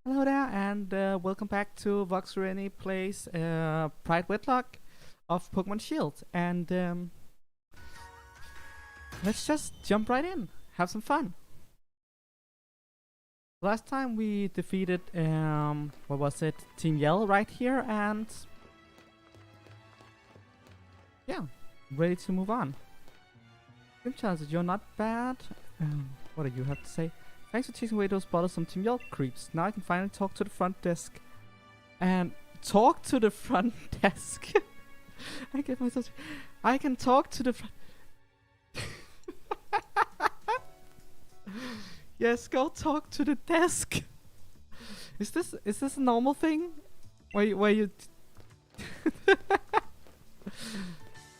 Hello there, and welcome back to Vox Syreni plays Pride Wedlocke of Pokemon Shield. And let's just jump right in, have some fun. Last time we defeated, what was it, Team Yell right here, and yeah, ready to move on. Team Challenge, you're not bad. What do you have to say? Thanks for chasing away those bothersome Team Yell creeps. Now I can finally talk to the front desk. And talk to the front desk. I get myself. I can talk to the front. Yes, go talk to the desk. Is this a normal thing? Where you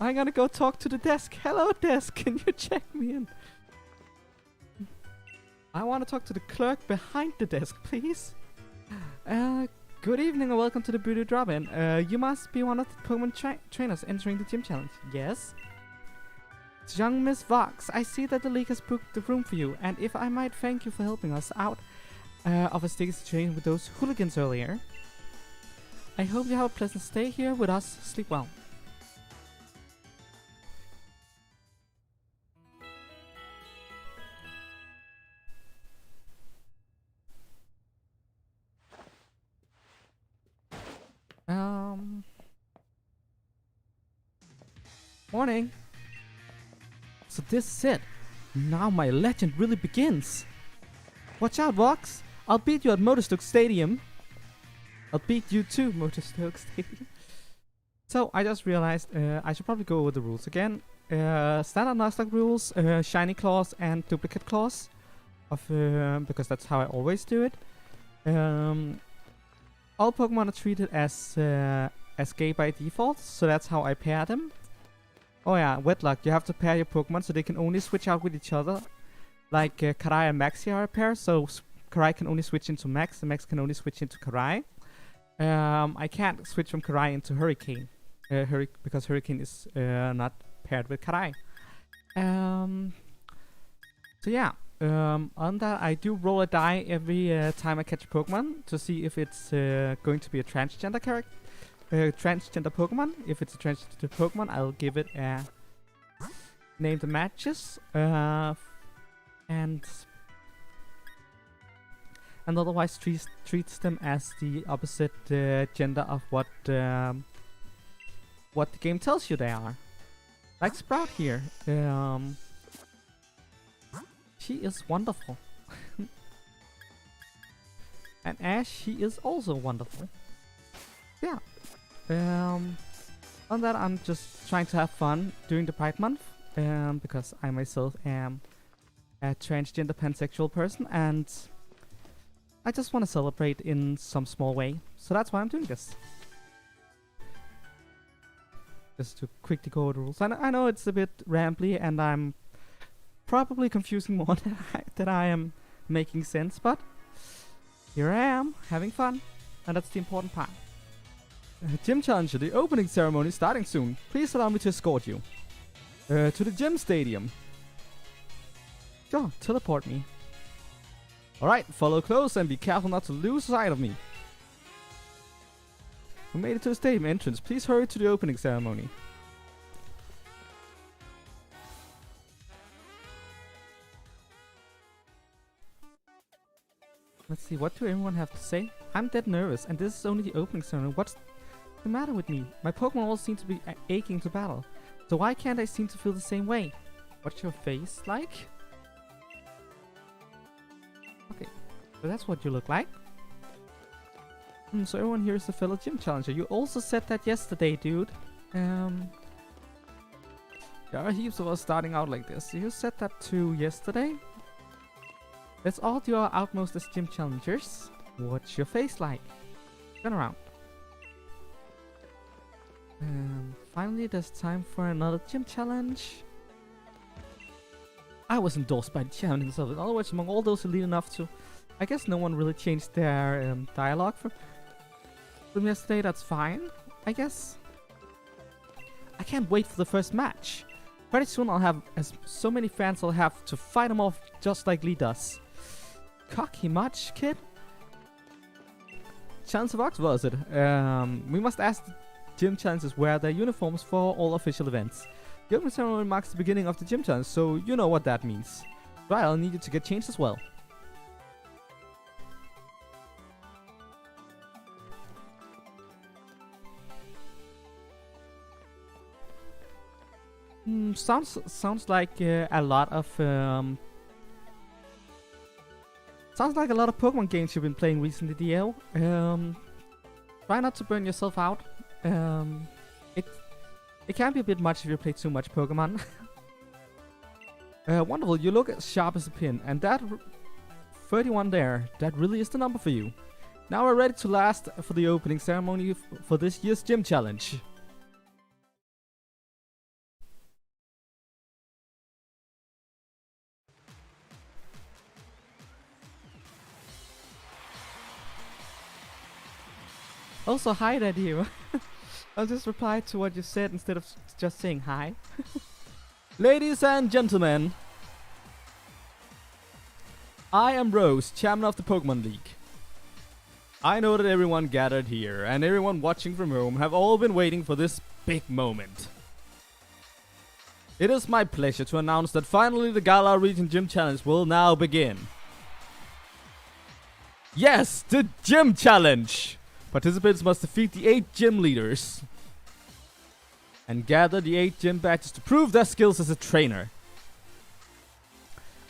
I'm gonna go talk to the desk. Hello desk, can you check me in? I want to talk to the clerk behind the desk, please. Good evening and welcome to the Beauty Drop-In. You must be one of the Pokemon trainers entering the gym challenge. Yes? It's young Miss Vox. I see that the league has booked the room for you, and if I might thank you for helping us out of a sticky situation with those hooligans earlier. I hope you have a pleasant stay here with us. Sleep well. Morning. So this is it. Now my legend really begins. Watch out, Vox. I'll beat you at Motorstoke Stadium. I'll beat you too, Motorstoke Stadium. So I just realized I should probably go over the rules again. Standard Nuzlocke rules, Shiny Clause and Duplicate Clause. Because that's how I always do it. All Pokemon are treated as gay by default, so that's how I pair them. Oh yeah, Wedlocke, you have to pair your Pokemon so they can only switch out with each other. Like Karai and Maxi are a pair, so Karai can only switch into Max, and Max can only switch into Karai. I can't switch from Karai into Hurricane, because Hurricane is not paired with Karai. So yeah, on that I do roll a die every time I catch a Pokemon to see if it's going to be a transgender character. Transgender Pokemon. If it's a transgender Pokemon, I'll give it a name that matches, and otherwise treats them as the opposite gender of what the game tells you they are. Like Sprout here. She is wonderful. And Ash, she is also wonderful. Yeah. On that, I'm just trying to have fun during the Pride Month, because I myself am a transgender pansexual person, and I just want to celebrate in some small way. So that's why I'm doing this. Just to quickly go over the rules. I know it's a bit rambly, and I'm probably confusing more than I am making sense, but here I am, having fun, and that's the important part. Gym Challenger, the opening ceremony is starting soon. Please allow me to escort you to the gym stadium. Sure, teleport me. Alright, follow close and be careful not to lose sight of me. We made it to the stadium entrance. Please hurry to the opening ceremony. Let's see, what do everyone have to say? I'm dead nervous, and this is only the opening ceremony. What's the matter with me? My Pokemon all seem to be aching to battle. So why can't I seem to feel the same way? What's your face like? Okay, so that's what you look like. So everyone here is a fellow gym challenger. You also said that yesterday, dude. There are heaps of us starting out like this. You said that too yesterday. Let's all do our utmost as gym challengers. What's your face like? Turn around. Finally, there's time for another gym challenge. I was endorsed by the chairman himself. In other words, among all those who lead enough to... I guess no one really changed their dialogue from yesterday. That's fine, I guess. I can't wait for the first match. Pretty soon I'll have so many fans I'll have to fight them off just like Lee does. Cocky much, kid? challenge of Vox was it? We must ask the gym challenges wear their uniforms for all official events. The opening ceremony marks the beginning of the gym challenge, so you know what that means. Right, I'll need you to get changed as well. Sounds like a lot of Pokemon games you've been playing recently, DL. Try not to burn yourself out. It can be a bit much if you play too much Pokemon. Wonderful, you look as sharp as a pin, and that 31 there, that really is the number for you. Now we're ready to last for the opening ceremony for this year's gym challenge. Also, hi there, you. I'll just reply to what you said instead of just saying hi. Ladies and gentlemen, I am Rose, chairman of the Pokemon League. I know that everyone gathered here and everyone watching from home have all been waiting for this big moment. It is my pleasure to announce that finally the Galar Region Gym Challenge will now begin. Yes, the Gym Challenge! Participants must defeat the 8 gym leaders and gather the 8 gym badges to prove their skills as a trainer.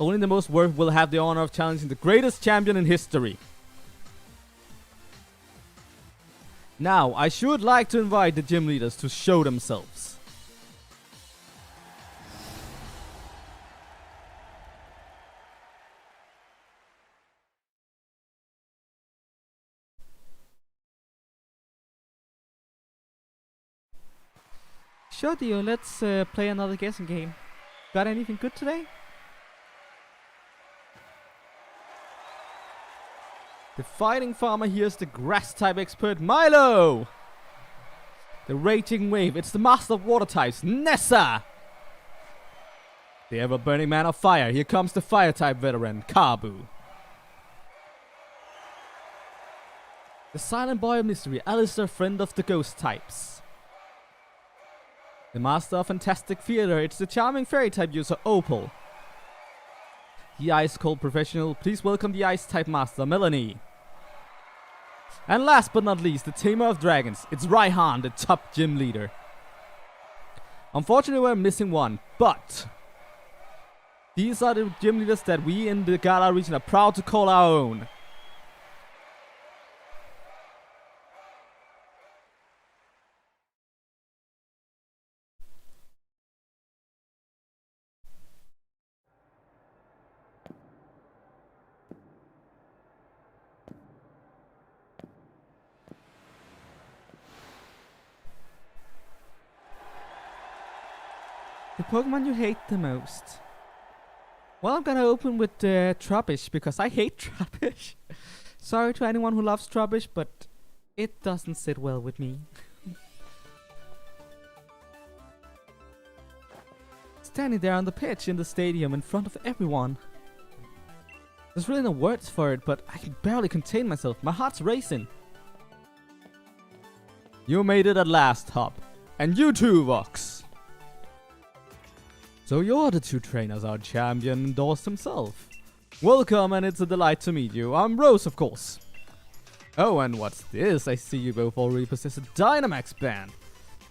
Only the most worth will have the honor of challenging the greatest champion in history. Now, I should like to invite the gym leaders to show themselves. Sure, Dio, let's play another guessing game. Got anything good today? The fighting farmer here's the grass type expert Milo! The raging wave, it's the master of water types, Nessa! The ever burning man of fire, here comes the fire type veteran, Kabu. The silent boy of mystery, Alistair, friend of the ghost types. The master of fantastic theater, it's the charming fairy type user Opal. The ice cold professional, please welcome the ice type master Melanie. And last but not least, the tamer of dragons, it's Raihan, the top gym leader. Unfortunately we're missing one, but these are the gym leaders that we in the Galar region are proud to call our own. The Pokemon you hate the most. Well, I'm gonna open with Trubbish, because I hate Trubbish. Sorry to anyone who loves Trubbish, but it doesn't sit well with me. Standing there on the pitch in the stadium in front of everyone. There's really no words for it, but I can barely contain myself. My heart's racing. You made it at last, Hop. And you too, Vox. So you're the 2 trainers our champion endorsed himself. Welcome, and it's a delight to meet you. I'm Rose, of course. Oh, and what's this? I see you both already possess a Dynamax band.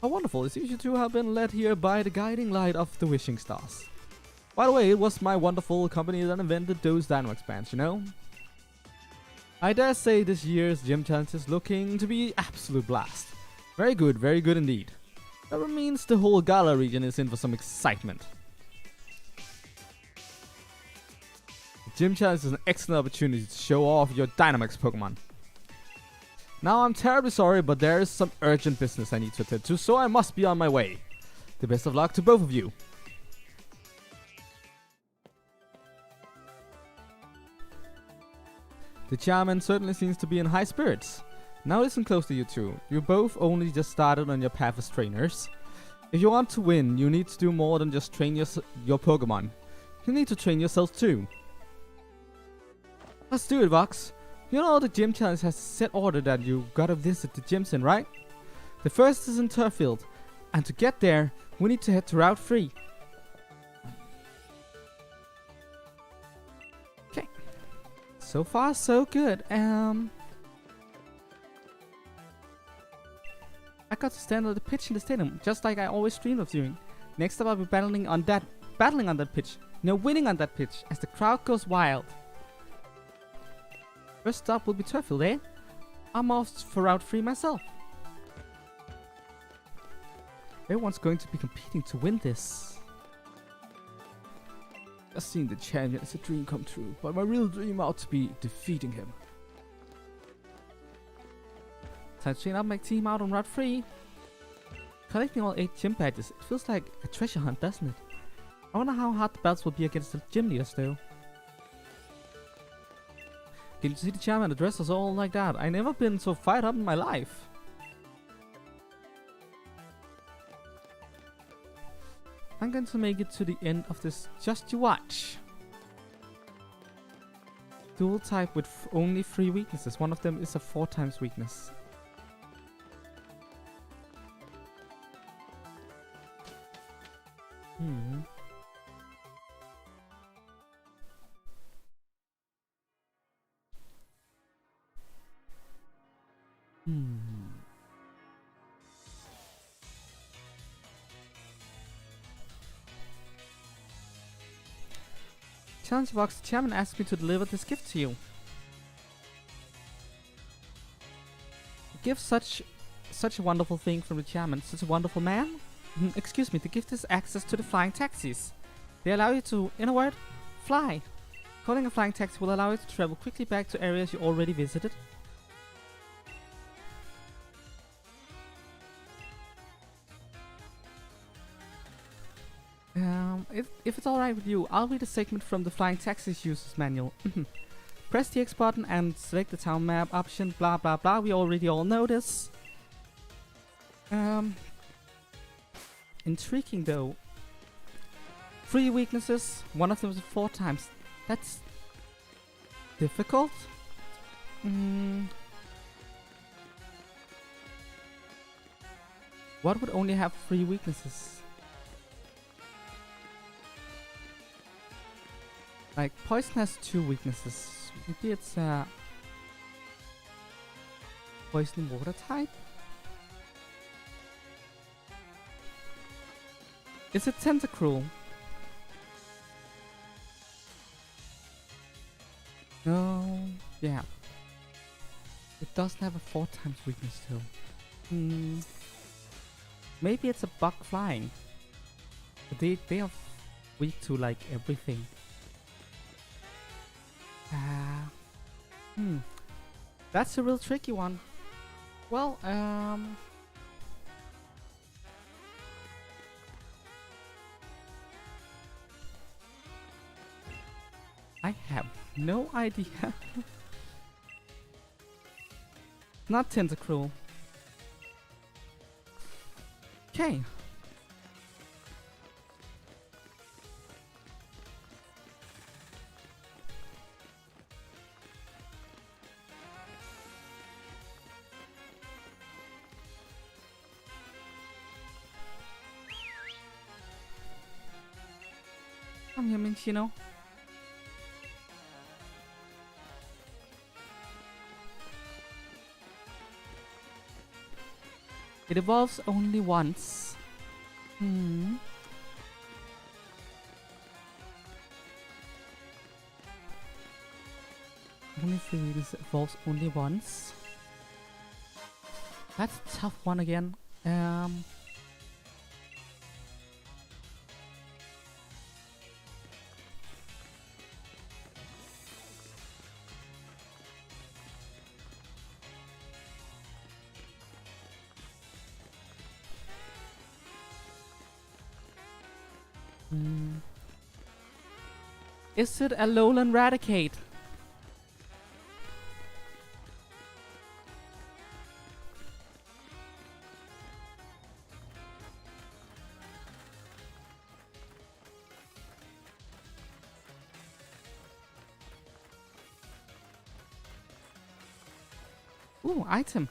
How wonderful. It seems you two have been led here by the guiding light of the wishing stars. By the way, it was my wonderful company that invented those Dynamax bands, you know? I dare say this year's gym challenge is looking to be absolute blast. Very good indeed. That means the whole Galar region is in for some excitement. Gym Challenge is an excellent opportunity to show off your Dynamax Pokemon. Now I'm terribly sorry, but there is some urgent business I need to attend to, so I must be on my way. The best of luck to both of you. The chairman certainly seems to be in high spirits. Now listen closely, you two. You both only just started on your path as trainers. If you want to win, you need to do more than just train your Pokemon. You need to train yourself too. Let's do it, Vox. You know the gym challenge has a set order that you gotta visit the gyms in, right? The first is in Turfield, and to get there, we need to head to Route 3. Okay. So far, so good. I got to stand on the pitch in the stadium, just like I always dreamed of doing. Next up, I'll be battling on that pitch. No, winning on that pitch, as the crowd goes wild. First stop will be Turfield, eh? I'm off for Route 3 myself. Everyone's going to be competing to win this. Just seeing the champion is a dream come true, but my real dream ought to be defeating him. Time to train up my team out on Route 3. Collecting all 8 gym badges, it feels like a treasure hunt, doesn't it? I wonder how hard the battles will be against the gym leaders though. Getting to see the champion address us all like that. I never been so fired up in my life. I'm going to make it to the end of this. Just you watch. Dual type with only 3 weaknesses. One of them is a 4 times weakness. Challenge Vox, the chairman asked me to deliver this gift to you. A gift such a wonderful thing from the chairman, such a wonderful man. Excuse me, the gift is access to the flying taxis. They allow you to, in a word, fly. Calling a flying taxi will allow you to travel quickly back to areas you already visited. If it's alright with you, I'll read a segment from the Flying Taxis User's Manual. Press the X button and select the town map option, blah blah blah, we already all know this. Intriguing though. 3 weaknesses, one of them is 4 times. That's difficult. What would only have 3 weaknesses? Like, poison has 2 weaknesses. Maybe it's a poison water type? Is it Tentacruel? No. Yeah. It doesn't have a 4 times weakness though. Maybe it's a bug flying. But they are weak to like everything. That's a real tricky one. Well, I have no idea. Not Tentacruel. Okay. Come here, Minchino. It evolves only once. Only 3 weaknesses, evolves only once. That's a tough one again. Is it a Lowland Raticate? Ooh, item.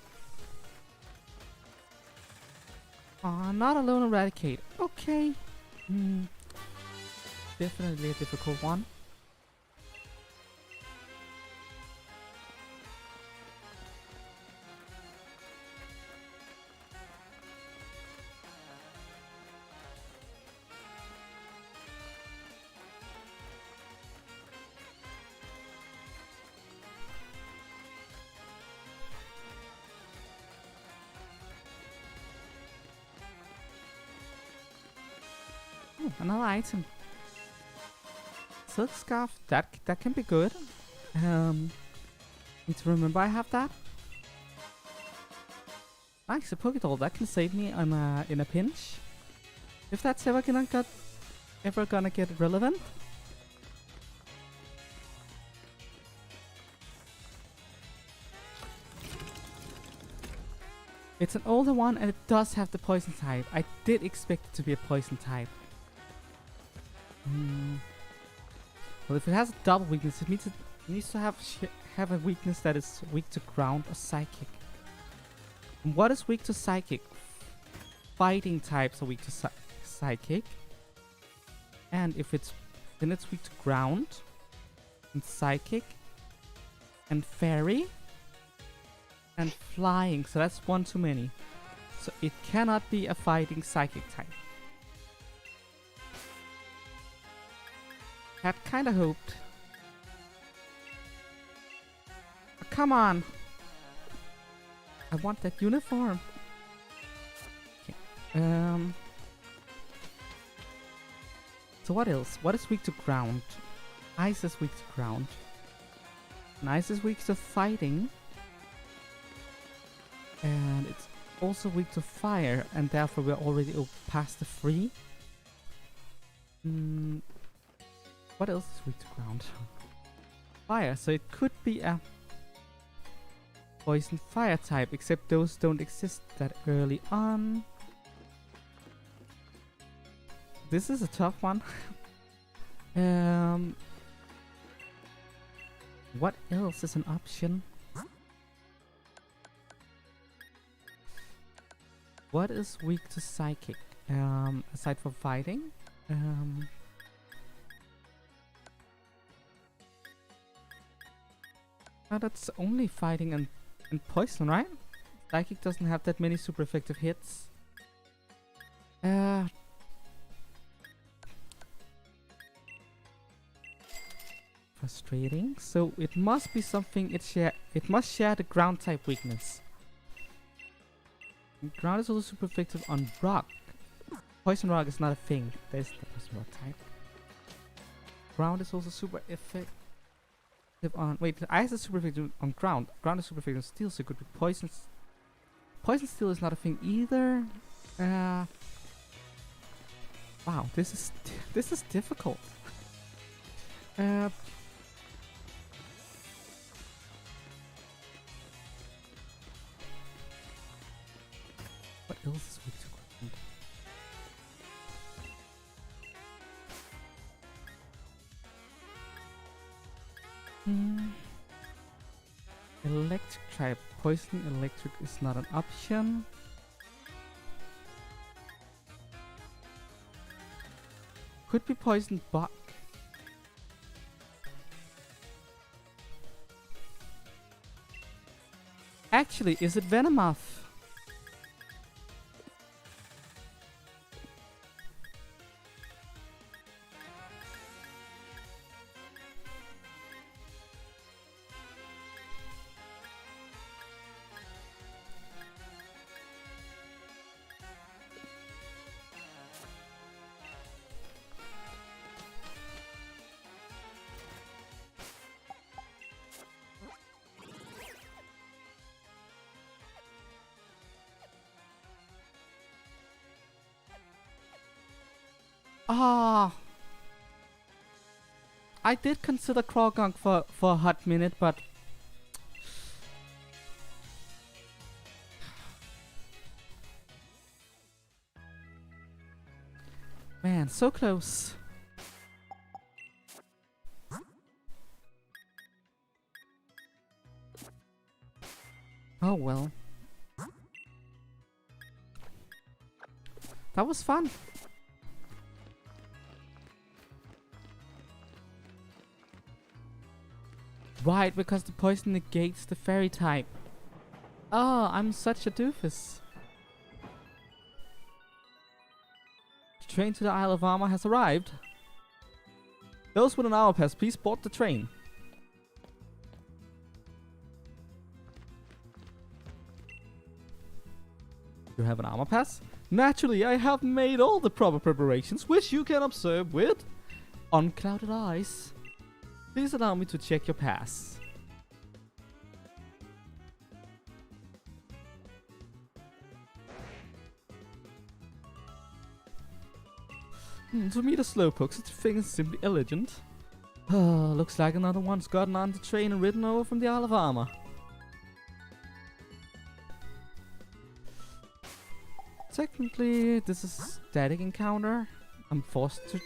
Not alone eradicate. Okay. Definitely a difficult one. Ooh, another item. Silk scarf. That can be good. Need to remember I have that. Nice, a Pokédoll. That can save me in a pinch. If that's ever gonna get relevant. It's an older one and it does have the poison type. I did expect it to be a poison type. Well, if it has a double weakness, it needs to have a weakness that is weak to ground or psychic. And what is weak to psychic? Fighting types are weak to psychic. And if then it's weak to ground and psychic and fairy and flying. So that's one too many. So it cannot be a fighting psychic type. Had kinda hoped. Oh, come on! I want that uniform. Okay. So what else? What is weak to ground? Ice is weak to ground. And ice is weak to fighting. And it's also weak to fire, and therefore we're already past the 3. What else is weak to ground? Fire, so it could be a poison fire type, except those don't exist that early on. This is a tough one. What else is an option? What is weak to psychic? Aside from fighting? That's only fighting and poison, right? Psychic doesn't have that many super effective hits. Frustrating. So it must be something it must share the ground type weakness. And ground is also super effective on rock. Poison rock is not a thing. There's the poison rock type. Ground is also super effective on... Wait, ice is super effective on ground. Ground is super effective on steel, so it could be poison. Poison steel is not a thing either. Wow, this is difficult. What else is weak to ground? Electric type. Poison electric is not an option. Could be poison bug. Actually, is it Venomoth? I did consider Krogunk for a hot minute, but man, so close. Oh well. That was fun. Right, because the poison negates the fairy type. Oh, I'm such a doofus. The train to the Isle of Armor has arrived. Those with an hour pass, please board the train. You have an armor pass? Naturally, I have made all the proper preparations, which you can observe with unclouded eyes. Please allow me to check your pass. To meet a slowpoke, such a thing is simply elegant. Looks like another one's gotten on the train and ridden over from the Isle of Armor. Technically, this is a static encounter. I'm forced to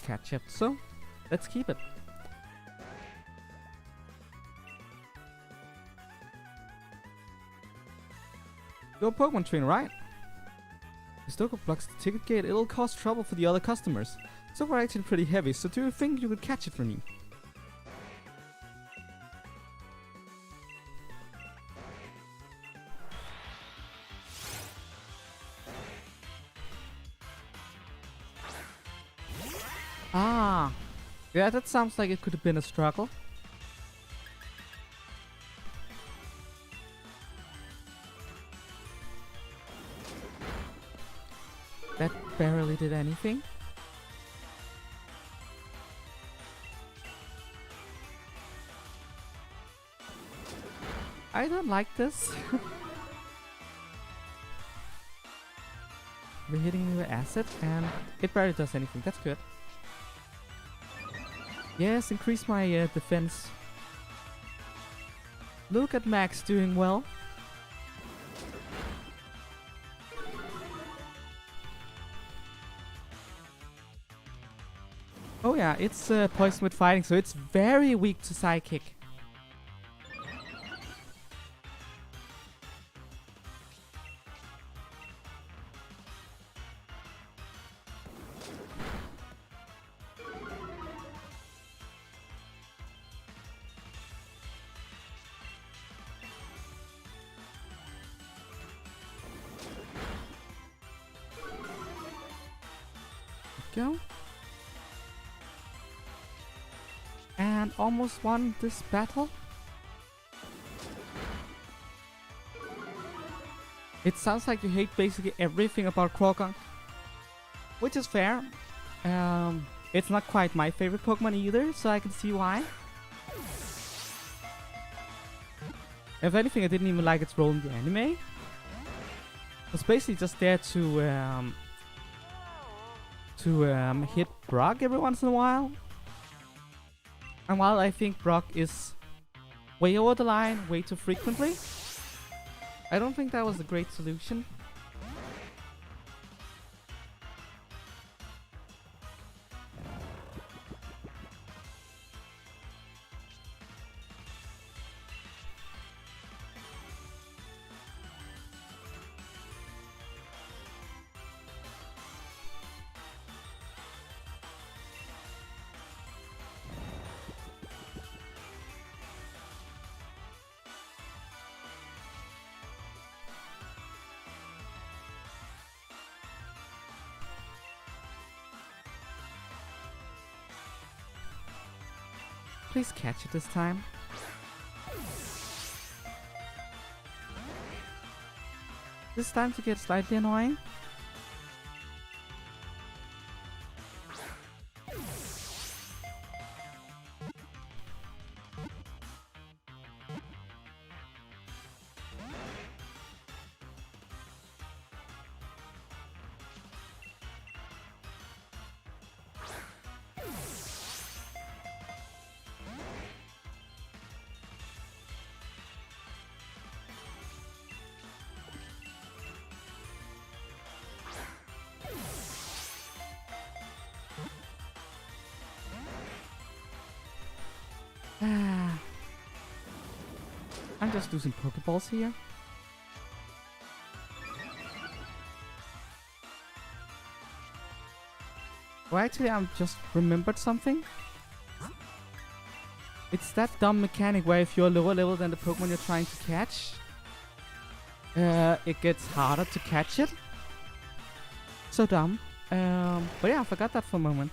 catch it, so let's keep it. You're a Pokemon trainer, right? If Stoker blocks the ticket gate, it'll cause trouble for the other customers. So we're actually pretty heavy, so do you think you could catch it for me? Ah, yeah, that sounds like it could have been a struggle. That barely did anything. I don't like this. We're hitting me with acid and it barely does anything. That's good. Yes, increase my defense. Look at Max doing well. Oh yeah, it's poison with fighting, so it's very weak to psychic. Go. And almost won this battle. It sounds like you hate basically everything about Croagunk, which is fair. It's not quite my favorite Pokemon either, so I can see why. If anything, I didn't even like its role in the anime. It was basically just there to hit Brock every once in a while. And while I think Brock is way over the line way too frequently, I don't think that was a great solution. Please catch it this time. This is time to get slightly annoying. I'm just losing Pokeballs here. Well, actually, I just remembered something. It's that dumb mechanic where if you're lower level than the Pokemon you're trying to catch, it gets harder to catch it. So dumb. But yeah, I forgot that for a moment.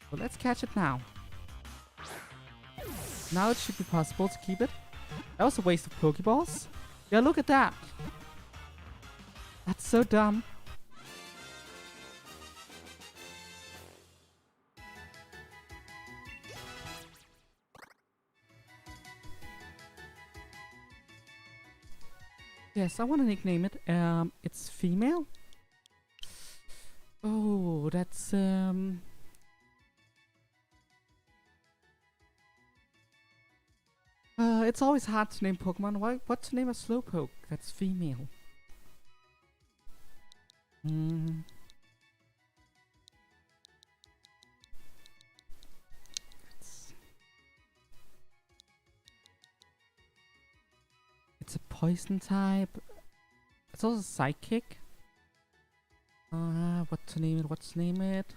So let's catch it now. Now it should be possible to keep it. That was a waste of Pokeballs. Yeah, look at that. That's so dumb. Yes, I want to nickname it. It's female. Oh, that's it's always hard to name Pokemon. What to name a Slowpoke that's female? It's a poison type. It's also psychic. What to name it? What to name it?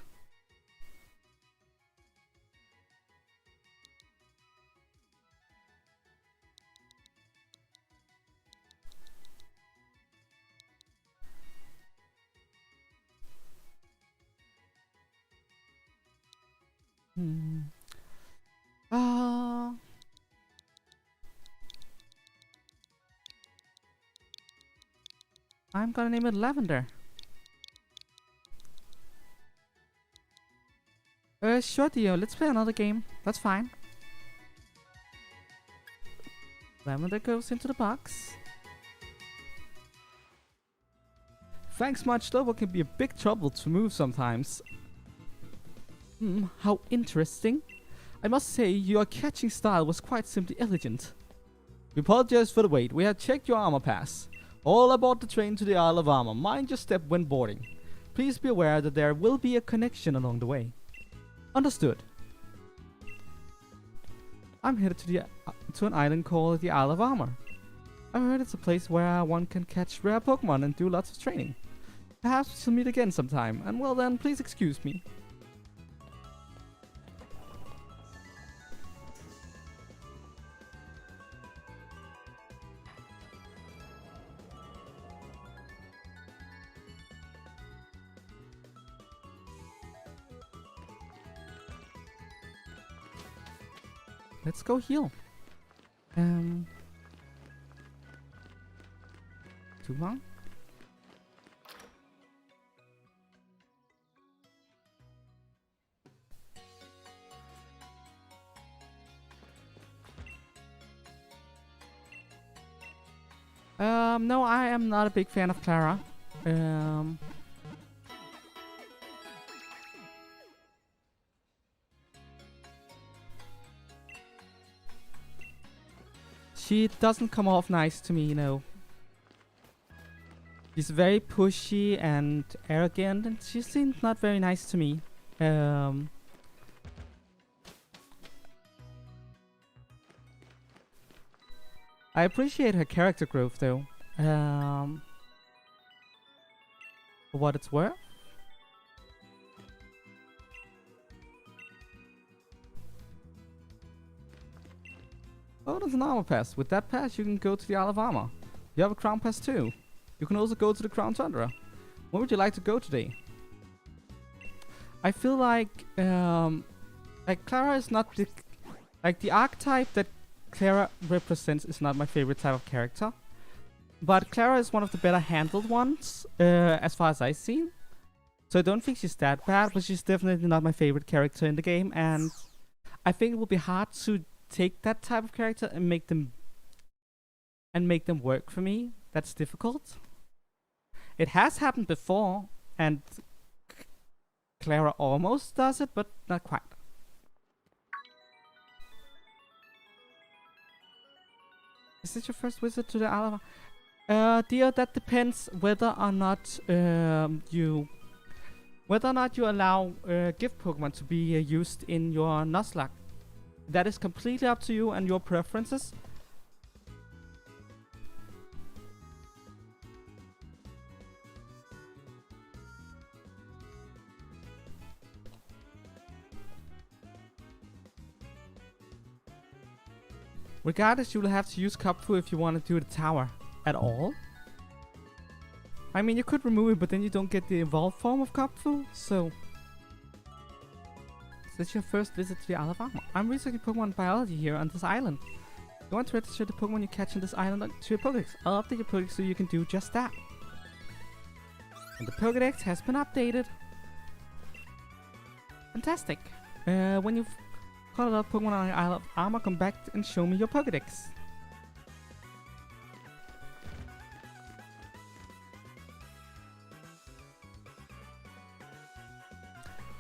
I'm gonna name it Lavender. Sure, Dio. Let's play another game. That's fine. Lavender goes into the box. Thanks much, Slowpoke can be a big trouble to move sometimes. How interesting. I must say, your catching style was quite simply elegant. We apologize for the wait. We have checked your armor pass. All aboard the train to the Isle of Armor. Mind your step when boarding. Please be aware that there will be a connection along the way. Understood. I'm headed to an island called the Isle of Armor. I heard it's a place where one can catch rare Pokemon and do lots of training. Perhaps we shall meet again sometime, and well then, please excuse me. Let's go heal. Too long? No, I am not a big fan of Clara. She doesn't come off nice to me, you know. She's very pushy and arrogant, and she seems not very nice to me. I appreciate her character growth, though. For what it's worth. Oh, there's an armor pass. With that pass, you can go to the Isle of Armor. You have a crown pass too. You can also go to the Crown Tundra. Where would you like to go today? I feel like Clara is not the the archetype that Clara represents is not my favorite type of character. But Clara is one of the better handled ones, as far as I've seen. So I don't think she's that bad, but she's definitely not my favorite character in the game, and I think it will be hard to take that type of character and make them work for me. That's difficult. It has happened before, and Clara almost does it, but not quite. Is this your first visit to the Isle of Dear, that depends whether or not you allow gift Pokemon to be used in your Nuzlocke. That is completely up to you and your preferences. Regardless, you will have to use Kopfu if you want to do the tower at all. I mean, you could remove it, but then you don't get the evolved form of Kopfu, so... This is your first visit to the Isle of Armor. I'm researching Pokemon biology here on this island. You want to register the Pokemon you catch on this island to your Pokédex. I'll update your Pokédex so you can do just that. And the Pokédex has been updated. Fantastic. When you've caught a lot of Pokemon on the Isle of Armor, come back and show me your Pokédex.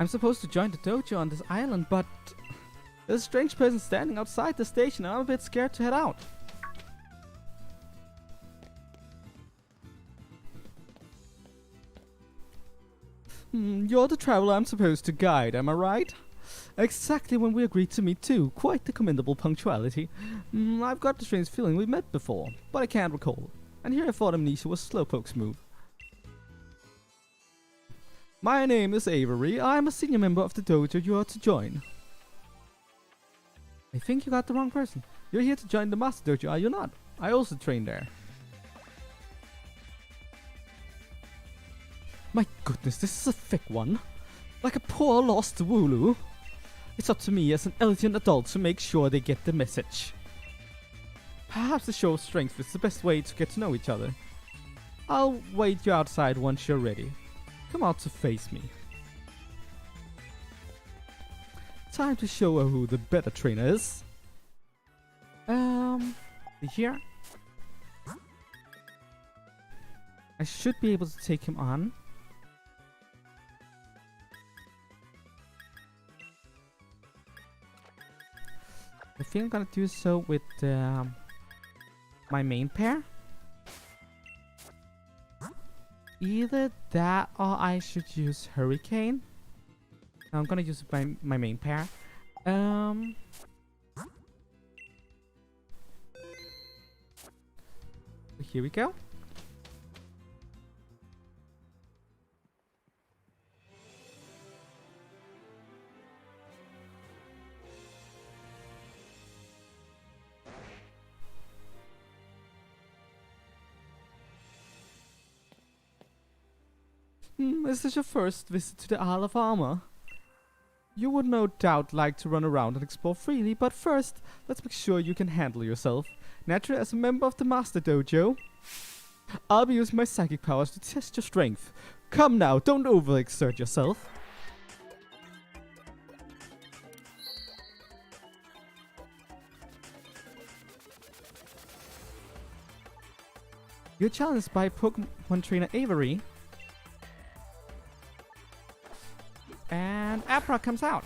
I'm supposed to join the dojo on this island, but there's a strange person standing outside the station and I'm a bit scared to head out. You're the traveler I'm supposed to guide, am I right? Exactly when we agreed to meet too. Quite the commendable punctuality. I've got the strange feeling we met before, but I can't recall. And here I thought amnesia was Slowpoke's move. My name is Avery. I'm a senior member of the dojo you are to join. I think you got the wrong person. You're here to join the Master Dojo, are you not? I also train there. My goodness, this is a thick one. Like a poor lost Wooloo. It's up to me as an elegant adult to make sure they get the message. Perhaps a show of strength is the best way to get to know each other. I'll wait you outside once you're ready. Come out to face me. Time to show her who the better trainer is. Here. I should be able to take him on. I think I'm gonna do so with my main pair. Either that or I should use Hurricane. No, I'm gonna use my main pair. Here we go. Is this your first visit to the Isle of Armor? You would no doubt like to run around and explore freely, but first, let's make sure you can handle yourself. Naturally, as a member of the Master Dojo, I'll be using my psychic powers to test your strength. Come now, don't overexert yourself. You're challenged by Pokemon trainer Avery. And Abra comes out.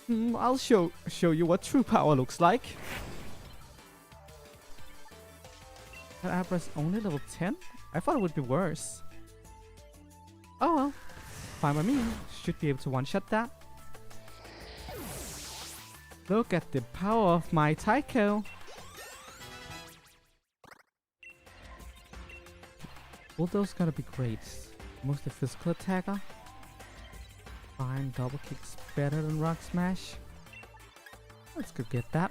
I'll show you what true power looks like. That Abra's only level 10? I thought it would be worse. Oh well. Fine by me. Should be able to one-shot that. Look at the power of my Tycho. Bulldoze gotta be great. Mostly physical attacker. Fine, double kick's better than Rock Smash. Let's go get that.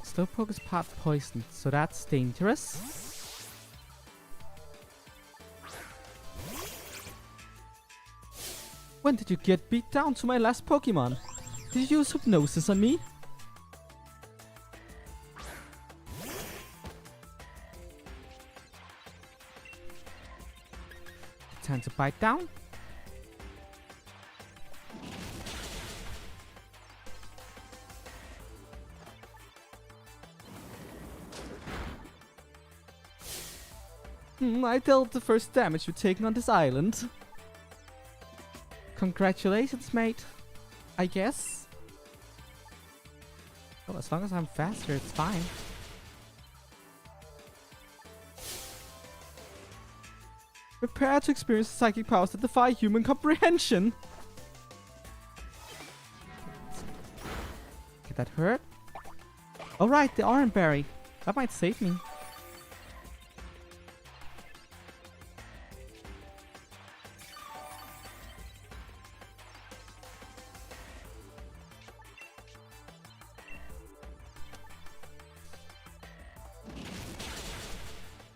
Slowpoke is part poisoned, so that's dangerous. When did you get beat down to my last Pokemon? Did you use hypnosis on me? Time to bite down. I dealt the first damage you've taken on this island. Congratulations, mate. I guess. Oh, as long as I'm faster, it's fine. Prepare to experience psychic powers that defy human comprehension. Okay, that hurt. Oh right, the orange berry. That might save me.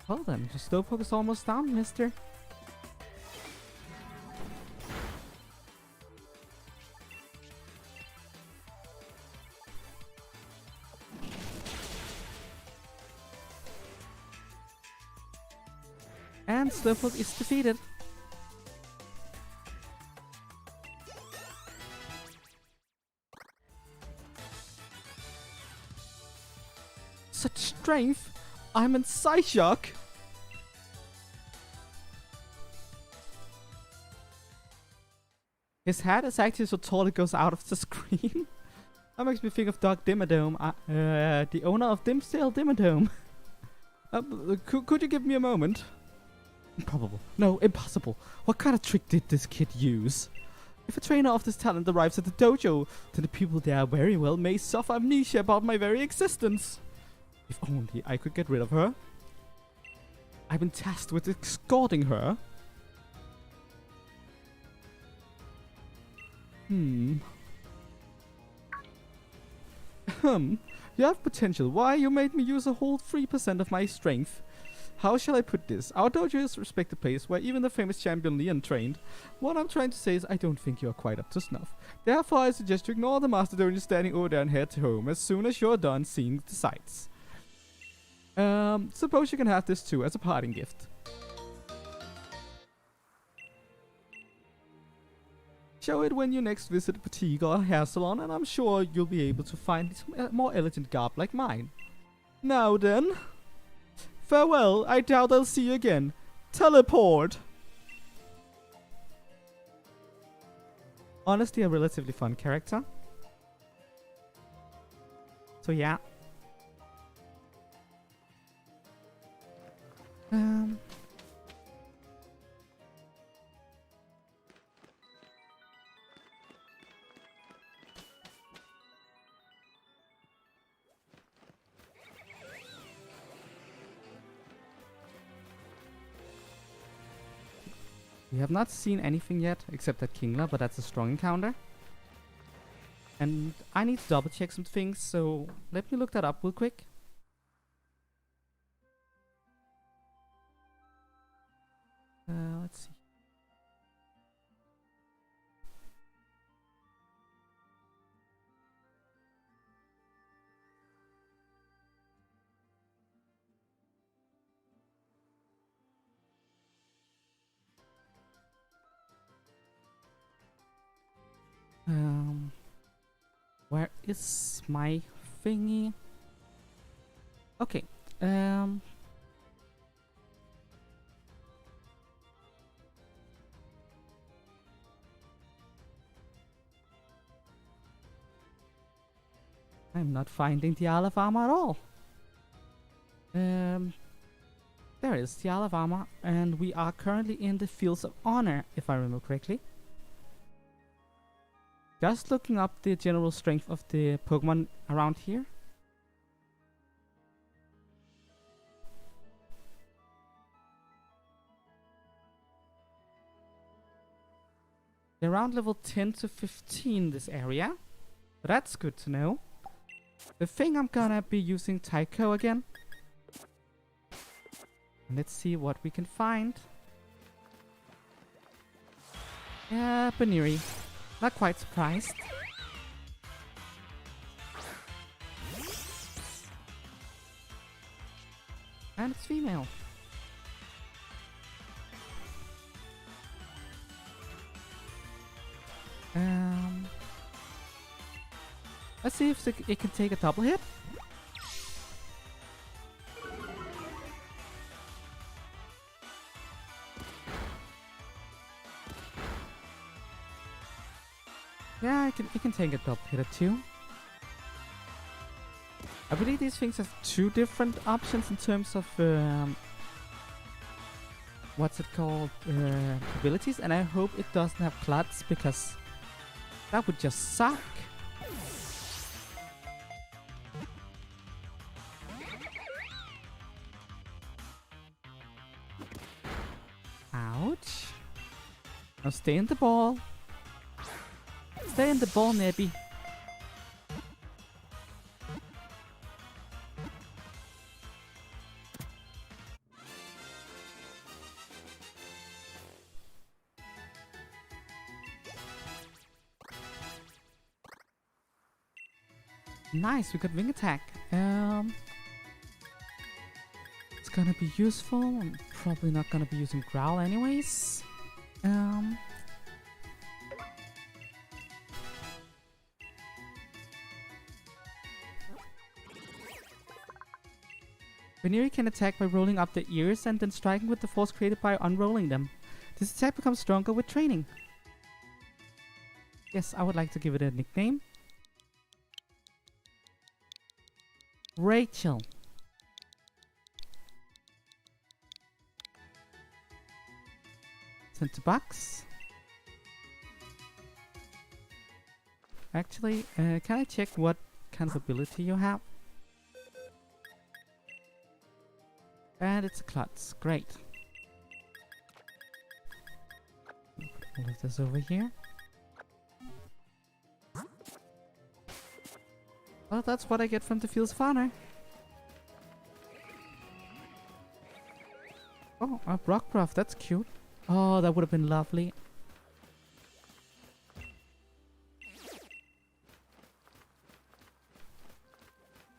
Well then, your slowpoke is almost down, mister. And Slowpoke is defeated. Such strength! I'm in shock. His hat is actually so tall it goes out of the screen. That makes me think of Doc Dimmadome, the owner of Dimsdale Dimmadome. Could you give me a moment? Improbable. No, impossible. What kind of trick did this kid use? If a trainer of this talent arrives at the dojo, then the people there very well may suffer amnesia about my very existence. If only I could get rid of her. I've been tasked with escorting her. You have potential. Why you made me use a whole 3% of my strength? How shall I put this? Our dojo is a respected place where even the famous champion Leon trained. What I'm trying to say is I don't think you are quite up to snuff. Therefore I suggest you ignore the master dojo standing over there and head home as soon as you're done seeing the sights. Suppose you can have this too as a parting gift. Show it when you next visit a boutique or a hair salon, and I'm sure you'll be able to find some more elegant garb like mine. Now then, farewell. I doubt I'll see you again. Teleport. Honestly, a relatively fun character. So yeah. We have not seen anything yet, except that Kingler, but that's a strong encounter. And I need to double check some things, so let me look that up real quick. Let's see. Where is my thingy? Okay. I'm not finding the Isle of Armor at all. There is the Isle of Armor, and we are currently in the Fields of Honor, if I remember correctly. Just looking up the general strength of the Pokemon around here. They're around level 10 to 15 this area. So that's good to know. The thing I'm gonna be using Tycho again. Let's see what we can find. Yeah, Baniri. Not quite surprised. And it's female. Let's see if it can take a double hit. Yeah, it can take a double hit or two. I believe these things have two different options in terms of what's it called, abilities, and I hope it doesn't have clutch because that would just suck. Ouch. Now stay in the ball. Stay in the ball, Nebby. Nice, we got wing attack. It's gonna be useful. I'm probably not gonna be using growl anyways. Veneri can attack by rolling up the ears and then striking with the force created by unrolling them. This attack becomes stronger with training. Yes, I would like to give it a nickname. Rachel. Sent to box. Actually, can I check what kind of ability you have? And it's a klutz. Great. Put all of this over here. Well, that's what I get from the Fields of Honor. Oh, a Rockruff, that's cute. Oh, that would have been lovely.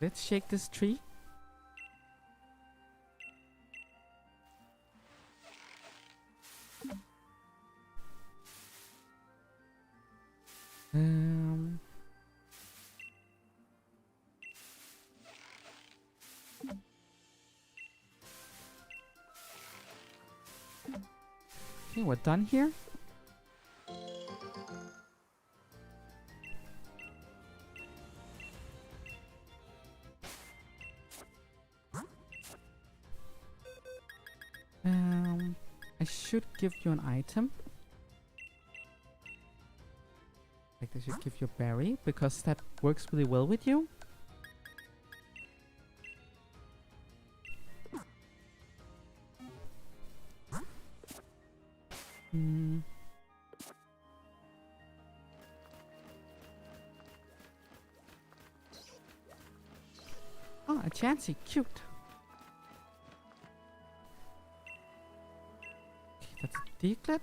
Let's shake this tree. Okay, we're done here. I should give you an item. Like I should give you a berry because that works really well with you. Oh, a Chansey, cute. Okay, that's a Diglett.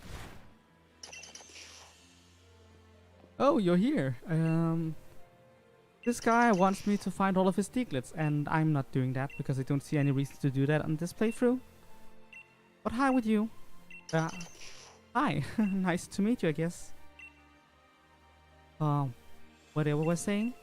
Oh, you're here. This guy wants me to find all of his Diglets, and I'm not doing that because I don't see any reason to do that on this playthrough. But hi with you. Hi. Nice to meet you, I guess. Whatever we're saying.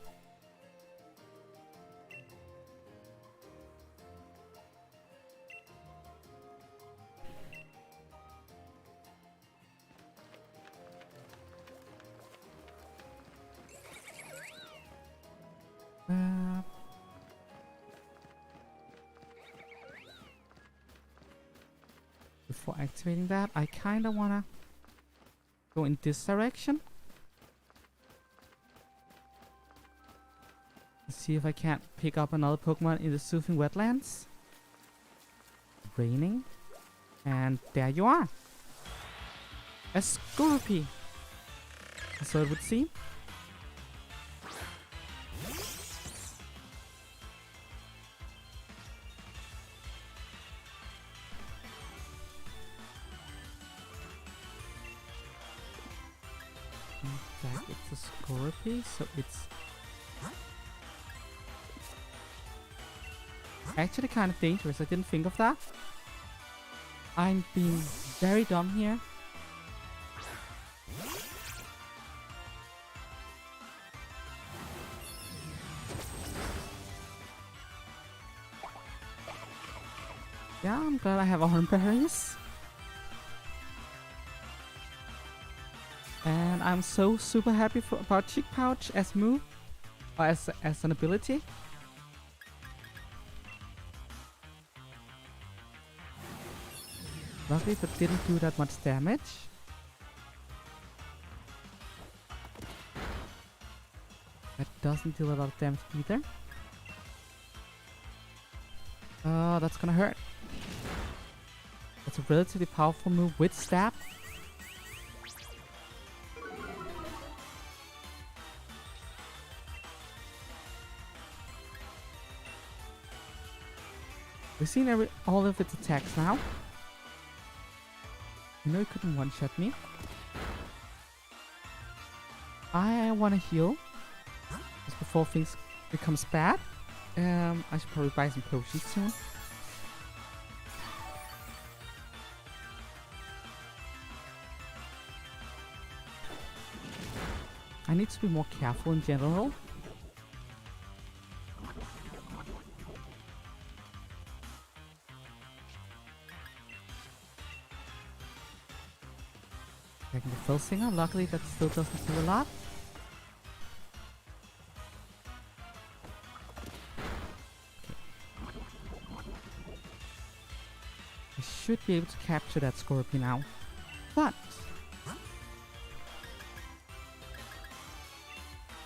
Before activating that, I kinda wanna go in this direction. See if I can't pick up another Pokemon in the soothing wetlands. Raining. And there you are. A Scorpy. So it would seem. It's a Scorpy, so it's actually kind of dangerous. I didn't think of that. I'm being very dumb here. Yeah, I'm glad I have arm berries. And I'm so super happy about Cheek Pouch as move, or as an ability. Luckily that didn't do that much damage. That doesn't deal a lot of damage either. That's gonna hurt. That's a relatively powerful move with stab. We've seen all of its attacks now. You know it couldn't one-shot me. I wanna heal just before things becomes bad. I should probably buy some potions soon. I need to be more careful in general. Taking the Fill Singer, luckily that still doesn't do a lot. I should be able to capture that Scorpion now, but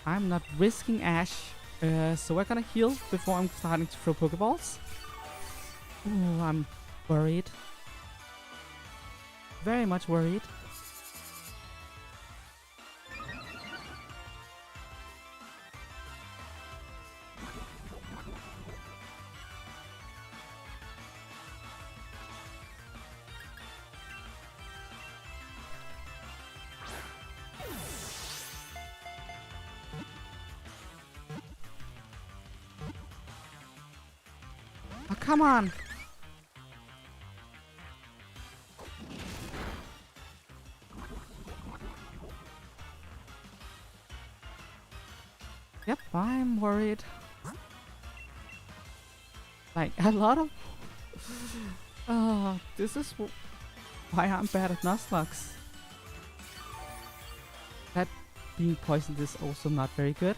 I'm not risking Ash, so we're gonna heal before I'm starting to throw Pokeballs. Ooh, I'm worried. Very much worried. Oh, come on! Yep, I'm worried. Like, a lot of... this is why I'm bad at Nuzlocke. That being poisoned is also not very good.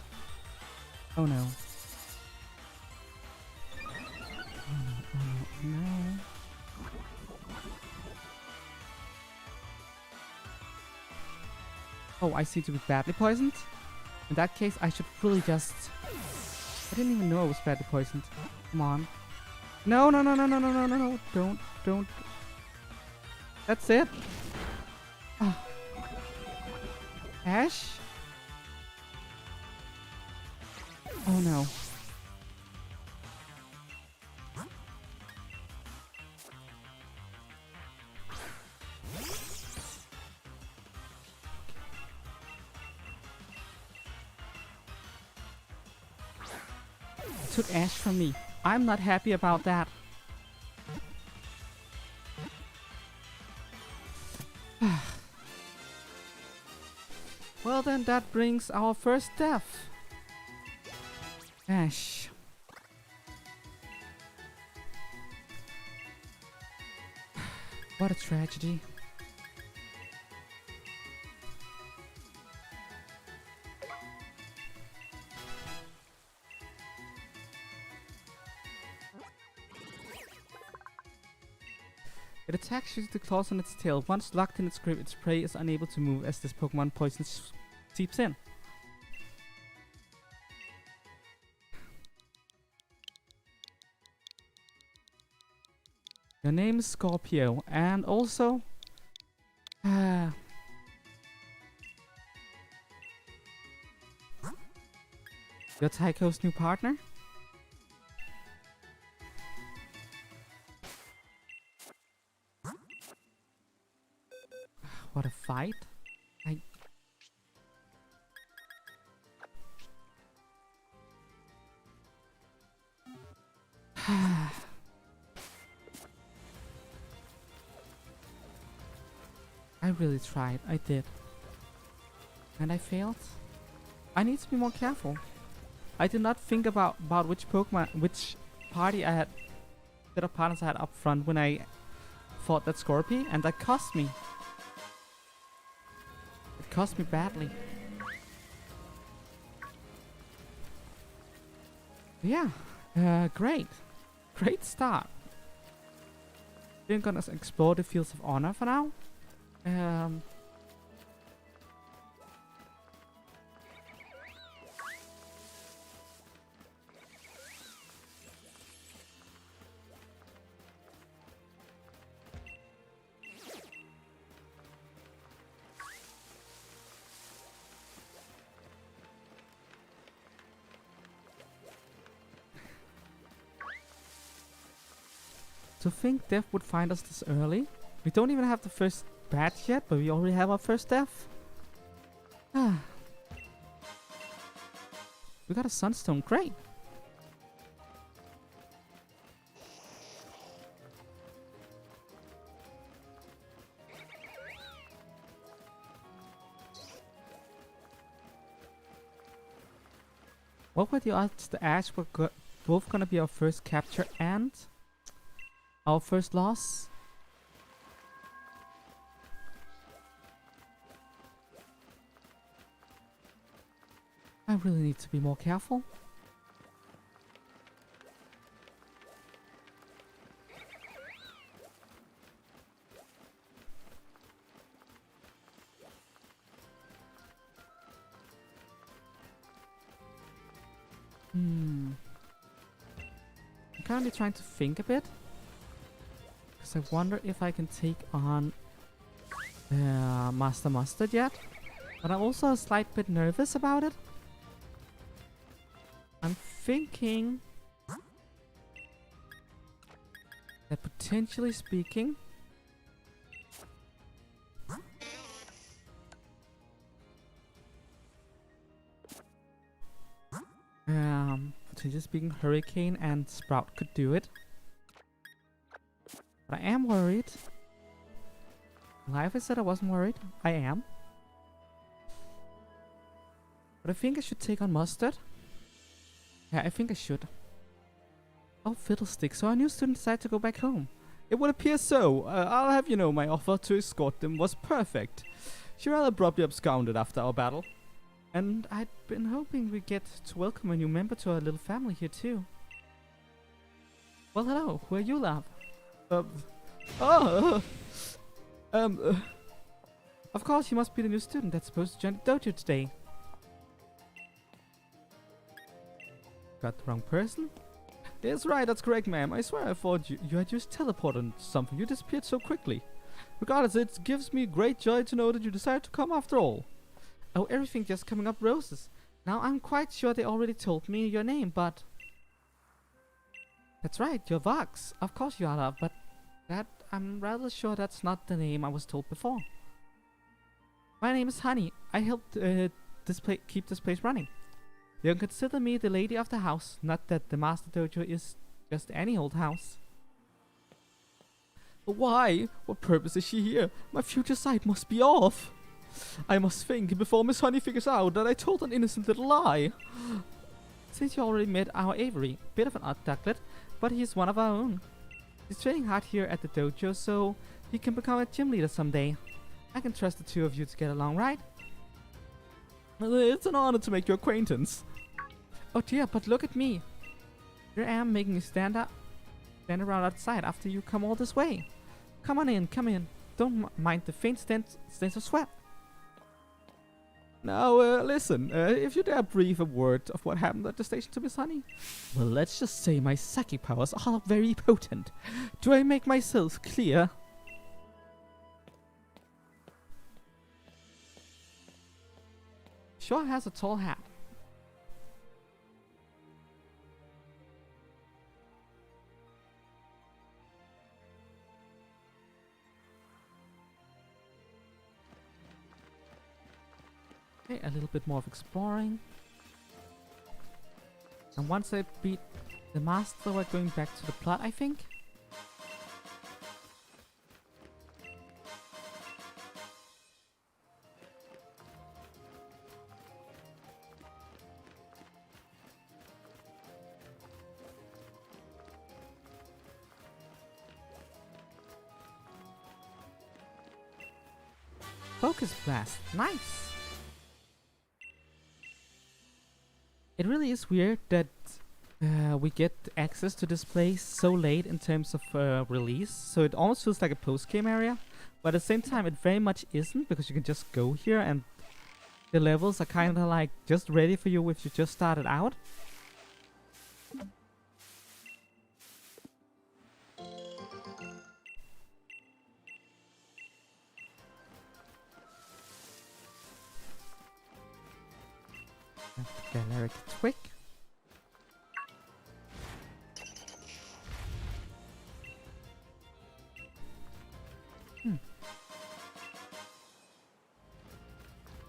Oh no. No. Oh, I seem to be badly poisoned. In that case, I should really just... I didn't even know I was badly poisoned. Come on. No, no, no, no, no, no, no, no, no. Don't. That's it. Oh. Ash? Oh no. Took Ash from me. I'm not happy about that. Well then, that brings our first death. Ash. What a tragedy. It attacks using the claws on its tail. Once locked in its grip, its prey is unable to move as this Pokemon poison seeps in. Your name is Scorpio, and also... you're Tycho's new partner? What a fight. I really tried. I did. And I failed. I need to be more careful. I did not think about which Pokemon, which party I had, set of partners I had up front when I fought that Scorpion, and that cost me. It cost me badly. Yeah, great. Great start. We're gonna explore the fields of honor for now. To think death would find us this early. We don't even have the first badge yet, but we already have our first death. Ah. We got a sunstone, great. What were the odds the Ash were both gonna be our first capture and our first loss? I really need to be more careful. I'm currently trying to think a bit. Because I wonder if I can take on Master Mustard yet. But I'm also a slight bit nervous about it. I'm thinking that potentially speaking, Hurricane and Sprout could do it. But I am worried. Live, I said I wasn't worried. I am. But I think I should take on Mustard. Yeah, I think I should. Oh, fiddlestick. So our new student decided to go back home. It would appear so. I'll have you know my offer to escort them was perfect. She rather abruptly absconded after our battle. And I'd been hoping we'd get to welcome a new member to our little family here too. Well, hello. Who are you, love? Of course, you must be the new student that's supposed to join the dojo today. Got the wrong person? That's right, that's correct, ma'am. I swear I thought you had used teleport or something. You disappeared so quickly. Regardless, it gives me great joy to know that you decided to come after all. Oh, everything just coming up roses. Now, I'm quite sure they already told me your name, but... That's right, you're Vox. Of course you are, love, but I'm rather sure that's not the name I was told before. My name is Honey. I helped keep this place running. You can consider me the lady of the house, not that the Master Dojo is just any old house. But why? What purpose is she here? My future sight must be off. I must think before Miss Honey figures out that I told an innocent little lie. Since you already met our Avery, bit of an odd ducklet, but he's one of our own. He's training hard here at the dojo, so he can become a gym leader someday. I can trust the two of you to get along, right? It's an honor to make your acquaintance. Oh dear, but look at me. Here I am making you stand around outside after you come all this way. Come on in, come in. Don't mind the faint stench of sweat. Now, listen, if you dare breathe a word of what happened at the station to Miss Honey, well, let's just say my psychic powers are very potent. Do I make myself clear? Sure has a tall hat. Okay, a little bit more of exploring. And once I beat the master, we're going back to the plot, I think. Focus blast, nice. It really is weird that we get access to this place so late in terms of release, so it almost feels like a post-game area, but at the same time it very much isn't, because you can just go here and the levels are kind of like just ready for you if you just started out. Galaric Twig.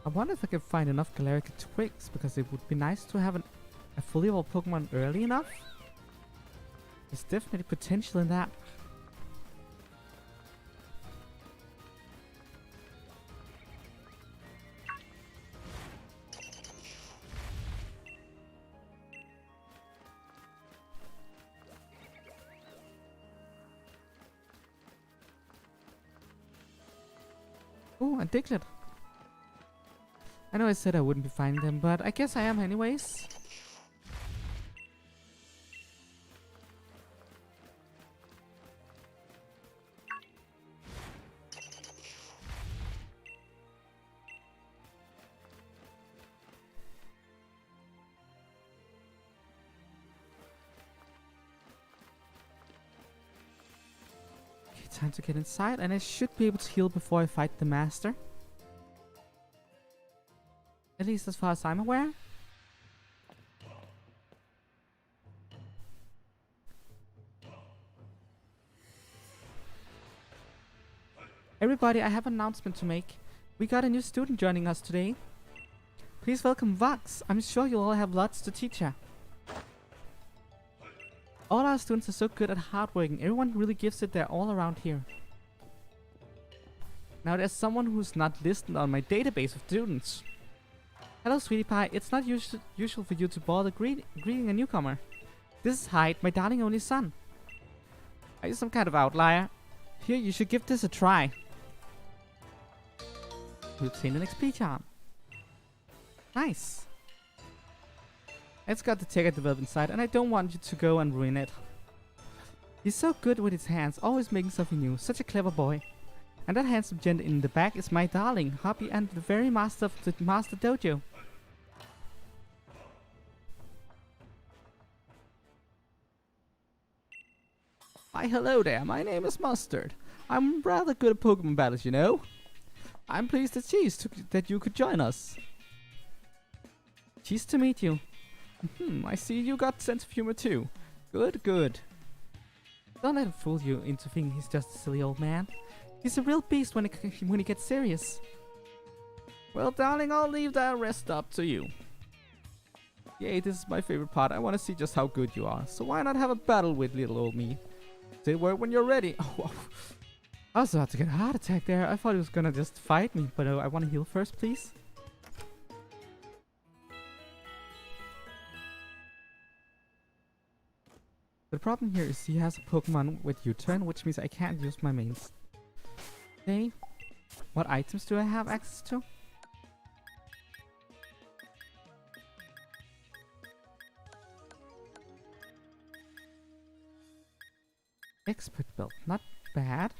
I wonder if I can find enough Galaric Twigs, because it would be nice to have a fully evolved Pokemon early enough. There's definitely potential in that. Oh, and Diglett. I know I said I wouldn't be finding them, but I guess I am anyways. Okay, time to get inside, and I should be able to heal before I fight the master. At least as far as I'm aware. Everybody, I have an announcement to make. We got a new student joining us today. Please welcome Vox. I'm sure you'll all have lots to teach her. All our students are so good at hard working. Everyone really gives it their all around here. Now there's someone who's not listed on my database of students. Hello, sweetie pie. It's not usual for you to bother greeting a newcomer. This is Hyde, my darling only son. Are you some kind of outlier? Here, you should give this a try. You obtain an XP charm. Nice. It's got the Tega development side, and I don't want you to go and ruin it. He's so good with his hands, always making something new. Such a clever boy. And that handsome gent in the back is my darling, hubby, and the very master of the master dojo. Hi, hello there, my name is Mustard. I'm rather good at Pokemon battles, you know. I'm pleased that you could join us. Cheese to meet you. I see you got sense of humor too. Good, good. Don't let him fool you into thinking he's just a silly old man. He's a real beast when he gets serious. Well, darling, I'll leave that rest up to you. Yay, this is my favorite part. I want to see just how good you are. So why not have a battle with little old me? Say word when you're ready. Oh, I was about to get a heart attack there. I thought he was gonna just fight me, but I want to heal first, please. The problem here is he has a Pokemon with U-turn, which means I can't use my mains. Okay, what items do I have access to? Expert belt, not bad.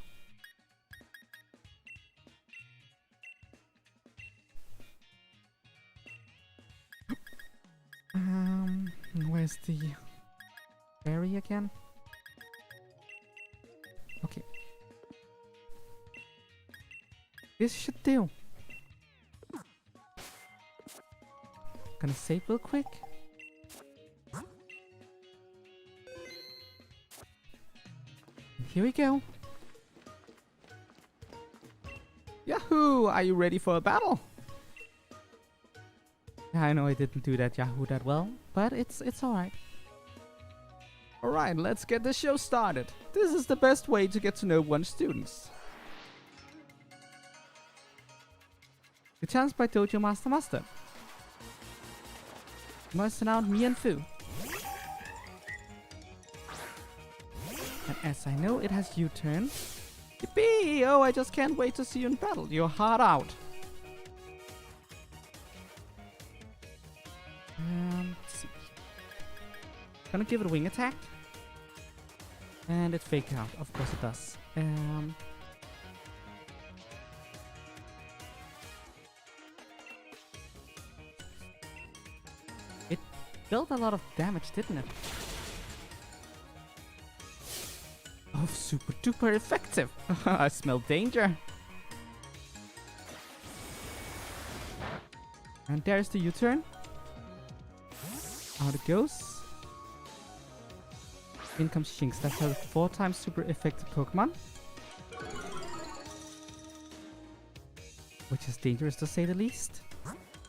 Where's the berry again? Okay. This should do. Gonna save real quick. Here we go. Yahoo! Are you ready for a battle? Yeah, I know I didn't do that Yahoo that well, but it's alright. Alright, let's get the show started. This is the best way to get to know one's students. The challenge by Dojo Master Mustard. Must out me and Fu. And as I know it has U-turn. Yippee! Oh, I just can't wait to see you in battle. You're hard out. Let's see. Gonna give it a wing attack. And it faked out. Of course it does. It dealt a lot of damage, didn't it? Oh, super duper effective. I smell danger. And there's the U-turn. Out it goes. In comes Shinx. That's a 4 times super effective Pokemon. Which is dangerous to say the least.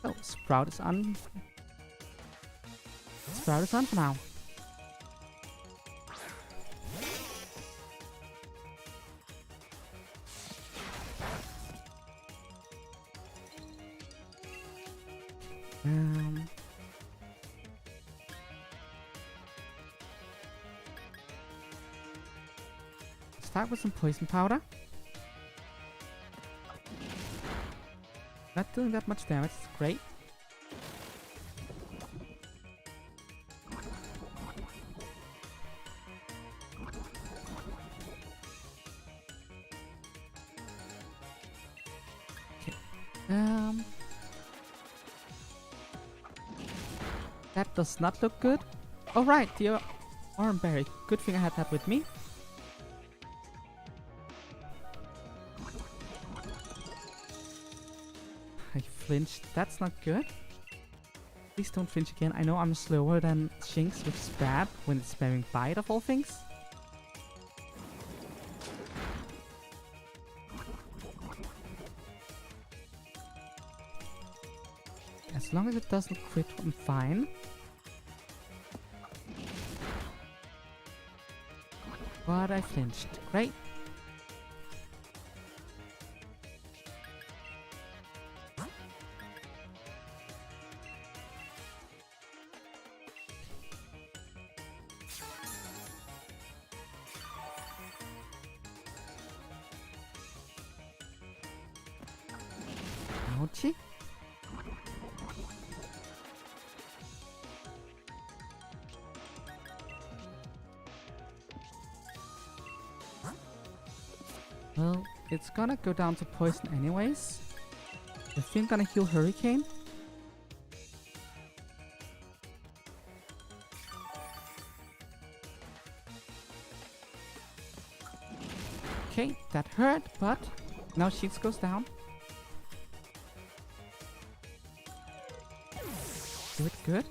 Oh, Sprout is on. Sprout is on for now. Start with some poison powder. Not doing that much damage, it's great. Okay. That does not look good. Oh right, the Oran Berry. Good thing I had that with me. I flinched. That's not good. Please don't flinch again. I know I'm slower than Shinx, which is bad when it's spamming Bite of all things. As long as it doesn't crit, I'm fine. But I flinched. Great. Ouchie. Well, it's gonna go down to poison anyways. I think I'm gonna heal Hurricane. Okay, that hurt, but now Sheets goes down. Do it good.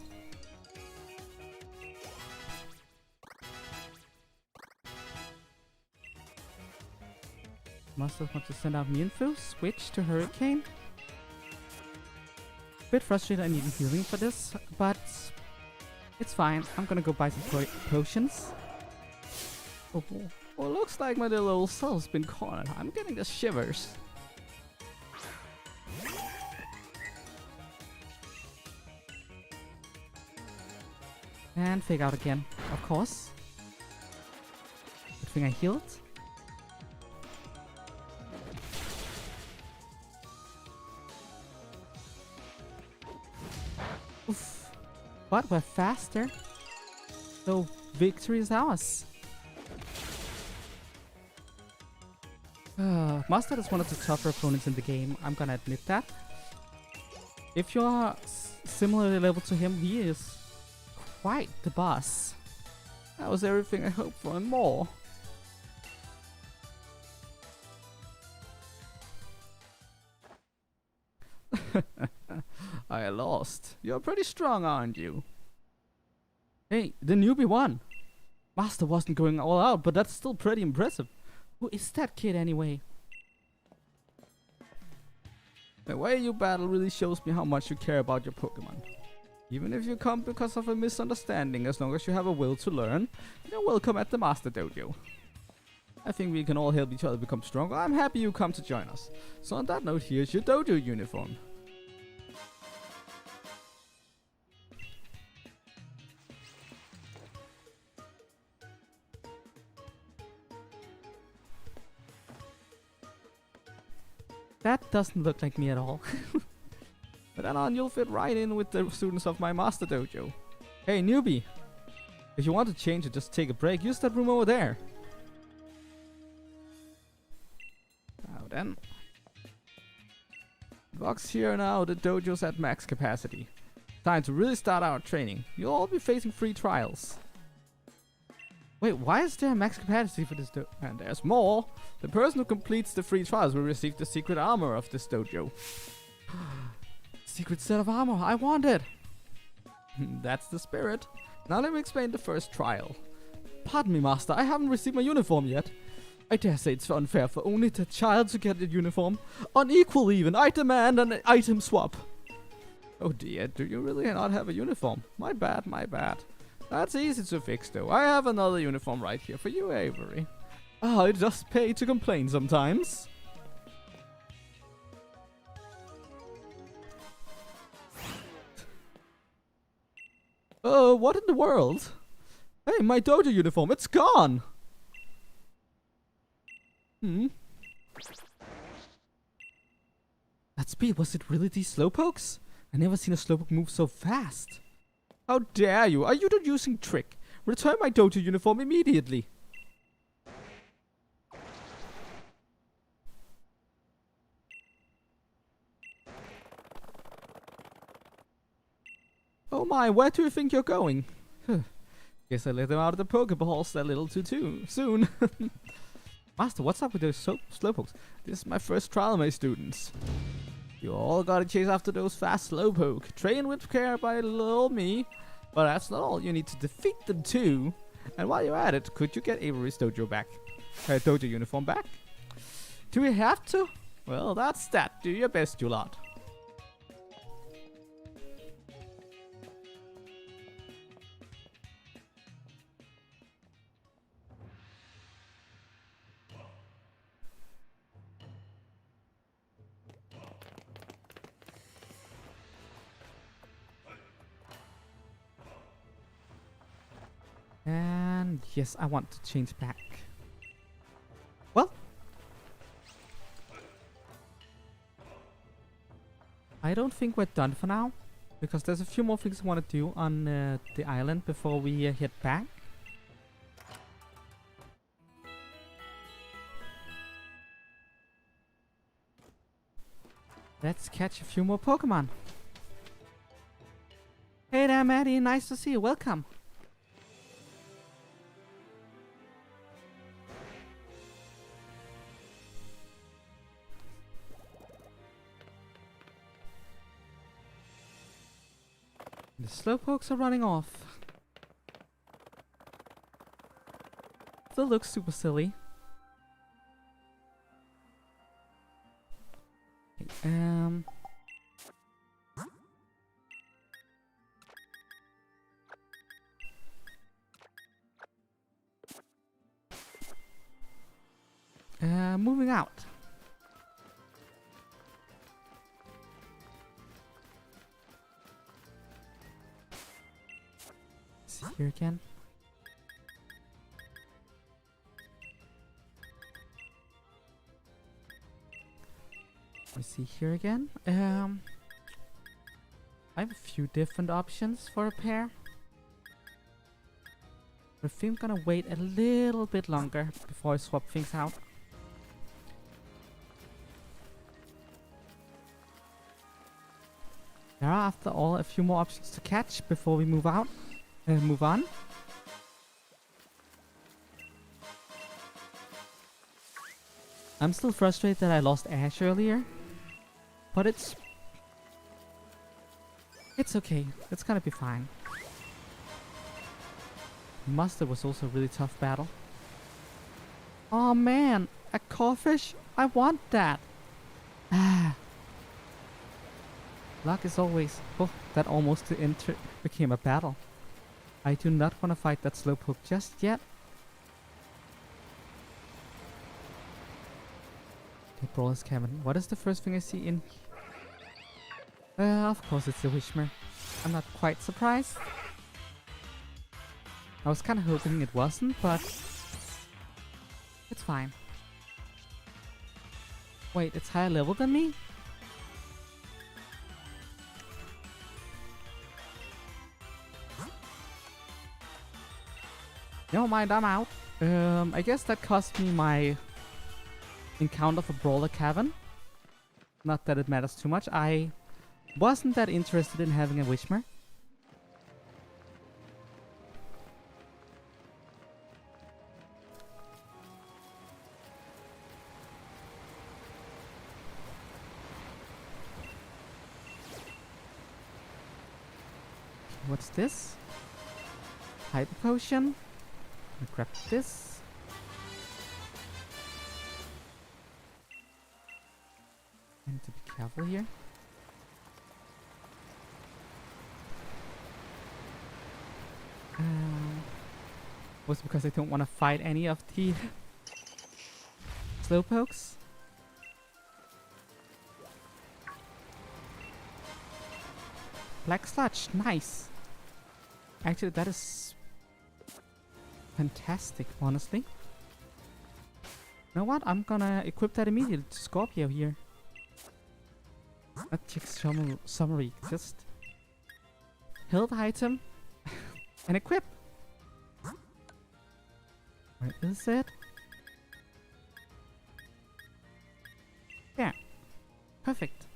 Must want to send out Mewtwo, switch to Hurricane. Bit frustrated I need healing for this, but it's fine. I'm gonna go buy some potions. Oh, well, looks like my little old soul's been cornered. I'm getting the shivers. And fake out again, of course. Good thing I healed. Oof. But we're faster. So victory is ours. Mustard is one of the tougher opponents in the game, I'm gonna admit that. If you're similarly leveled to him, he is quite the boss. That was everything I hoped for and more. I lost. You're pretty strong, aren't you? Hey, the newbie won. Master wasn't going all out, but that's still pretty impressive. Who is that kid anyway? The way you battle really shows me how much you care about your Pokemon. Even if you come because of a misunderstanding, as long as you have a will to learn, you're welcome at the Master Dojo. I think we can all help each other become stronger. I'm happy you come to join us. So on that note, here's your dojo uniform. That doesn't look like me at all. But then on, you'll fit right in with the students of my Master Dojo. Hey, newbie! If you want to change it, just take a break. Use that room over there. Now then. Vox here now, the dojo's at max capacity. Time to really start our training. You'll all be facing free trials. Wait, why is there a max capacity for this dojo? And there's more. The person who completes the free trials will receive the secret armor of this dojo. Secret set of armor, I want it! That's the spirit. Now let me explain the first trial. Pardon me, master, I haven't received my uniform yet. I dare say it's unfair for only the child to get a uniform. Unequal even, I demand an item swap. Oh dear, do you really not have a uniform? My bad, my bad. That's easy to fix though. I have another uniform right here for you, Avery. Ah, it does pay to complain sometimes. What in the world? Hey, my dojo uniform, it's gone! That speed, was it really these slowpokes? I never seen a slowpoke move so fast. How dare you? Are you not using trick? Return my dojo uniform immediately. Oh my, where do you think you're going? Guess I let them out of the Pokeballs a little too soon. Master, what's up with those slowpokes? This is my first trial, my students. You all gotta chase after those fast slowpoke. Train with care by little me. But that's not all. You need to defeat them too. And while you're at it, could you get Avery's dojo back? Dojo uniform back? Do we have to? Well, that's that. Do your best, you lot. And yes, I want to change back. Well, I don't think we're done for now, because there's a few more things I want to do on the island before we head back. Let's catch a few more Pokemon. Hey there, Maddie. Nice to see you. Welcome. The slowpokes are running off. Still looks super silly. Okay, moving out. See here again. We see here again. I have a few different options for a pair. But I think I'm gonna wait a little bit longer before I swap things out. There are, after all, a few more options to catch before we move out. Move on. I'm still frustrated that I lost Ash earlier, but it's okay. It's gonna be fine. Mustard was also a really tough battle. Oh man, a Corphish? I want that. Ah. Luck is always... Oh, that almost became a battle. I do not want to fight that slowpoke just yet. Okay, Brawler's Cabin. What is the first thing I see in... of course it's the Wishmer. I'm not quite surprised. I was kind of hoping it wasn't, but... it's fine. Wait, it's higher level than me? Never mind, I'm out. I guess that cost me my encounter for Brawler Cavern. Not that it matters too much. I wasn't that interested in having a Wishmer. What's this? Hyper Potion. I'll grab this. I need to be careful here. Was because I don't want to fight any of the slowpokes. Black Sludge, nice. Actually, that is fantastic, honestly. You know what? I'm gonna equip that immediately to Scorpio here. Not check summary, just health item and equip. Where is it? Yeah, perfect.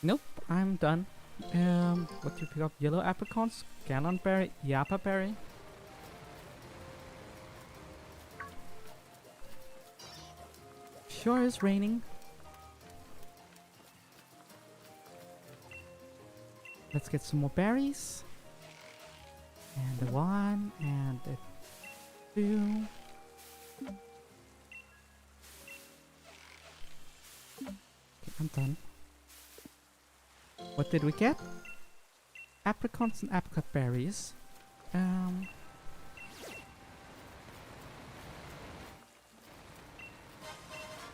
Nope, I'm done. What do you pick up? Yellow apricots, gallon berry, yappa berry. Sure is raining. Let's get some more berries. And a 1 and a 2. Okay, I'm done. What did we get? Apricots and apricot berries.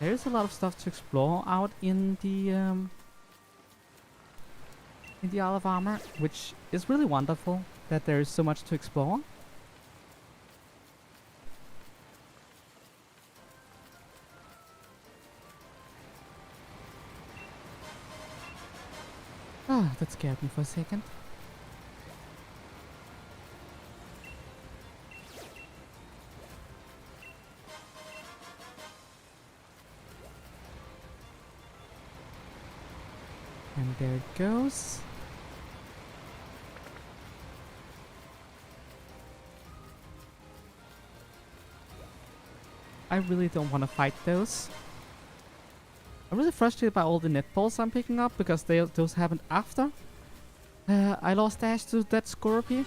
There's a lot of stuff to explore out in the Isle of Armor, which is really wonderful that there is so much to explore. Ah, that scared me for a second. And there it goes. I really don't want to fight those. I'm really frustrated by all the netballs I'm picking up because those happened after I lost Ash to that Scorpio.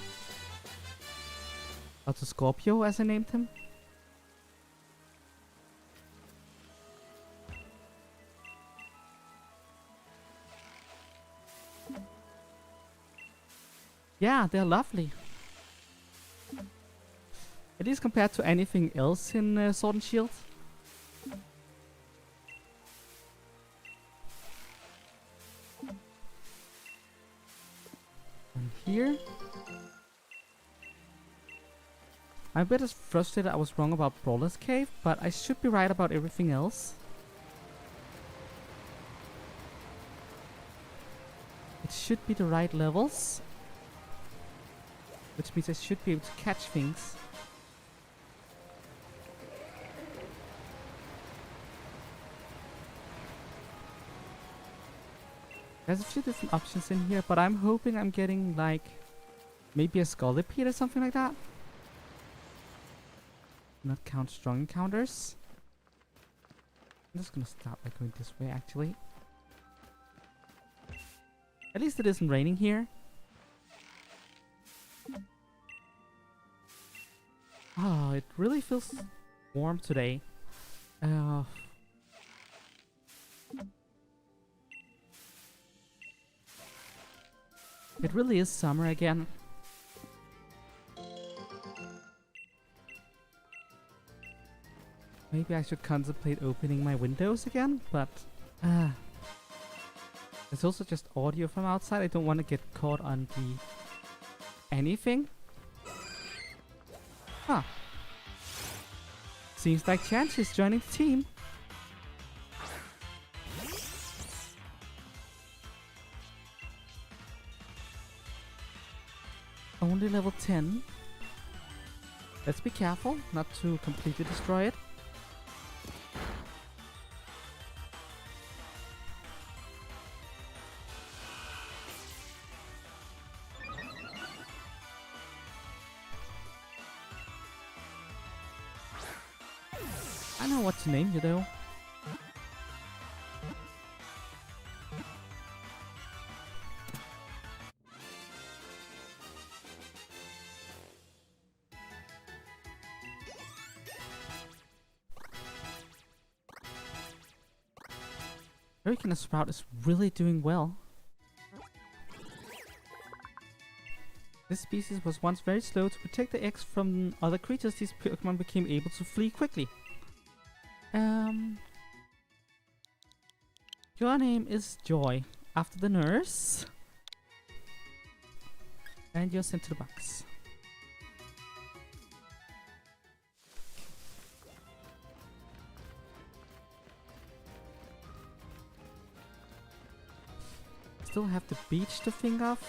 Or to Scorpio as I named him. Yeah, they're lovely. At least compared to anything else in Sword and Shield. And here. I'm a bit frustrated I was wrong about Brawler's Cave, but I should be right about everything else. It should be the right levels. Which means I should be able to catch things. There's a few different options in here, but I'm hoping I'm getting like maybe a Scolipede or something like that. Not count strong encounters. I'm just gonna start by going this way actually. At least it isn't raining here. Oh, it really feels warm today. It really is summer again. Maybe I should contemplate opening my windows again, but it's also just audio from outside. I don't want to get caught on the anything. Huh. Seems like Chance is joining the team. Only level 10. Let's be careful not to completely destroy it. I know what to name you though. Hurricane Sprout is really doing well. This species was once very slow. To protect the eggs from other creatures, these Pokemon became able to flee quickly. Your name is Joy, after the nurse. And you're sent to the box. Still have the beach to think of.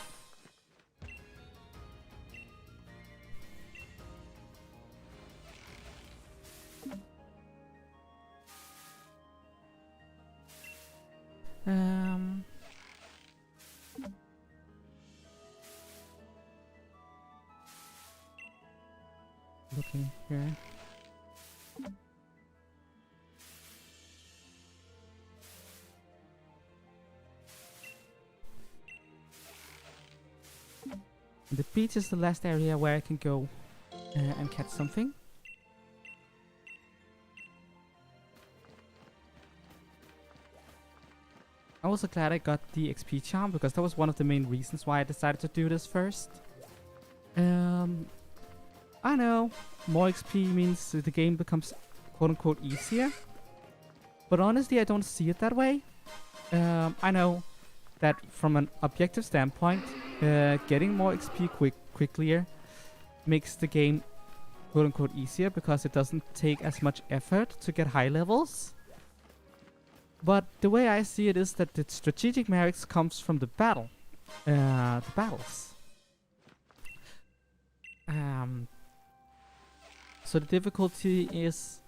Looking here. The beach is the last area where I can go and catch something. I'm also glad I got the XP charm because that was one of the main reasons why I decided to do this first. I know more XP means the game becomes quote-unquote easier, but honestly I don't see it that way. I know that from an objective standpoint, getting more XP quickly makes the game quote-unquote easier because it doesn't take as much effort to get high levels. But the way I see it is that the strategic merits comes from the battles. So the difficulty is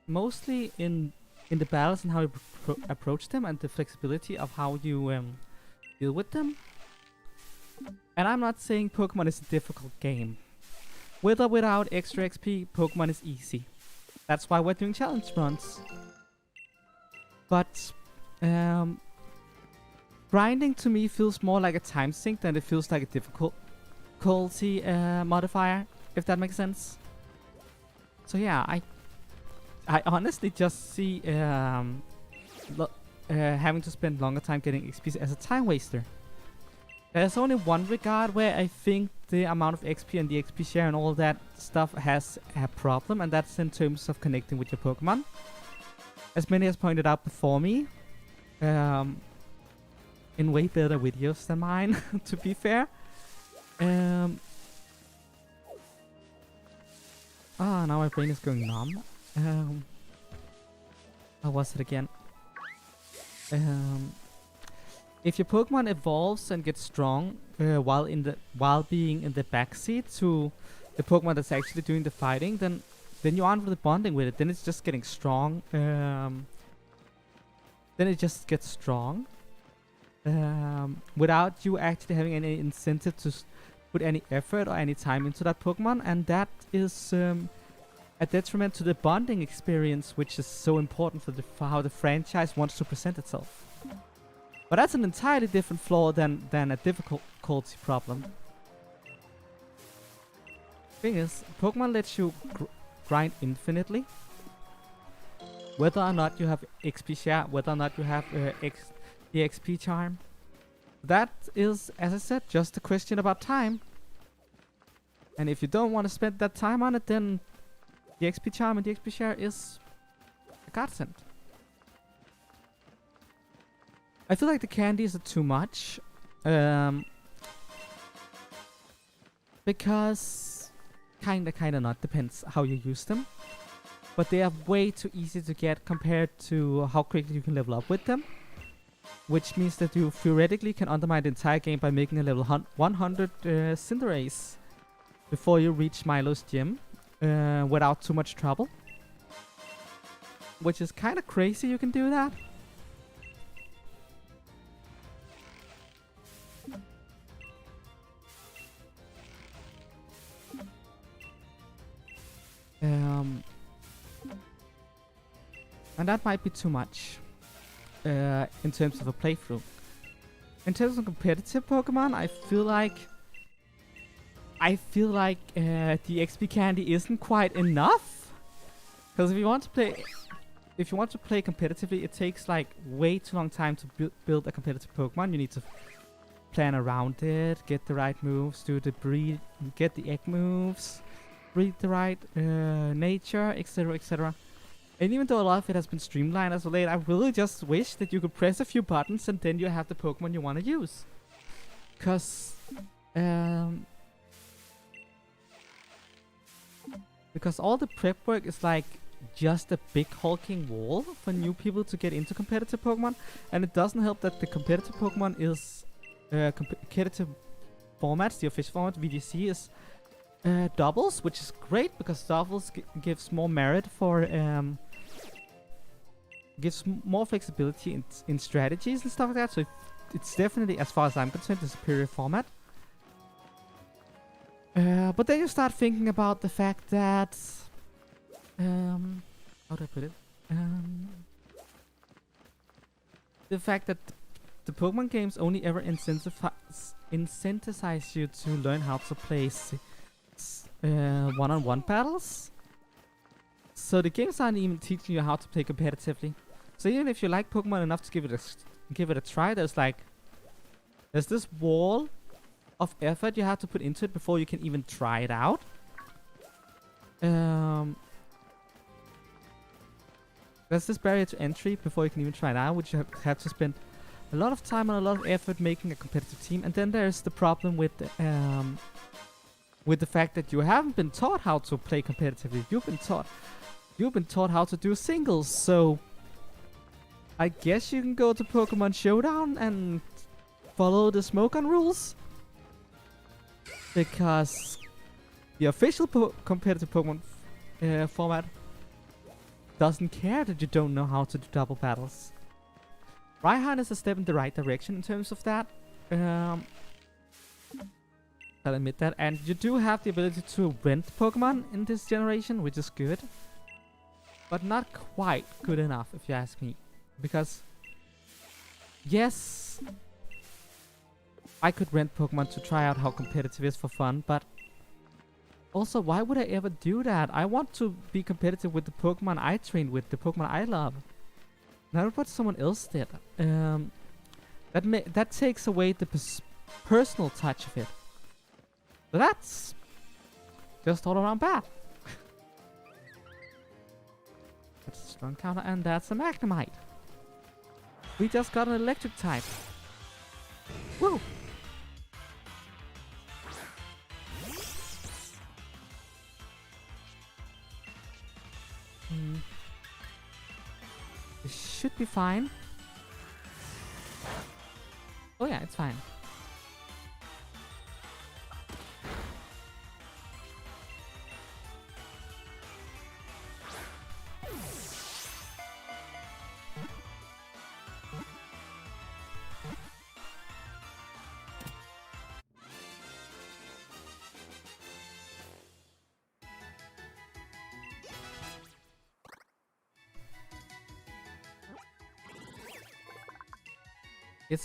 mostly in the battles and how you approach them and the flexibility of how you deal with them. And I'm not saying Pokemon is a difficult game. With or without extra XP, Pokemon is easy. That's why we're doing challenge runs. But grinding to me feels more like a time sink than it feels like a difficulty modifier, if that makes sense. So yeah, I honestly just see having to spend longer time getting XP as a time waster. There's only one regard where I think the amount of XP and the XP share and all of that stuff has a problem, and that's in terms of connecting with your Pokemon. As many has pointed out before me, in way better videos than mine, to be fair. Now my brain is going numb. How was it again? If your Pokemon evolves and gets strong while being in the backseat to the Pokemon that's actually doing the fighting, then you aren't really bonding with it. Then it's just getting strong. Then it just gets strong without you actually having any incentive to put any effort or any time into that Pokemon, and that is a detriment to the bonding experience, which is so important for how the franchise wants to present itself. But that's an entirely different flaw than a difficulty problem. Thing is, Pokemon lets you grind infinitely. Whether or not you have XP share, whether or not you have the XP charm. that is, as I said, just a question about time. And if you don't want to spend that time on it, then the XP charm and the XP share is a godsend. I feel like the candies are too much. Because kinda not, depends how you use them. But they are way too easy to get compared to how quickly you can level up with them. Which means that you theoretically can undermine the entire game by making a level 100 Cinderace before you reach Milo's gym without too much trouble. Which is kinda crazy you can do that. And that might be too much in terms of a playthrough. In terms of competitive Pokemon, I feel like the XP candy isn't quite enough. Because if you want to play competitively, it takes like way too long time to build a competitive Pokemon. You need to plan around it, get the right moves, do the breed, get the egg moves, breed the right nature, etc, etc. And even though a lot of it has been streamlined as of late, I really just wish that you could press a few buttons and then you have the Pokemon you want to use. Because all the prep work is like just a big hulking wall for new people to get into competitive Pokemon. And it doesn't help that the competitive Pokemon is competitive formats, the official format, VGC, is doubles, which is great because doubles gives more merit for gives more flexibility in strategies and stuff like that. So it's definitely, as far as I'm concerned, the superior format. But then you start thinking about the fact that how do I put it? The fact that the Pokemon games only ever incentivize you to learn how to play one-on-one battles. So the games aren't even teaching you how to play competitively. So even if you like Pokemon enough to give it a try, there's this wall of effort you have to put into it before you can even try it out. There's this barrier to entry before you can even try it out, which you have to spend a lot of time and a lot of effort making a competitive team. And then there's the problem with the fact that you haven't been taught how to play competitively. You've been taught how to do singles. So I guess you can go to Pokemon Showdown and follow the smoke on rules, because the official competitive Pokemon format doesn't care that you don't know how to do double battles. Raihan is a step in the right direction in terms of that. I'll admit that. And you do have the ability to rent Pokemon in this generation, which is good. But not quite good enough, if you ask me. Because, yes, I could rent Pokemon to try out how competitive it is for fun, but also, why would I ever do that? I want to be competitive with the Pokemon I trained with, the Pokemon I love. Not what someone else did. That takes away the personal touch of it. So that's just all around bad. That's a strong counter, and that's a Magnemite. We just got an electric type. Woo! This should be fine. Oh yeah, it's fine. It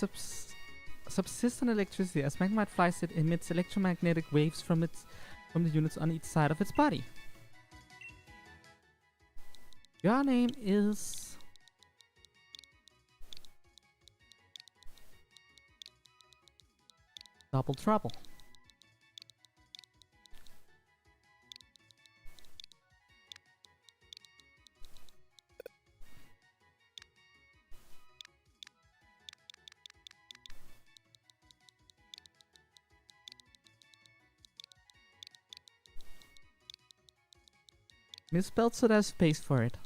subsists on electricity. As Magnemite flies, it emits electromagnetic waves from the units on each side of its body. Your name is... Double trouble. Misspelled, so there's space for it.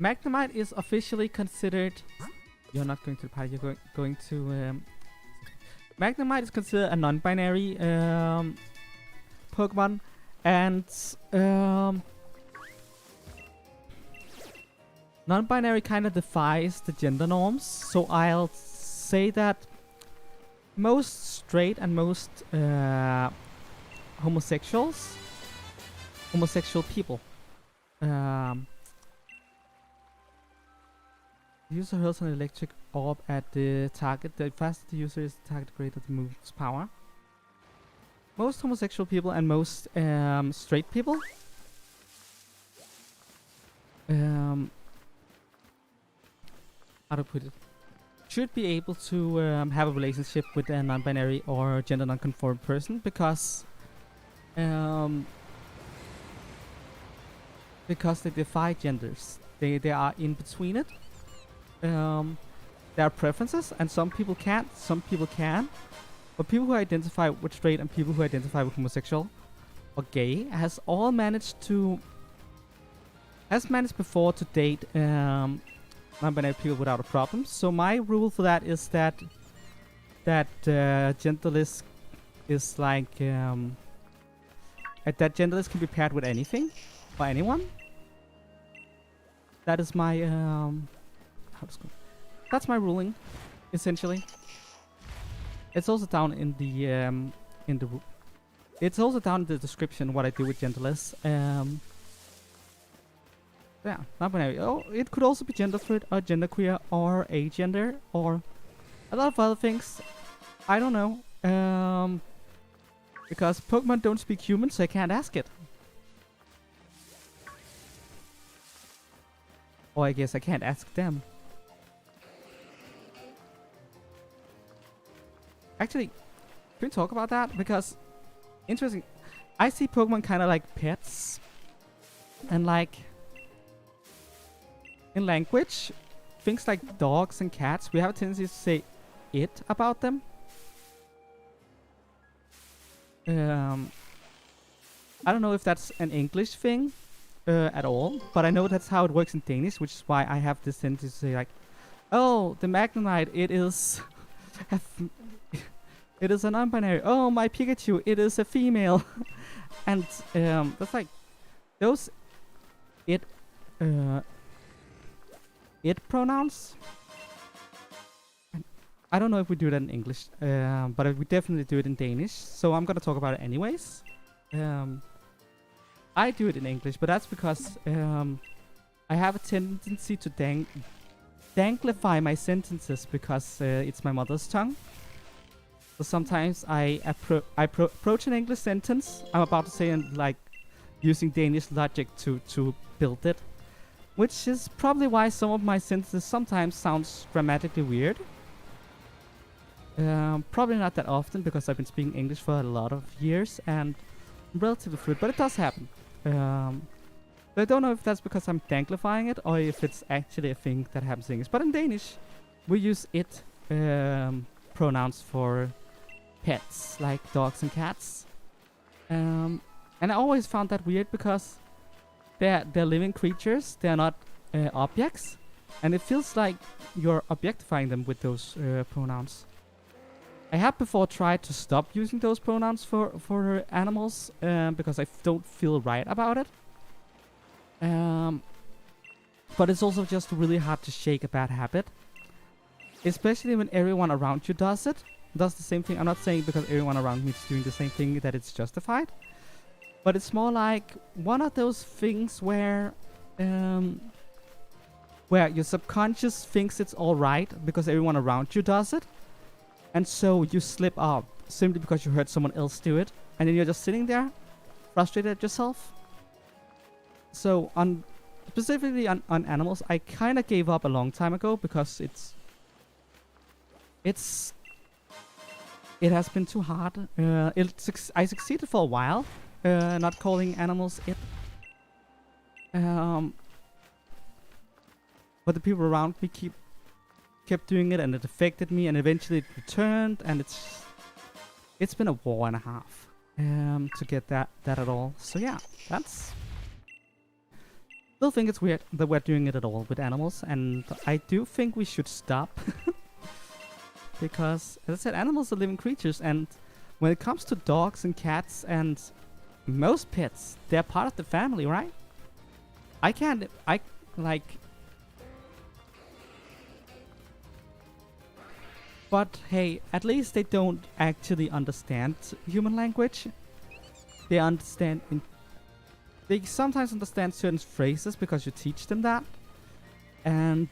Magnemite is officially considered. You're not going to the party. You're going to. Magnemite is considered a non-binary Pokemon, and non-binary kind of defies the gender norms. So I'll say that most straight and most homosexual people. The user hurls an electric orb at the target. The faster the user is, the target, the greater the move's power. Most homosexual people and most straight people how to put it, should be able to have a relationship with a non-binary or gender non-conform person because they defy genders. They are in between it. There are preferences, and some people can't, some people can. But people who identify with straight and people who identify with homosexual or gay has managed before to date non-binary people without a problem. So my rule for that is that genderless is like that genderless can be paired with anything or anyone. That is my that's my ruling, essentially. It's also down in the it's also down in the description what I do with genderless. Yeah, non-binary. Oh, it could also be gender fluid or genderqueer or agender or a lot of other things. I don't know. Because Pokemon don't speak human, so I can't ask it. Or I guess I can't ask them. Actually, can we talk about that? Because, interesting, I see Pokemon kind of like pets. And like, in language, things like dogs and cats, we have a tendency to say it about them. I don't know if that's an English thing at all, but I know that's how it works in Danish, which is why I have this tendency to say like, oh, the Magnemite, it is it is a non-binary. Oh, my Pikachu, it is a female. And that's like those it pronouns. I don't know if we do that in English, but we definitely do it in Danish. So I'm gonna talk about it anyways. I do it in English, but that's because I have a tendency to danglify my sentences because it's my mother's tongue. So sometimes I approach an English sentence I'm about to say and like using Danish logic to build it, which is probably why some of my sentences sometimes sounds grammatically weird. Probably not that often because I've been speaking English for a lot of years and I'm relatively fluid, but it does happen. But I don't know if that's because I'm danglifying it or if it's actually a thing that happens in English. But in Danish, we use it pronouns for pets like dogs and cats. And I always found that weird because they're living creatures. They're not objects, and it feels like you're objectifying them with those pronouns. I have before tried to stop using those pronouns for animals because I don't feel right about it. But it's also just really hard to shake a bad habit, especially when everyone around you does the same thing. I'm not saying because everyone around me is doing the same thing that it's justified, but it's more like one of those things where your subconscious thinks it's all right because everyone around you does it. And so you slip up simply because you heard someone else do it. And then you're just sitting there, frustrated at yourself. So specifically on animals, I kind of gave up a long time ago because it has been too hard. I succeeded for a while, not calling animals it. But the people around me kept doing it, and it affected me, and eventually it returned, and it's been a war and a half to get that at all. So yeah, that's. Still think it's weird that we're doing it at all with animals, and I do think we should stop. Because, as I said, animals are living creatures, and when it comes to dogs and cats and most pets, they're part of the family, right? But hey, at least they don't actually understand human language. They understand they sometimes understand certain phrases because you teach them that, and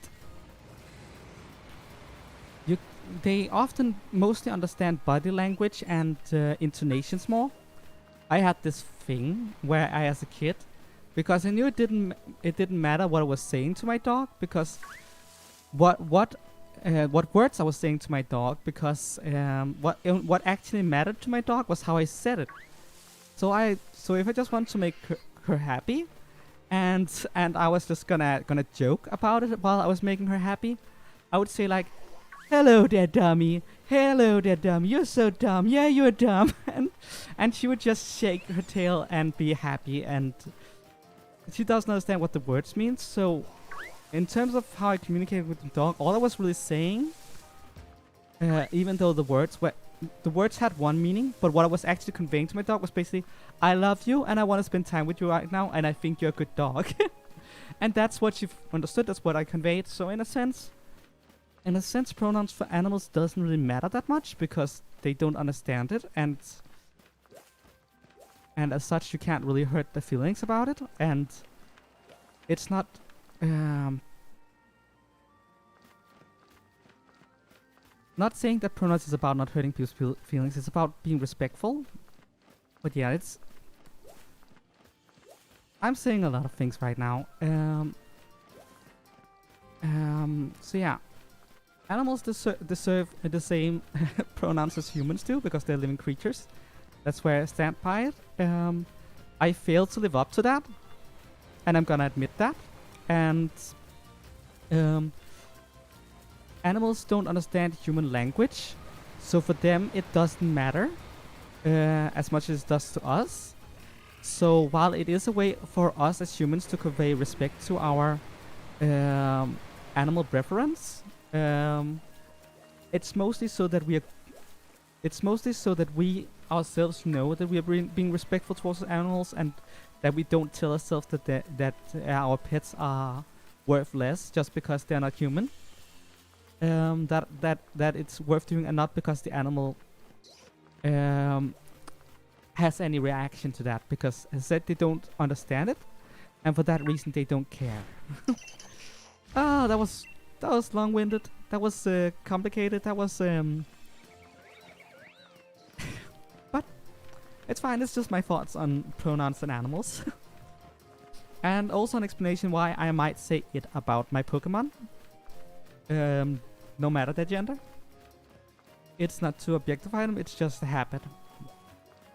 they often mostly understand body language and intonations more. I had this thing where I, as a kid, because I knew it didn't matter what I was saying to my dog, because what words I was saying to my dog, because what actually mattered to my dog was how I said it. So if I just want to make her happy, and I was just gonna joke about it while I was making her happy, I would say like, "Hello there, dummy. Hello there, dummy. You're so dumb. Yeah, you're dumb." and she would just shake her tail and be happy, and she doesn't understand what the words mean. So in terms of how I communicated with the dog, all I was really saying, even though the words had one meaning, but what I was actually conveying to my dog was basically, "I love you and I want to spend time with you right now, and I think you're a good dog." And that's what she understood. That's what I conveyed. So in a sense, pronouns for animals doesn't really matter that much because they don't understand it, and as such you can't really hurt their feelings about it, and it's not not saying that pronouns is about not hurting people's feelings. It's about being respectful. But yeah, I'm saying a lot of things right now. So yeah, animals deserve the same pronouns as humans do because they're living creatures. That's where I stand by it. I failed to live up to that, and I'm gonna admit that. And animals don't understand human language, so for them it doesn't matter as much as it does to us. So while it is a way for us as humans to convey respect to our animal preference, it's mostly so that we ourselves know that we are being respectful towards animals, and that we don't tell ourselves that our pets are worth less just because they're not human. That it's worth doing, and not because the animal has any reaction to that, because as I said, they don't understand it, and for that reason they don't care. That was long-winded. That was complicated. That was but it's fine. It's just my thoughts on pronouns and animals. And also an explanation why I might say it about my Pokemon, no matter their gender. It's not to objectify them, it's just a habit.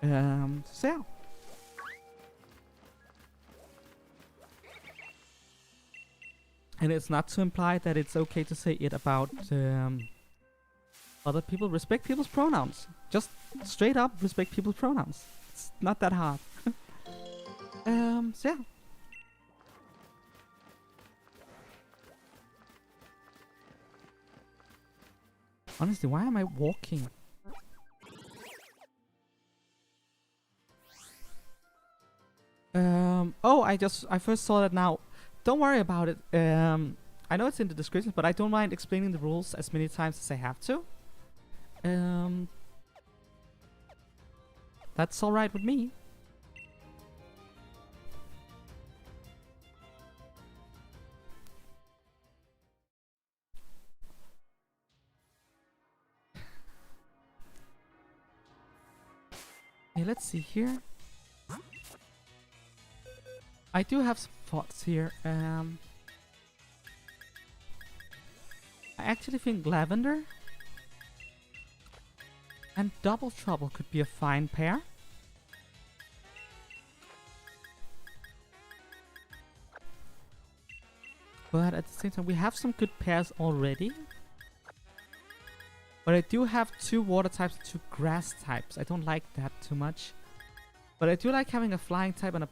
So yeah. And it's not to imply that it's okay to say it about other people. Respect people's pronouns. Just straight up respect people's pronouns. It's not that hard. So yeah. Honestly, why am I walking? Oh, I first saw that now. Don't worry about it. I know it's in the description, but I don't mind explaining the rules as many times as I have to. That's alright with me. Hey, let's see here. I do have some thoughts here. I actually think Lavender and Double Trouble could be a fine pair. But at the same time, we have some good pairs already. But I do have 2 water types and 2 grass types. I don't like that too much. But I do like having a flying type and a...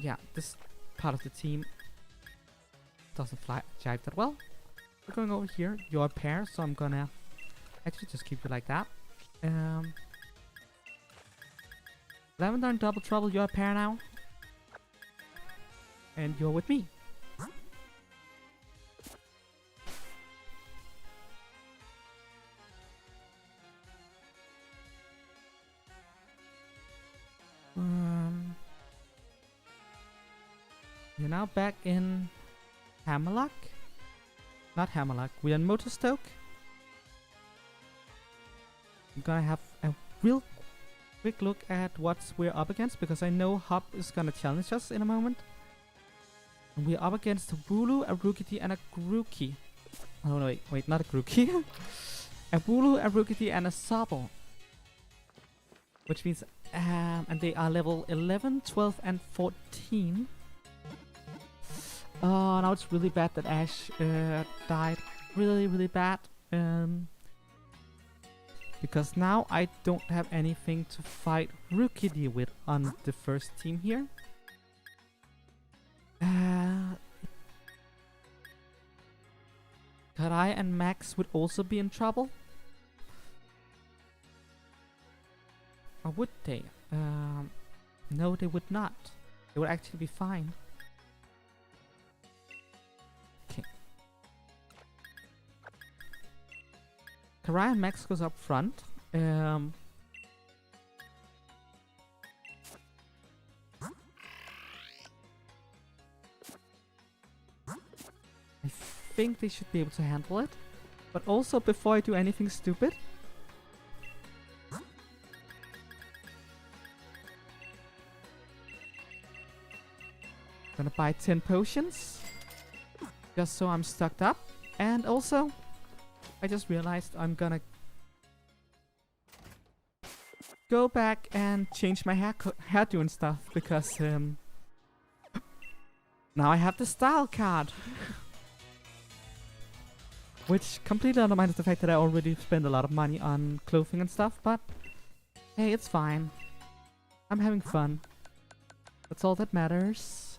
yeah, this part of the team doesn't jive that well. We're going over here. You're a pair, so I'm gonna actually just keep you like that. Lavender and Double Trouble, you're a pair now. And you're with me. You're now back in Hammerlock. Not Hammerlock, we're in Motorstoke. I'm gonna have a real quick look at what we're up against, because I know Hop is gonna challenge us in a moment. And we're up against a Wooloo, a Rookity, and a Grookey. Oh no, wait, not a Grookey. A Wooloo, a Rookity, and a Sobble. Which means, and they are level 11, 12, and 14. Oh, now it's really bad that Ash died. Really, really bad. Because now I don't have anything to fight Rookity with on the first team here. Karai and Max would also be in trouble. Or would they? No, they would not. They would actually be fine. Okay. Karai and Max goes up front. I think they should be able to handle it. But also, before I do anything stupid, gonna buy 10 potions, just so I'm stocked up. And also, I just realized I'm gonna go back and change my hairdo and stuff, because now I have the style card. Which completely undermines the fact that I already spent a lot of money on clothing and stuff, but hey, it's fine. I'm having fun. That's all that matters.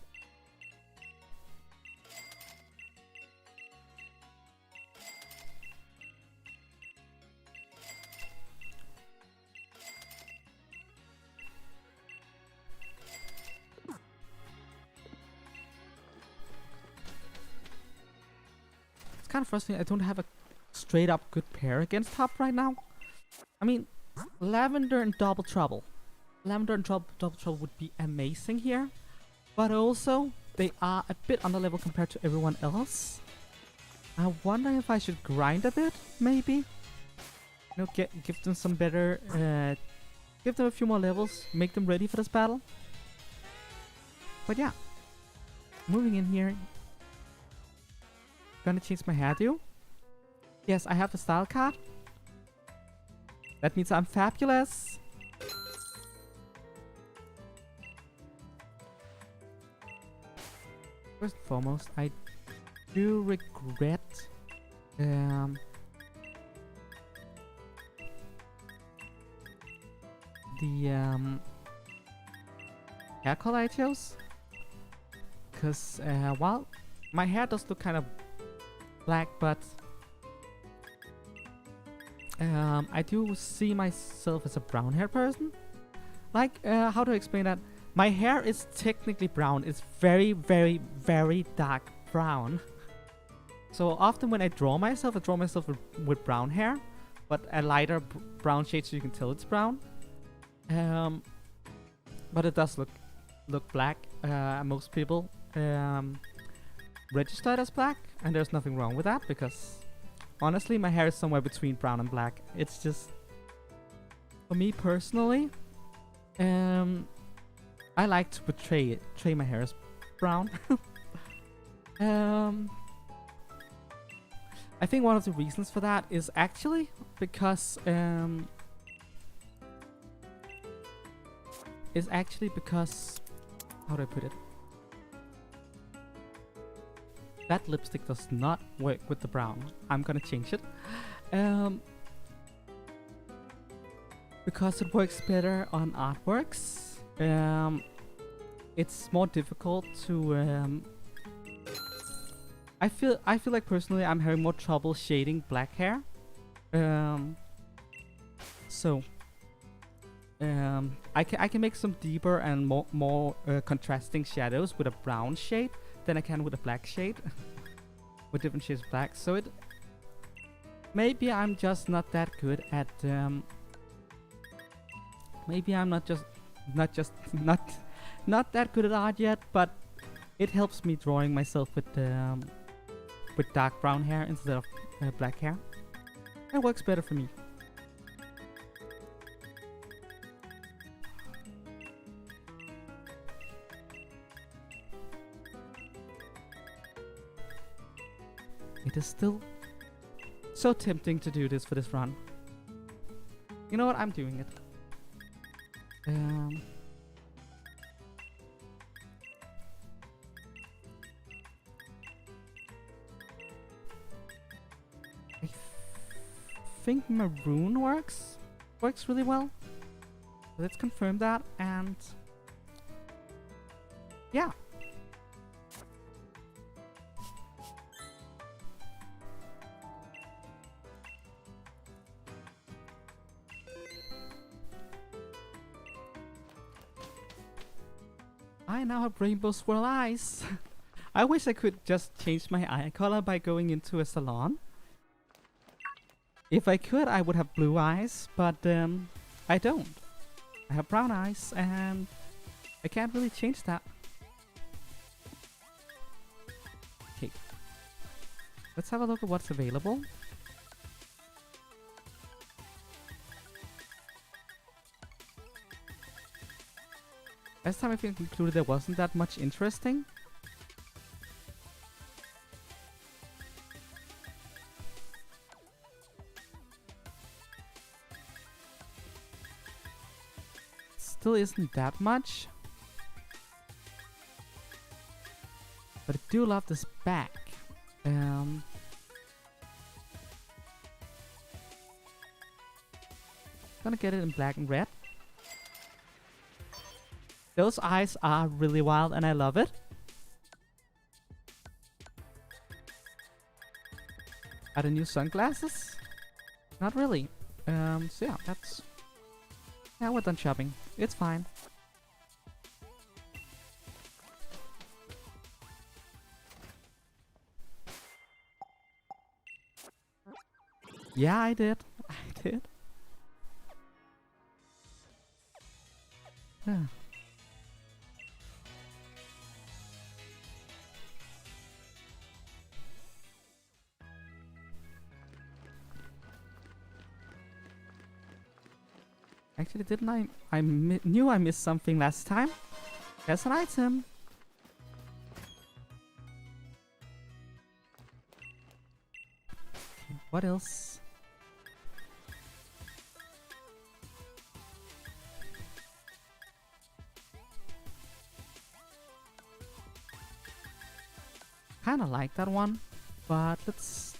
Kind of frustrating. I don't have a straight up good pair against Hop right now. I mean, Lavender and Double Trouble. Lavender and Double Trouble would be amazing here, but also they are a bit under level compared to everyone else. I wonder if I should grind a bit, maybe. You know, give them some better, give them a few more levels, make them ready for this battle. But yeah, moving in here. Gonna change my hairdo. Yes, I have the style card. That means I'm fabulous. First and foremost, I do regret the hair color I chose. Because while my hair does look kind of black, but I do see myself as a brown hair person. Like, how to explain that? My hair is technically brown. It's very, very, very dark brown. So often when I draw myself with brown hair, but a lighter brown shade so you can tell it's brown. But it does look black. Most people registered as black, and there's nothing wrong with that, because honestly my hair is somewhere between brown and black. It's just, for me personally, I like to portray my hair as brown. I think one of the reasons for that is actually because how do I put it? That lipstick does not work with the brown. I'm gonna change it. Because it works better on artworks. It's more difficult to. I feel like personally I'm having more trouble shading black hair. I can make some deeper and more contrasting shadows with a brown shade than I can with a black shade. With different shades of black. So it maybe I'm just not that good at maybe I'm not that good at art yet, but it helps me drawing myself with dark brown hair instead of black hair. It works better for me. It is still so tempting to do this for this run. You know what? I'm doing it. I think maroon works really well. Let's confirm that, and yeah. I now have rainbow swirl eyes. I wish I could just change my eye color by going into a salon. If I could, I would have blue eyes, but I don't. I have brown eyes, and I can't really change that. Okay. Let's have a look at what's available. Last time I think concluded there wasn't that much interesting. Still isn't that much. But I do love this back. Gonna get it in black and red. Those eyes are really wild and I love it. Are the new sunglasses? Not really. So yeah, that's... Yeah, we're done shopping. It's fine. Yeah, I did. I did. Yeah. Actually, didn't I? I knew I missed something last time. There's an item. Okay, what else? Kinda like that one, but let's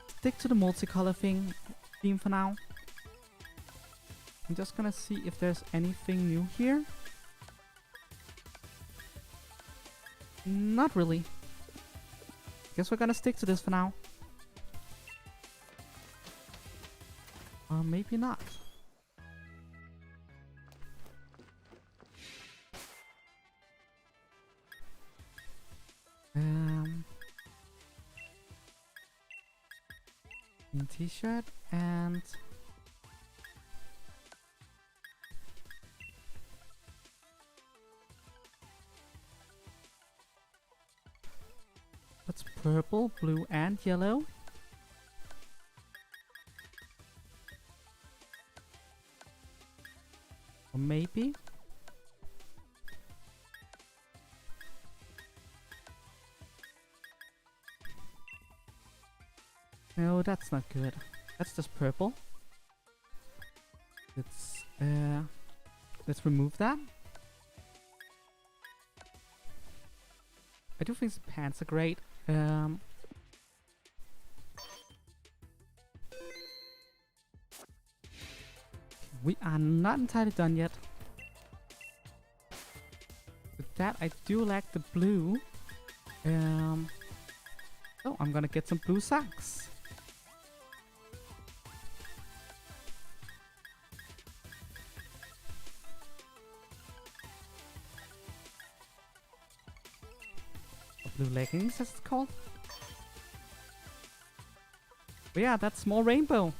stick to the multicolor theme for now. I'm just gonna see if there's anything new here. Not really. Guess we're gonna stick to this for now. Or maybe not. In t-shirt and that's purple, blue, and yellow. Or maybe No, that's not good. That's just purple. Let's remove that. I do think the pants are great. We are not entirely done yet. With that, I do like the blue. Oh, I'm gonna get some blue socks. Blue leggings, as it's called. But yeah, that's more rainbow.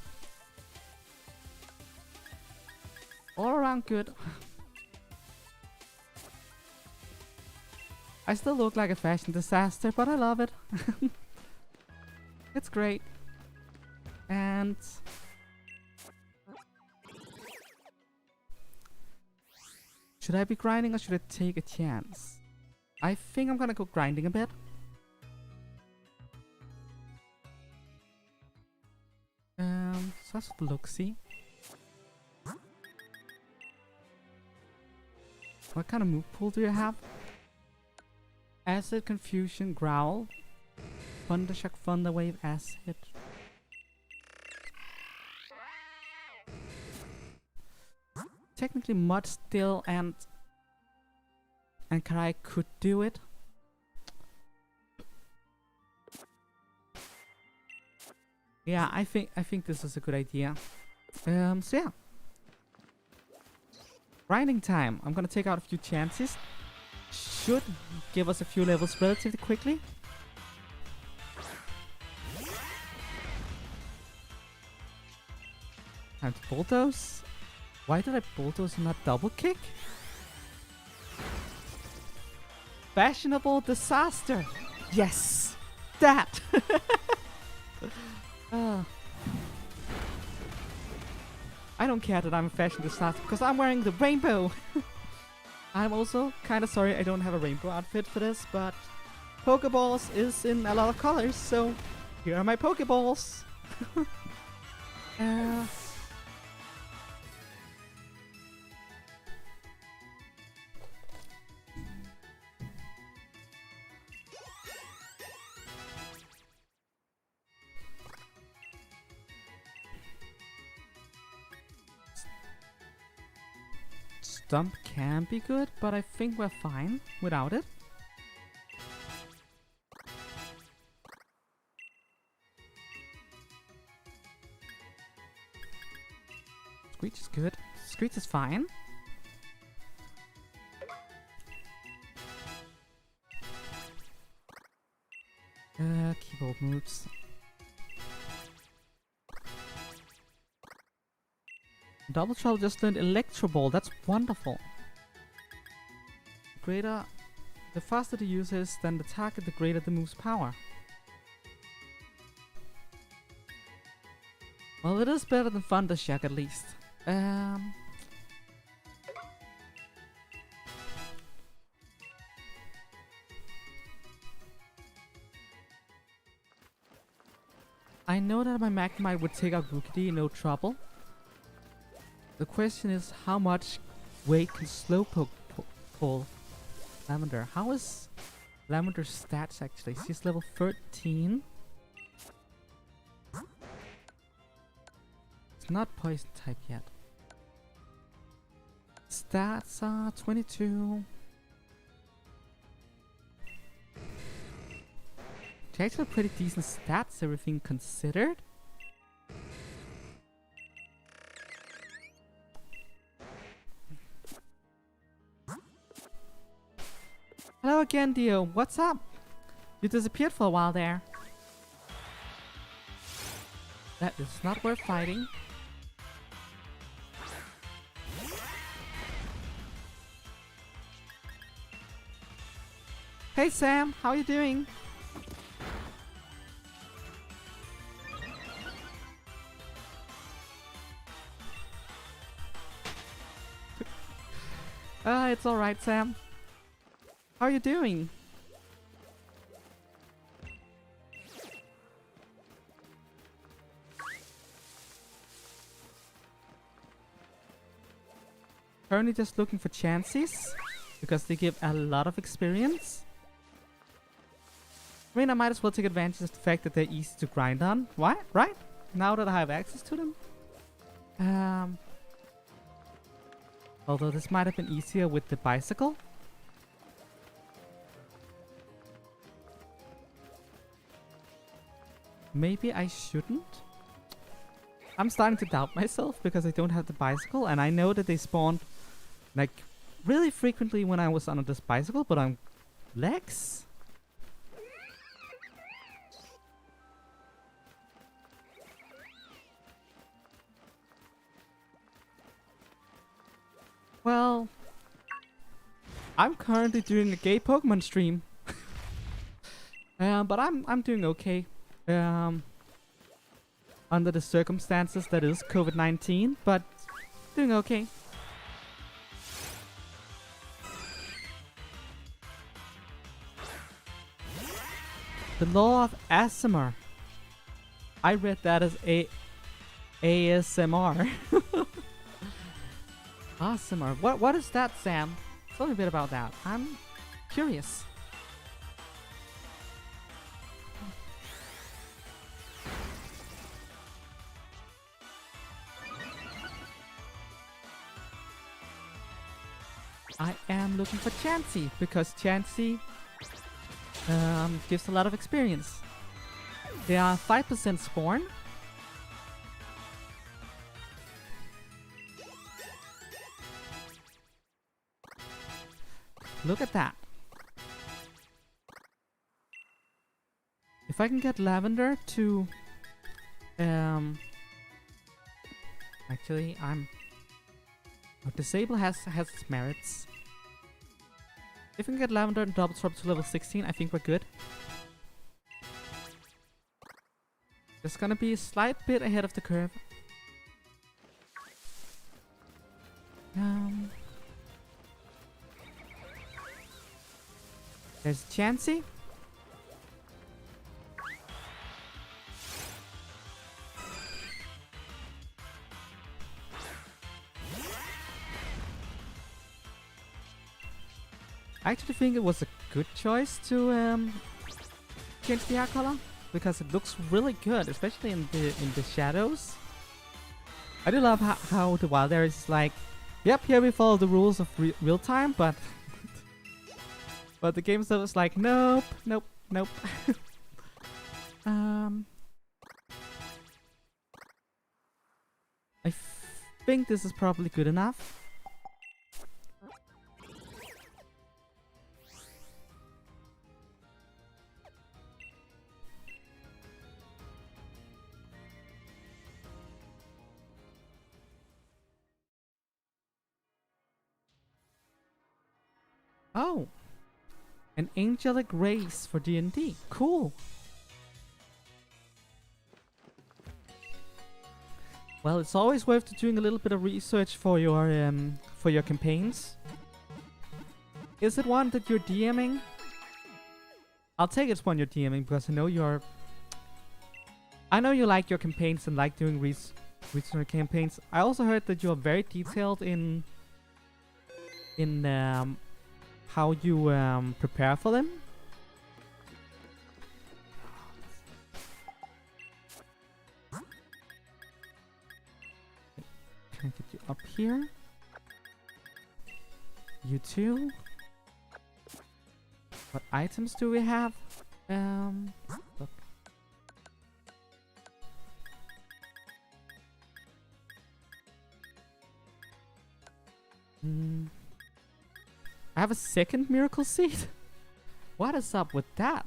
All around good. I still look like a fashion disaster, but I love it. It's great. And should I be grinding or should I take a chance? I think I'm gonna go grinding a bit. So let's look-see. What kind of move pool do you have? Acid, Confusion, Growl, Thundershock, Thunder Wave, Acid. Technically Mud still and Karai could do it. Yeah, I think this is a good idea. So yeah. Grinding time. I'm gonna take out a few chances. Should give us a few levels relatively quickly. Time to bulldoze. Why did I bulldoze and not double kick? Fashionable disaster. Yes, that. I don't care that I'm a fashion disaster because I'm wearing the rainbow. I'm also kind of sorry I don't have a rainbow outfit for this, but Pokeballs is in a lot of colors, so here are my Pokeballs. Stump can be good, but I think we're fine without it. Screech is good. Screech is fine. Keyboard moves. Double Trouble just learned Electro Ball. That's wonderful. The faster the user is than the target, the greater the move's power. Well, it is better than Thundershock at least. I know that my Magnemite would take out Rookity, no trouble. The question is how much weight can Slowpoke pull Lavender? How is Lavender's stats actually? She's level 13. It's not poison type yet. Stats are 22. It's actually pretty decent stats, everything considered. Hello again, Dio. What's up? You disappeared for a while there. That is not worth fighting. Hey Sam, how are you doing? It's alright, Sam. How are you doing? Currently just looking for chances because they give a lot of experience. I mean, I might as well take advantage of the fact that they're easy to grind on. Why? Right? Now that I have access to them. Although this might have been easier with the bicycle. Maybe I shouldn't. I'm starting to doubt myself because I don't have the bicycle, and I know that they spawned like really frequently when I was on this bicycle, but on legs? Well, I'm currently doing a gay Pokemon stream. But I'm doing okay. Under the circumstances that is COVID-19, but doing okay. The Law of ASMR. I read that as ASMR. ASMR. What is that, Sam? Tell me a bit about that. I'm curious. I am looking for Chansey because Chansey gives a lot of experience. They are 5% spawn. Look at that. If I can get Lavender to actually Disable has its merits. If we can get Lavender and Double Trouble to level 16, I think we're good. Just gonna be a slight bit ahead of the curve. There's Chansey. I actually think it was a good choice to change the hair color because it looks really good, especially in the shadows. I do love how the wild area is like, yep, here we follow the rules of real time, but but the game stuff is like, nope, nope, nope. I think this is probably good enough. Oh, an angelic race for D&D. Cool. Well, it's always worth doing a little bit of research for your campaigns. Is it one that you're DMing? I'll take it's one you're DMing because I know you like your campaigns and like doing research campaigns. I also heard that you're very detailed in how you prepare for them. Can I get you up here? You too. What items do we have? Look. I have a second miracle seed? What is up with that?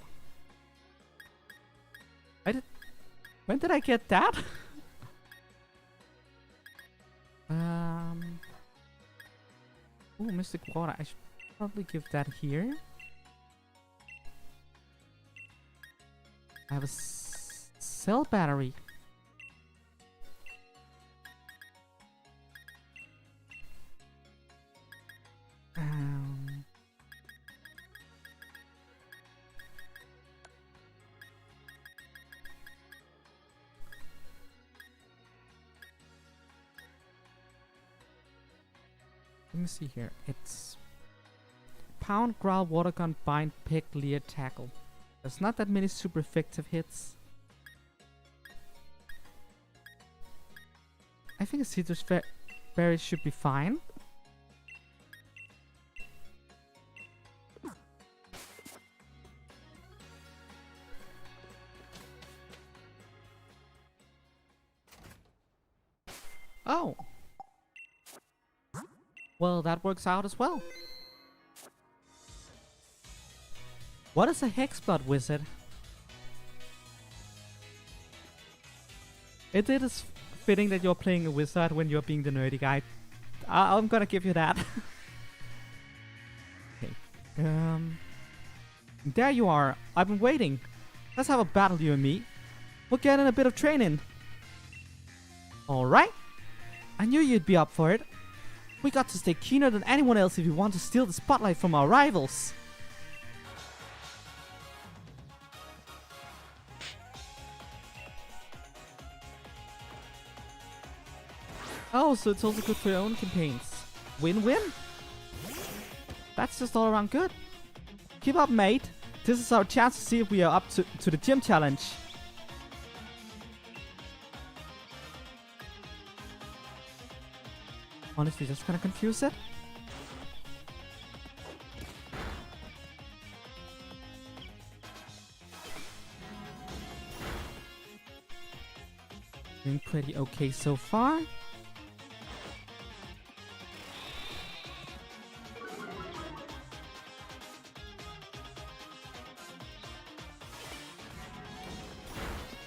When did I get that? Oh, Mystic Water. I should probably give that here. I have a cell battery. me see here. It's Pound, Growl, Water Gun, Bind, Pick, Leer, Tackle. There's not that many super effective hits. I think a Citrus Berry should be fine. Oh. Well, that works out as well. What is a Hexblood Wizard? It is fitting that you're playing a wizard when you're being the nerdy guy. I'm gonna give you that. Okay. There you are. I've been waiting. Let's have a battle, you and me. We'll get in a bit of training. Alright. I knew you'd be up for it. We got to stay keener than anyone else if we want to steal the spotlight from our rivals. Oh, so it's also good for your own campaigns. Win-win? That's just all around good. Keep up, mate. This is our chance to see if we are up to the gym challenge. Honestly, just kinda confused it. Doing pretty okay so far.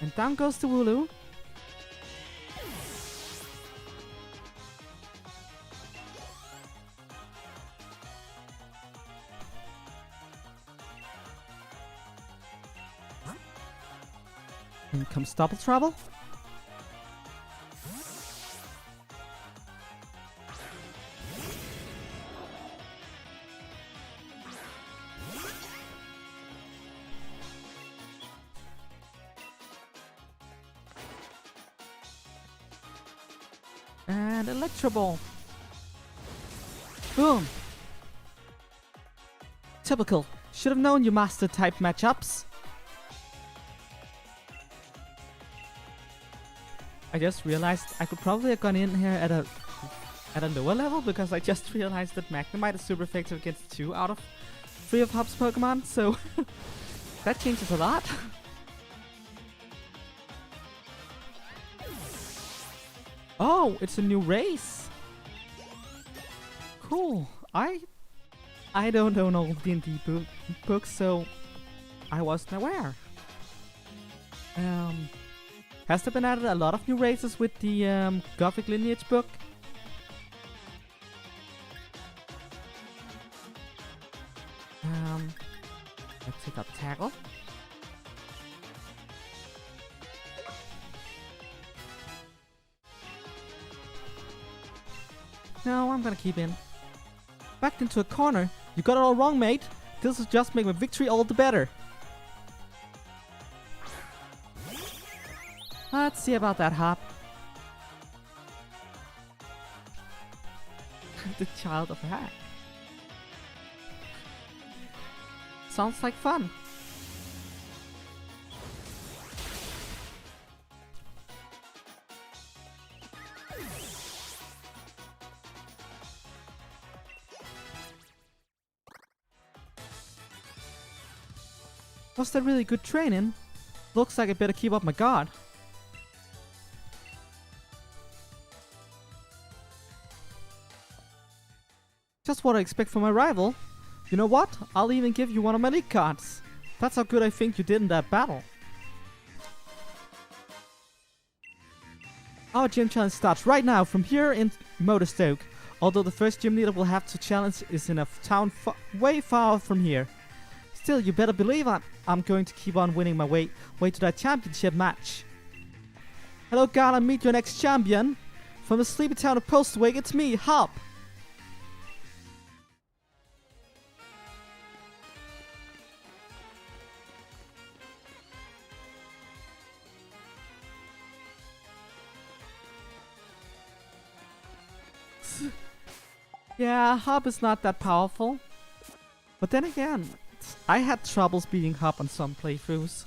And down goes the Wooloo. And comes Double Trouble. And Electro Ball. Boom. Typical. Should have known you mastered type matchups. I just realized I could probably have gone in here at a lower level because I just realized that Magnemite is super effective against 2 out of 3 of Hub's Pokemon, so that changes a lot. Oh, it's a new race. Cool. I don't own all D&D books, so I wasn't aware. Has there been added a lot of new races with the Gothic Lineage book? Let's take up Tackle. No, I'm gonna keep in. Backed into a corner. You got it all wrong, mate. This will just make my victory all the better. Let's see about that, Hop. The child of a hack. Sounds like fun. Was that really good training? Looks like I better keep up my guard. Just what I expect from my rival. You know what? I'll even give you one of my league cards. That's how good I think you did in that battle. Our gym challenge starts right now from here in Motorstoke. Although the first gym leader will have to challenge is in a town way far from here. Still, you better believe I'm going to keep on winning my way to that championship match. Hello, Gala, meet your next champion. From the sleepy town of Postwig, it's me, Hop. Yeah, Hub is not that powerful. But then again, I had troubles beating Hub on some playthroughs.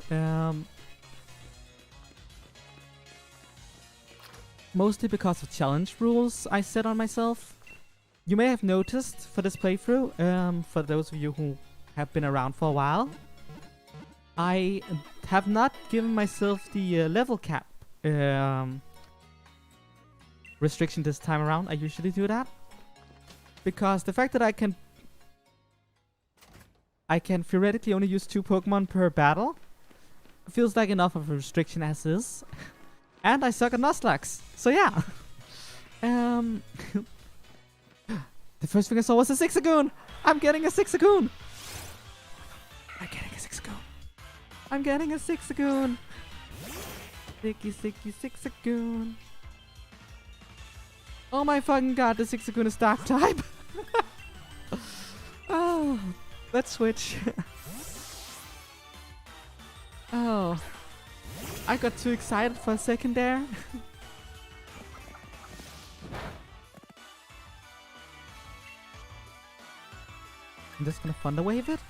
Mostly because of challenge rules I set on myself. You may have noticed for this playthrough, for those of you who have been around for a while, I have not given myself the level cap restriction this time around. I usually do that. Because the fact that I can theoretically only use 2 Pokemon per battle feels like enough of a restriction as is. And I suck at Nuzlocke, so yeah. The first thing I saw was a Zigzagoon! I'm getting a Zigzagoon! I'm getting a Zigzagoon! I'm getting a Zigzagoon! Sticky, sticky Zigzagoon! Oh my fucking god, the Zigzagoon is Dark type! Oh, let's switch. Oh, I got too excited for a second there. I'm just gonna Thunder Wave it.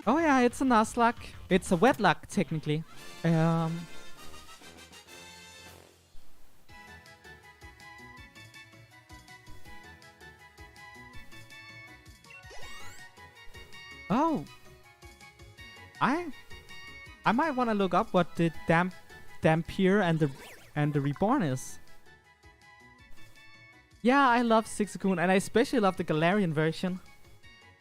Oh yeah, it's a Nuzlocke. It's a Wedlocke, technically. Oh, I might want to look up what the Dampier and the Reborn is. Yeah, I love Zigzagoon, and I especially love the Galarian version.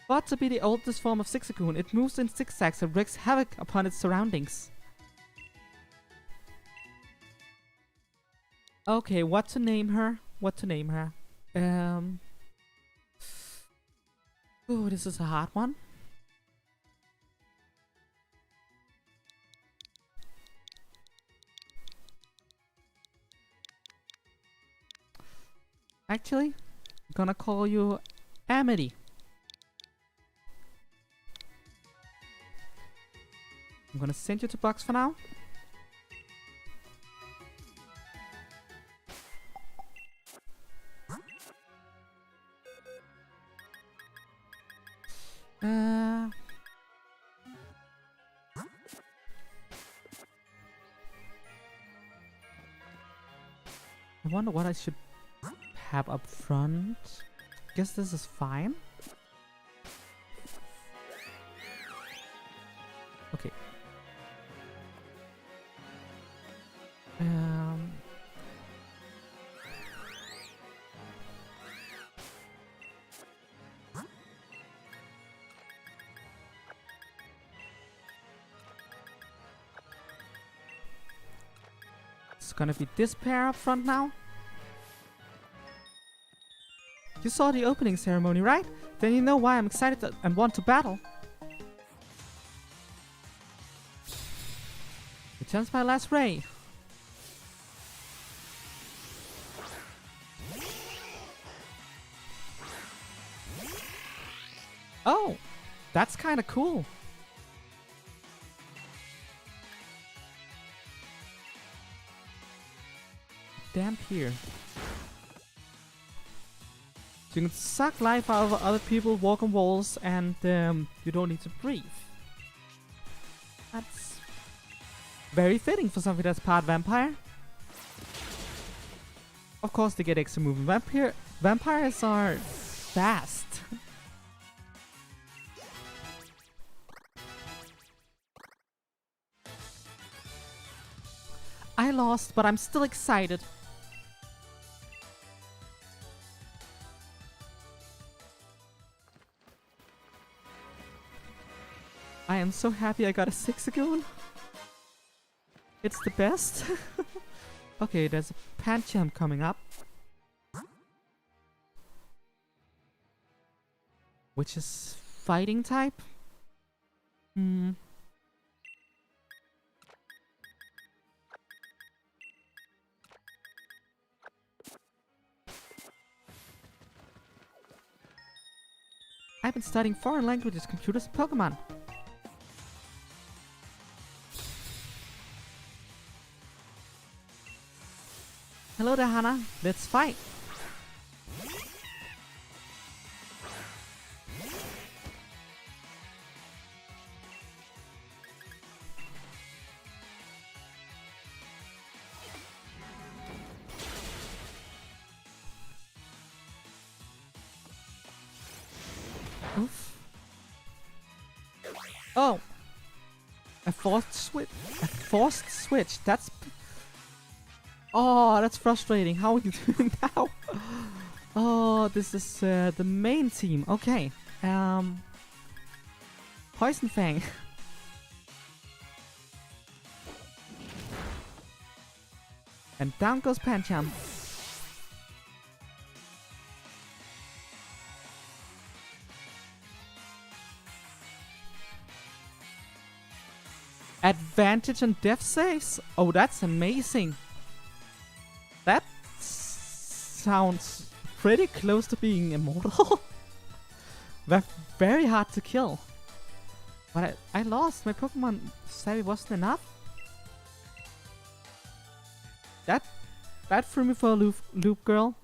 Thought to be the oldest form of Zigzagoon, it moves in zigzags and wreaks havoc upon its surroundings. Okay, what to name her? What to name her? Oh, this is a hard one. Actually, I'm gonna call you Amity. I'm gonna send you to box for now. I wonder what I should have up front. Guess this is fine. Okay. It's gonna be this pair up front now. You saw the opening ceremony, right? Then you know why I'm excited and want to battle. Returns my last ray. Oh, that's kind of cool. Dampier. So you can suck life out of other people, walk on walls, and you don't need to breathe. That's very fitting for something that's part vampire. Of course, they get extra movement. Vampires are fast. I lost, but I'm still excited. I am so happy I got a Zigzagoon. It's the best. Okay, there's a Pancham coming up. Which is fighting type? I've been studying foreign languages, computers, and Pokemon. Hello there, Hana. Let's fight. Oof. Oh. A forced switch. A forced switch. That's... Oh, that's frustrating. How are you doing now? Oh, this is the main team. Okay. Poison Fang. And down goes Pancham. Advantage on death saves? Oh, that's amazing. That sounds pretty close to being immortal. That's very hard to kill. But I lost. My Pokemon savvy wasn't enough. That threw me for a loop, girl.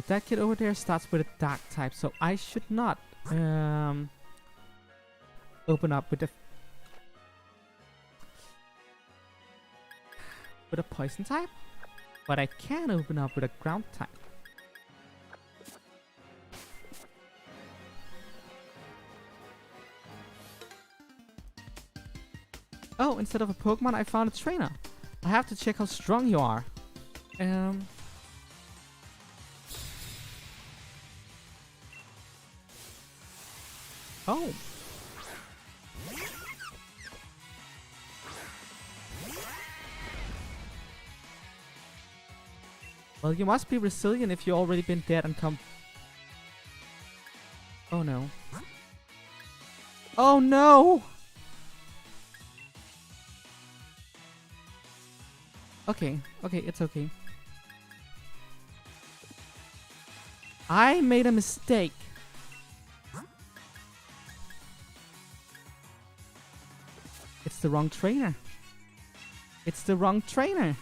That kid over there starts with a dark type, so I should not open up with a poison type, but I can open up with a ground type. Oh, instead of a Pokemon, I found a trainer. I have to check how strong you are. Oh. Well, you must be resilient if you've already been dead and come... Oh no. Oh no! Okay, it's okay. I made a mistake. It's the wrong trainer. It's the wrong trainer.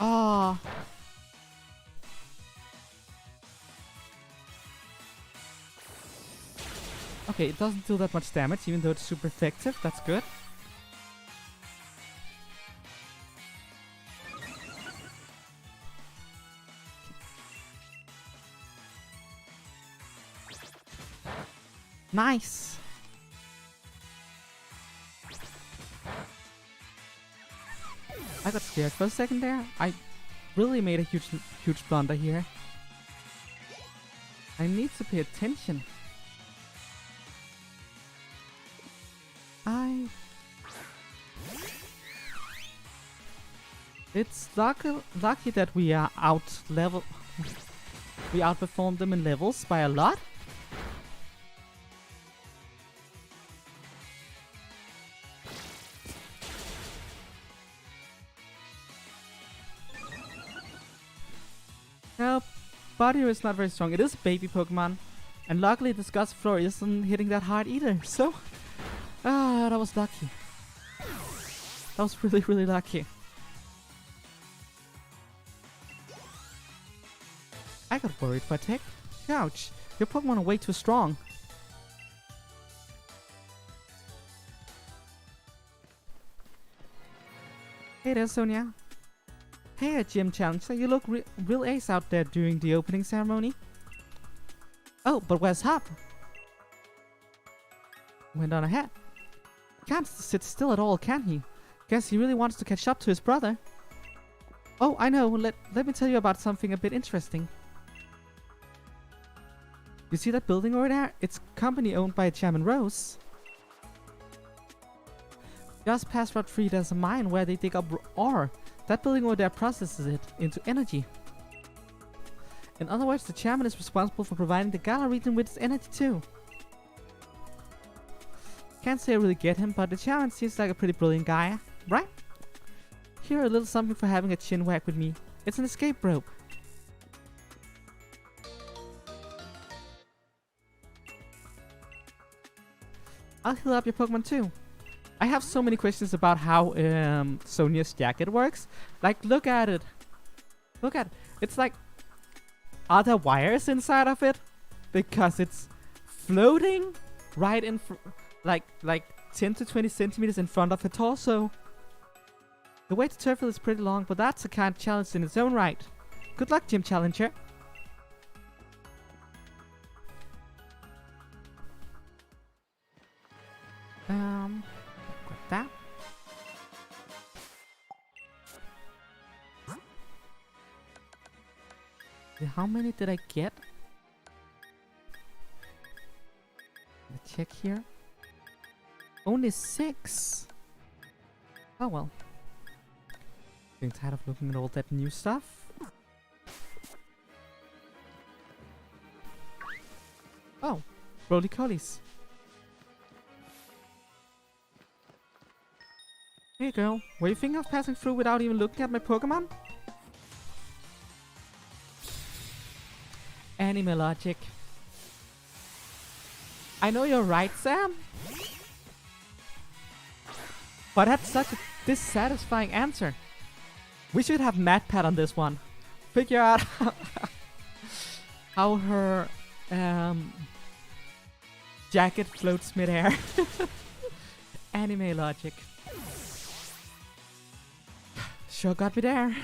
Ah. Okay, it doesn't do that much damage, even though it's super effective. That's good. Nice. I got scared for a second there. I really made a huge blunder here. I need to pay attention. It's lucky that we are we outperformed them in levels by a lot. No, Bardio is not very strong. It is a baby Pokemon. And luckily the Gust Floor isn't hitting that hard either. So, that was lucky. That was really lucky. I got worried for a tick. Ouch, your Pokemon are way too strong. Hey there, Sonia. Hey, Gym Challenger, you look real ace out there during the opening ceremony. Oh, but where's Hop? Went on ahead. Can't sit still at all, can he? Guess he really wants to catch up to his brother. Oh, I know. Let me tell you about something a bit interesting. You see that building over there? It's a company owned by Chairman Rose. Just past Route 3 there's a mine where they dig up ore. That building over there processes it into energy. In other words, the chairman is responsible for providing the Galar region with its energy too. Can't say I really get him, but the challenge seems like a pretty brilliant guy, right? Here, a little something for having a chin wag with me. It's an escape rope. I'll heal up your Pokemon too. I have so many questions about how Sonia's jacket works. Like, look at it. Look at it. It's like, are there wires inside of it? Because it's floating right in, like 10 to 20 centimeters in front of her torso. The way to Turffield is pretty long, but that's a kind of challenge in its own right. Good luck, Gym Challenger. Got that. How many did I get? Let's check here. Only 6. Oh well. Getting tired of looking at all that new stuff. Oh, roly-colies. Here you go. Were you thinking of passing through without even looking at my Pokemon? Anime logic. I know you're right, Sam. But that's such a dissatisfying answer. We should have MatPat on this one. Figure out how her jacket floats midair. Anime logic. Sure got me there.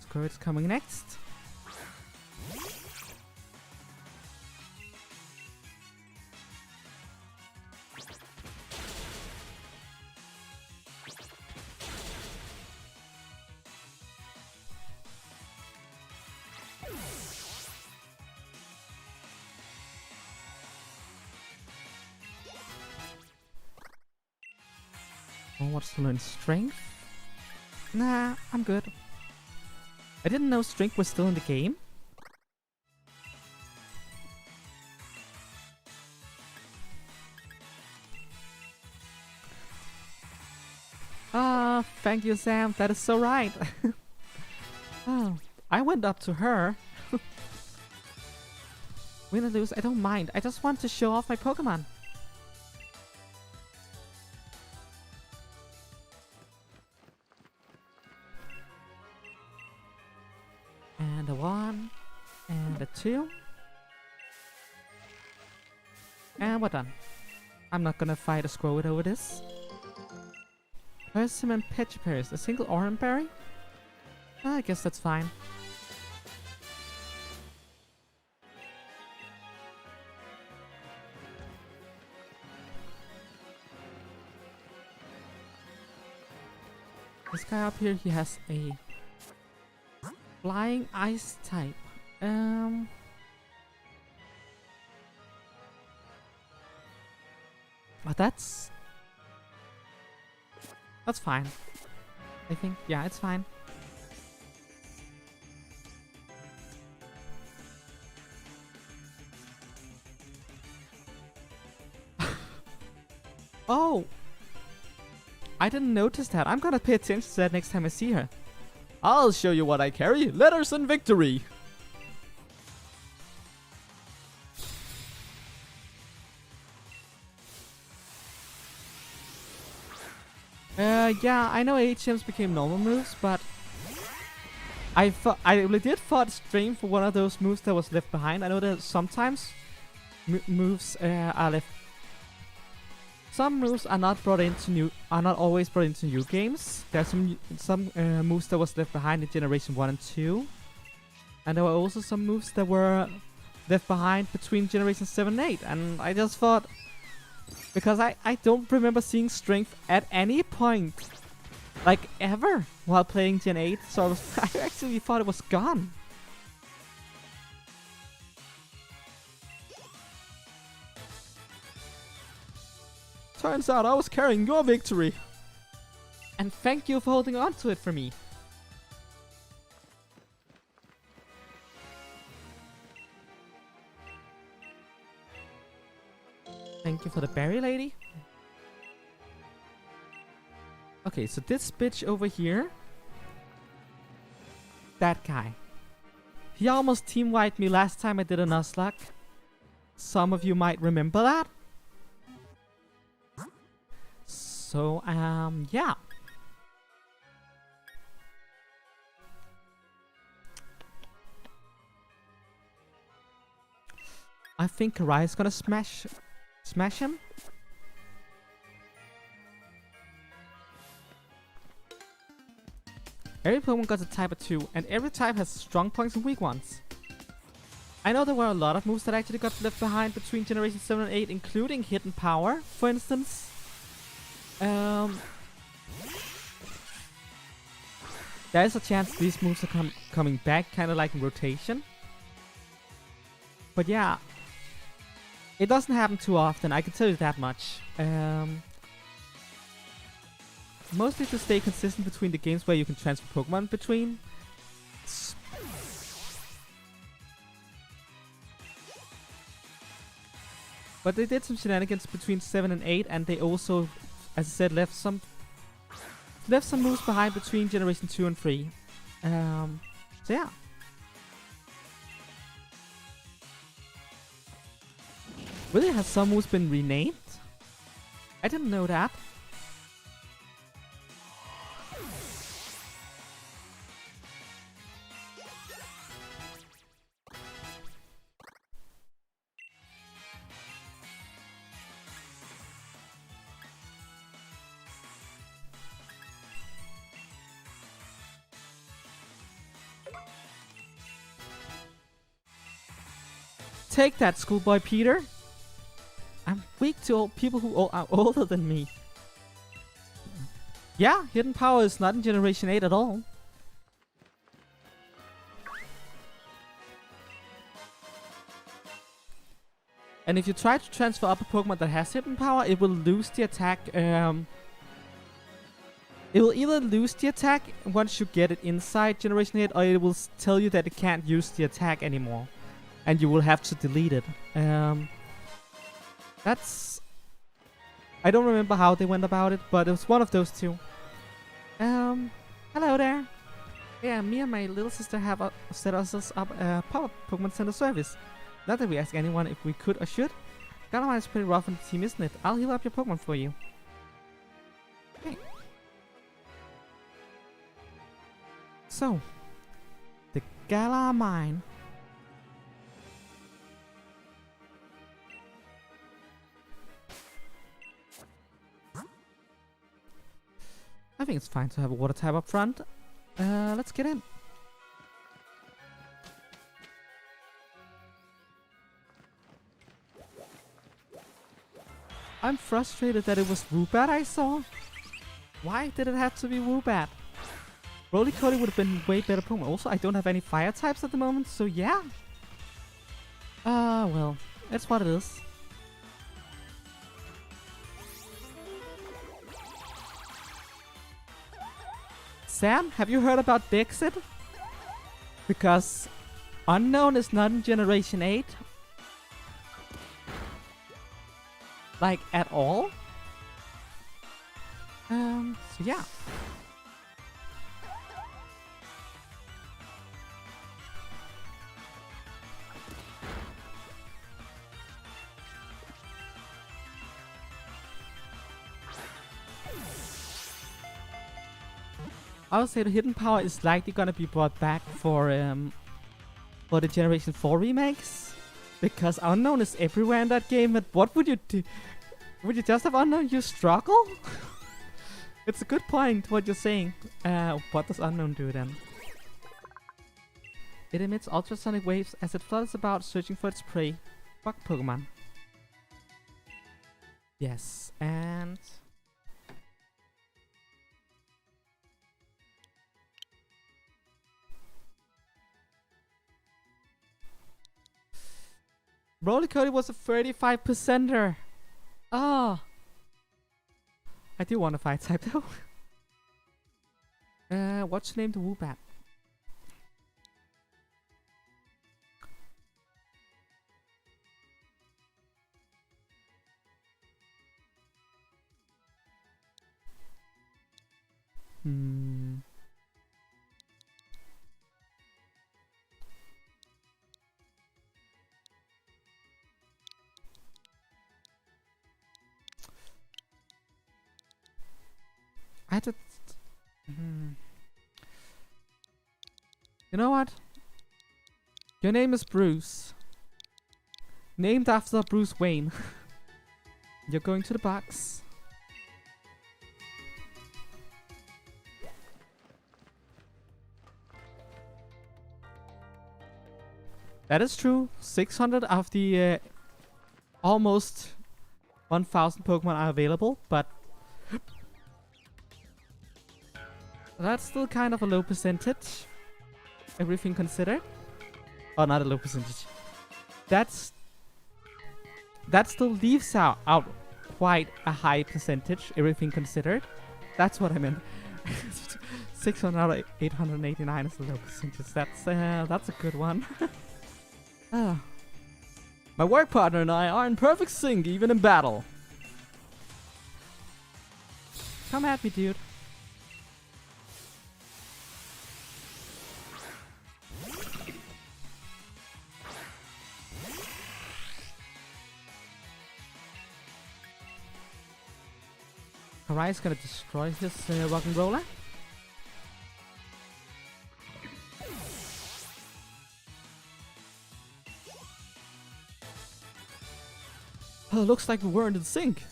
Squirt's coming next. Oh, what's to learn? Strength? Nah, I'm good. I didn't know strength was still in the game. Ah, thank you, Sam. That is so right. Oh, I went up to her. Win or lose, I don't mind. I just want to show off my Pokemon. And a 1. And a 2. And we're done. I'm not gonna fight a Squirtle over this. Persimmon Petriparis, a single orange berry? I guess that's fine. This guy up here, he has a flying ice type. But that's fine. I think, yeah, it's fine. Oh! I didn't notice that. I'm gonna pay attention to that next time I see her. I'll show you what I carry. Letters and victory. Yeah, I know HMs became normal moves, but I legit thought Strain for one of those moves that was left behind. I know that sometimes moves are left. Some moves are not always brought into new games. There's some moves that was left behind in Generation 1 and 2. And there were also some moves that were left behind between Generation 7 and 8. And I just thought, because I don't remember seeing Strength at any point, like ever, while playing Gen 8. So I actually thought it was gone. Turns out I was carrying your victory. And thank you for holding on to it for me. Thank you for the berry lady. Okay, so this bitch over here. That guy. He almost team wiped me last time I did a Nuzlocke. Some of you might remember that. So, yeah. I think Karai is gonna smash him. Every Pokemon got a type or two, and every type has strong points and weak ones. I know there were a lot of moves that actually got left behind between Generation 7 and 8, including Hidden Power, for instance. There is a chance these moves are coming back, kind of like in rotation. But yeah, it doesn't happen too often, I can tell you that much. Mostly to stay consistent between the games where you can transfer Pokemon between. But they did some shenanigans between 7 and 8, and they also, as I said, left some moves behind between Generation 2 and 3. So yeah. Really, has some moves been renamed? I didn't know that. Take that, schoolboy Peter. I'm weak to old people who are older than me. Yeah, Hidden Power is not in Generation 8 at all. And if you try to transfer up a Pokemon that has Hidden Power, it will lose the attack. It will either lose the attack once you get it inside Generation 8, or it will tell you that it can't use the attack anymore. And you will have to delete it. That's... I don't remember how they went about it, but it was one of those two. Hello there. Yeah, me and my little sister have set us up a pop-up Pokemon Center service. Not that we ask anyone if we could or should. Galamine is pretty rough on the team, isn't it? I'll heal up your Pokemon for you. Okay. So, the Galamine. I think it's fine to have a water type up front. Let's get in. I'm frustrated that it was Woobat I saw. Why did it have to be Woobat? Roly-Poly would have been way better Pokemon. Also, I don't have any fire types at the moment, so yeah. Well, that's what it is. Sam, have you heard about Dixit? Because Unknown is not in Generation 8. Like, at all? So yeah. I would say the Hidden Power is likely gonna be brought back for the Generation 4 remakes. Because Unknown is everywhere in that game, but what would you do? Would you just have Unknown use Struggle? It's a good point, what you're saying. What does Unknown do then? It emits ultrasonic waves as it flutters about searching for its prey. Bug Pokemon. Yes, and... Roly-Poly was a 35%er. Oh. I do want a fire type though. What's named the Woobat? I just... You know what? Your name is Bruce. Named after Bruce Wayne. You're going to the box. That is true. 600 of the almost 1000 Pokemon are available, but that's still kind of a low percentage. Everything considered. Oh, not a low percentage. That still leaves out quite a high percentage, everything considered. That's what I meant. 600 out of 889 is a low percentage. That's a good one. My work partner and I are in perfect sync, even in battle. Come at me, dude. Harai's gonna destroy his rock and roller. Oh, looks like we weren't in sync.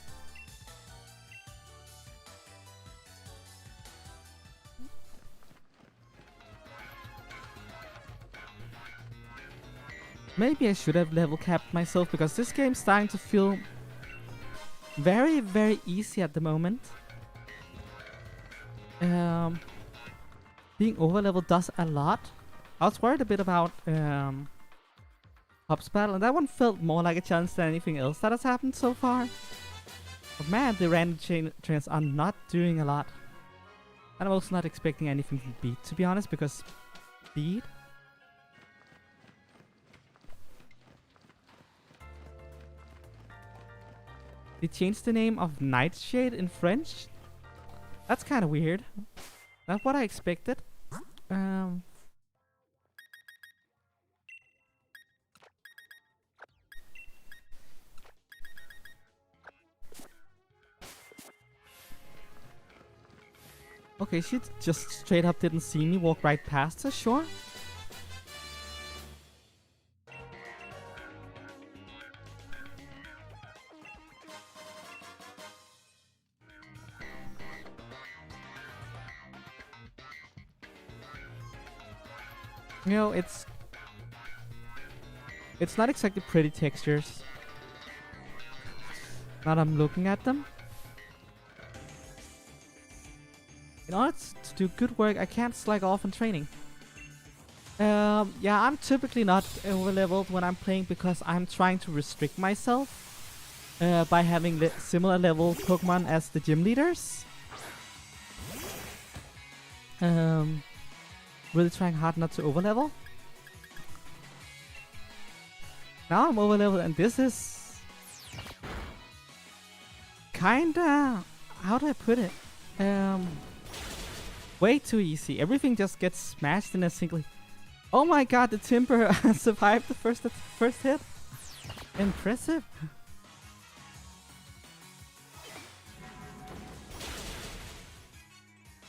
Maybe I should have level capped myself, because this game's starting to feel very, very easy at the moment. Being over leveled does a lot. I was worried a bit about Hop's battle, and that one felt more like a challenge than anything else that has happened so far. But man, the random trains are not doing a lot. And I'm also not expecting anything from Beat, to be honest, because Beat... They changed the name of Nightshade in French? That's kind of weird. Not what I expected. Okay, she just straight up didn't see me, walk right past her, sure. You know, it's not exactly pretty textures. Now that I'm looking at them. In order to do good work, I can't slack off on training. Yeah, I'm typically not over-leveled when I'm playing, because I'm trying to restrict myself by having similar level Pokemon as the gym leaders. Really trying hard not to over-level. Now I'm over-leveled, and this is kinda... how do I put it? Way too easy. Everything just gets smashed in a single... Oh my god, the Timber survived the first hit. Impressive.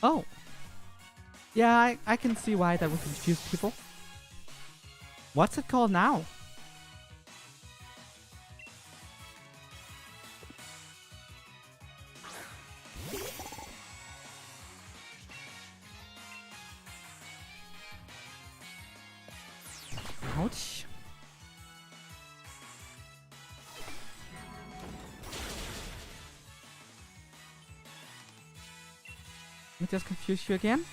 Oh. Yeah, I can see why that would confuse people. What's it called now? Ouch. Let me just confuse you again.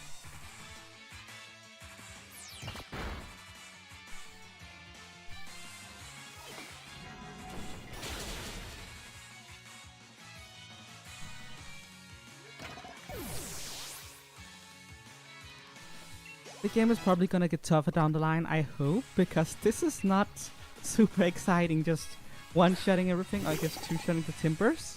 The game is probably gonna get tougher down the line, I hope, because this is not super exciting, just one-shotting everything, or I guess two-shotting the Timbers.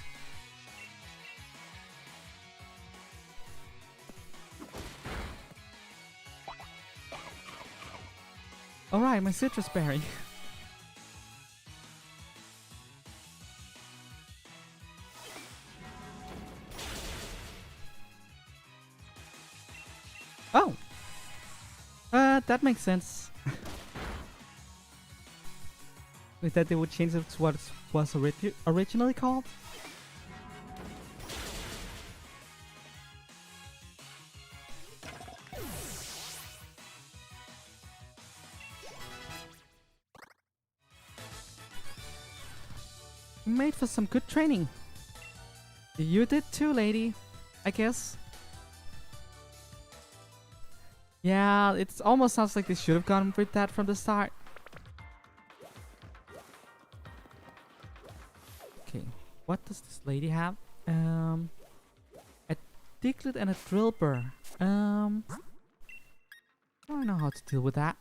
Alright, my citrus berry. Oh! That makes sense. Is that they would change it to what it was originally called? Made for some good training. You did too, lady. I guess. Yeah, it almost sounds like they should have gone with that from the start. Okay, what does this lady have? A Diglett and a Drillbur. I don't know how to deal with that.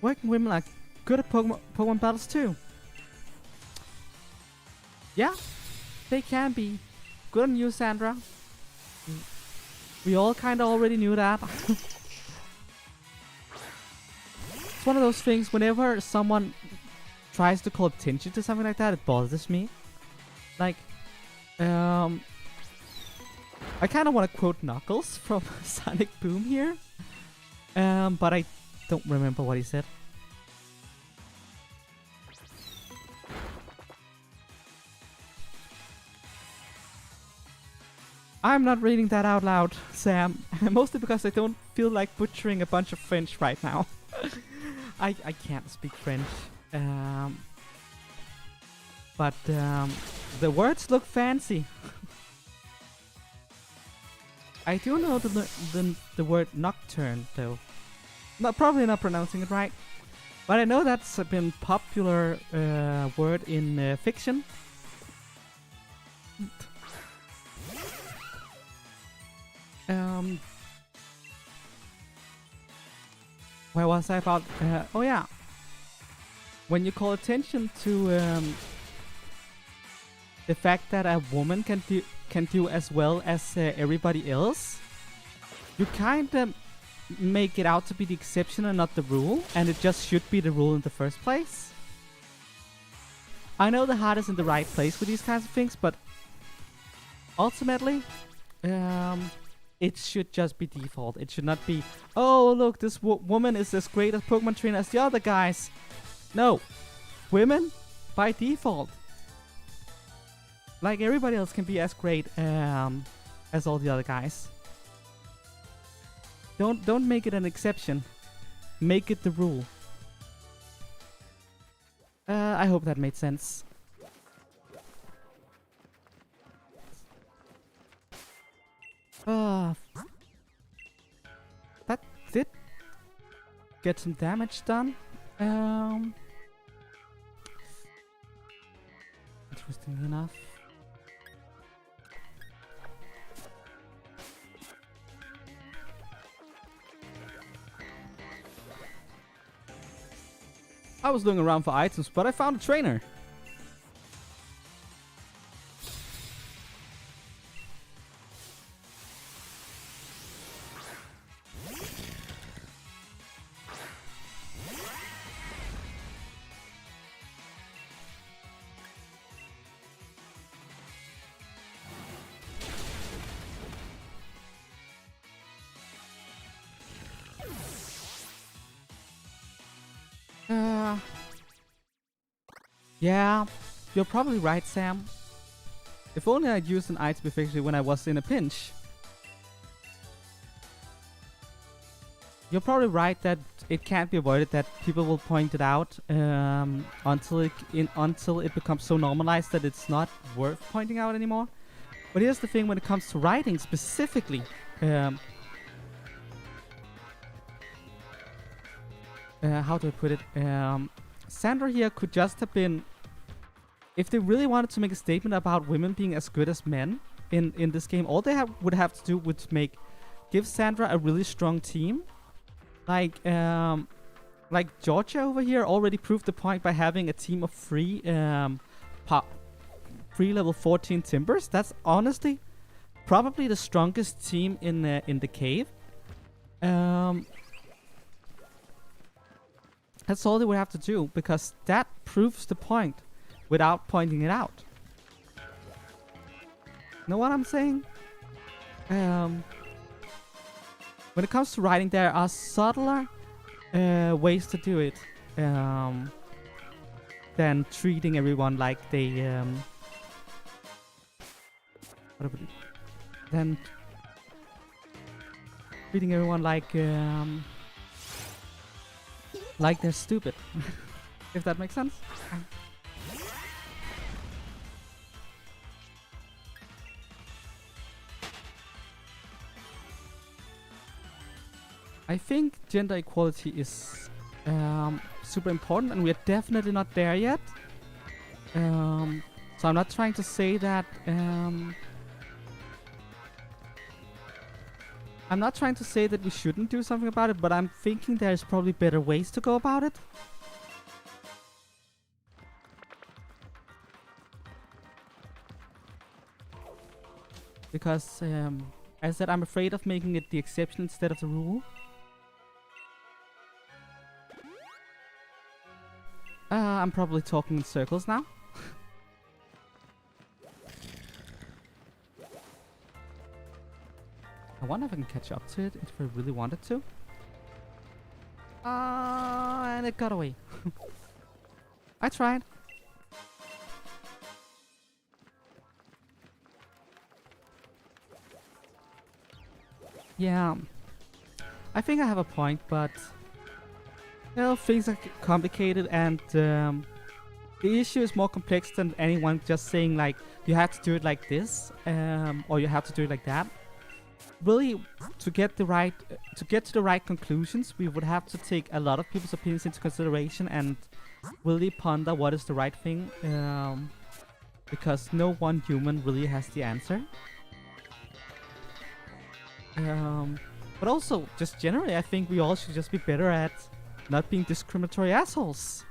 Working women are good at Pokemon battles too. Yeah, they can be. Good on you, Sandra. We all kind of already knew that. It's one of those things, whenever someone tries to call attention to something like that, it bothers me. Like, I kind of want to quote Knuckles from Sonic Boom here. But I don't remember what he said. I'm not reading that out loud, Sam. Mostly because I don't feel like butchering a bunch of French right now. I can't speak French. But the words look fancy. I do know the word nocturne, though. Probably not pronouncing it right. But I know that's been popular word in fiction. Where was I about? Oh yeah. When you call attention to the fact that a woman can do as well as everybody else, you kind of make it out to be the exception and not the rule, and it just should be the rule in the first place. I know the heart is in the right place with these kinds of things, but ultimately, it should just be default. It should not be, oh look, this woman is as great as Pokemon trainer as the other guys. No, women by default, like everybody else, can be as great as all the other guys. Don't make it an exception. Make it the rule. I hope that made sense. That did get some damage done. Interestingly enough. I was looking around for items, but I found a trainer. Yeah, you're probably right, Sam. If only I'd used an item effectively when I was in a pinch. You're probably right that it can't be avoided, that people will point it out until it becomes so normalized that it's not worth pointing out anymore. But here's the thing when it comes to writing specifically. How do I put it? Sandra here could just have been, if they really wanted to make a statement about women being as good as men in this game, all they would have to do would give Sandra a really strong team. Like Georgia over here already proved the point by having a team of three level 14 Timbers. That's honestly probably the strongest team in the cave. That's all they would have to do, because that proves the point without pointing it out. Know what I'm saying? When it comes to writing, there are subtler ways to do it than treating everyone like they than treating everyone like they're stupid. If that makes sense. I think gender equality is super important, and we are definitely not there yet. So I'm not trying to say that. I'm not trying to say that we shouldn't do something about it, but I'm thinking there's probably better ways to go about it. Because, as I said, I'm afraid of making it the exception instead of the rule. I'm probably talking in circles now. I wonder if I can catch up to it if I really wanted to. And it got away. I tried. Yeah. I think I have a point, but well, things are complicated, and the issue is more complex than anyone just saying like you have to do it like this, or you have to do it like that. Really, to get to the right conclusions, we would have to take a lot of people's opinions into consideration and really ponder what is the right thing, because no one human really has the answer. But also, just generally, I think we all should just be better at not being discriminatory assholes.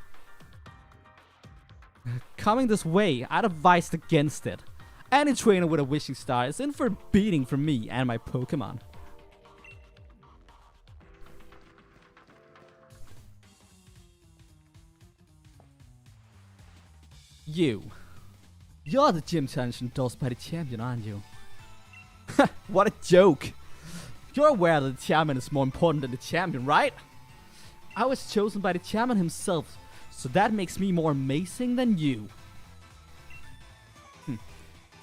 Coming this way, I'd advise against it. Any trainer with a wishing star is in for a beating from me and my Pokemon. You're the gym challenge endorsed by the champion, aren't you? What a joke! You're aware that the champion is more important than the champion, right? I was chosen by the champion himself, so that makes me more amazing than you.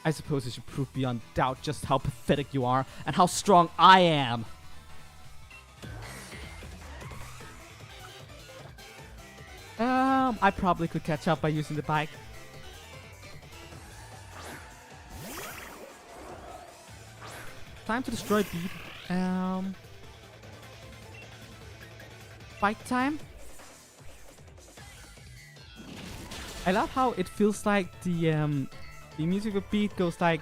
I suppose you should prove beyond doubt just how pathetic you are and how strong I am. I probably could catch up by using the bike. Time to destroy beat. Bike time. I love how it feels like the music of beat goes like,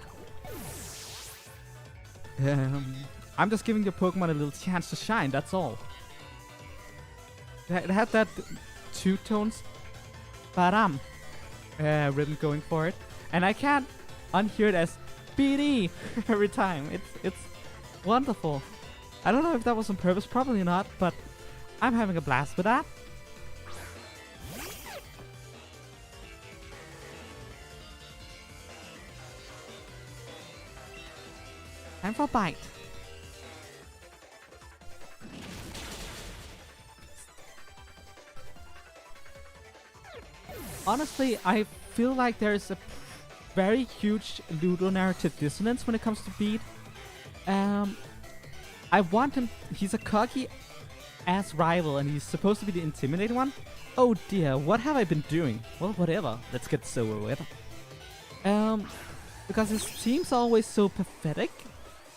I'm just giving your Pokemon a little chance to shine, that's all. It had that two tones rhythm going for it, and I can't unhear it as BD every time. It's wonderful. I don't know if that was on purpose, probably not, but I'm having a blast with that. Time for a bite. Honestly, I feel like there is a very huge ludonarrative dissonance when it comes to Beat. I want him. He's a cocky ass rival, and he's supposed to be the intimidating one. Oh dear, what have I been doing? Well, whatever. Let's get so with. Because his team's always so pathetic.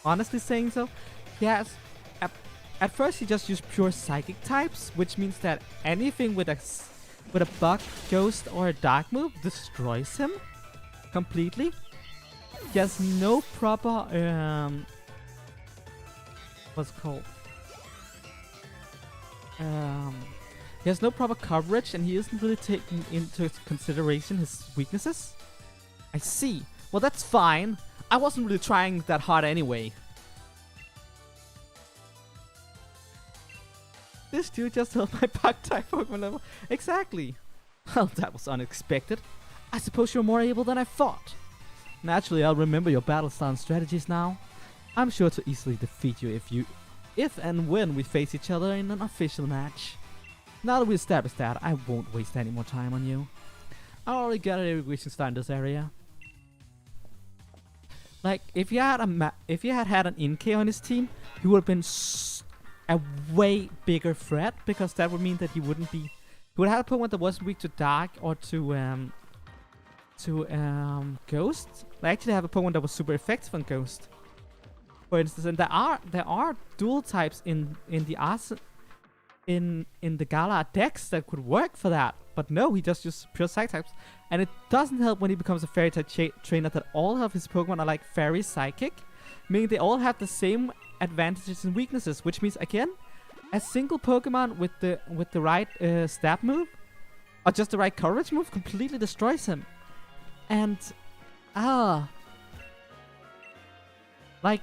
Honestly saying so. Yes. At first he just used pure psychic types, which means that anything with a bug, ghost, or a dark move destroys him completely. He has no proper what's it called? He has no proper coverage, and he isn't really taking into consideration his weaknesses. I see. Well, that's fine. I wasn't really trying that hard anyway. This dude just held my bug-type Pokemon level. Exactly. Well, that was unexpected. I suppose you're more able than I thought. Naturally, I'll remember your battle style and strategies now. I'm sure to easily defeat you if and when we face each other in an official match. Now that we established that, I won't waste any more time on you. I already got an irrigation star in this area. Like, if you had had an Inkay on his team, he would have been a way bigger threat, because that would mean that he would have had a Pokemon that wasn't weak to Dark or to Ghost. I actually have a Pokemon that was super effective on Ghost, for instance. And there are dual types in the Galar decks that could work for that. But no, he just uses pure Psych types. And it doesn't help when he becomes a Fairy type trainer that all of his Pokemon are like Fairy Psychic, meaning they all have the same advantages and weaknesses, which means, again, a single Pokemon with the right stab move, or just the right coverage move, completely destroys him. And like,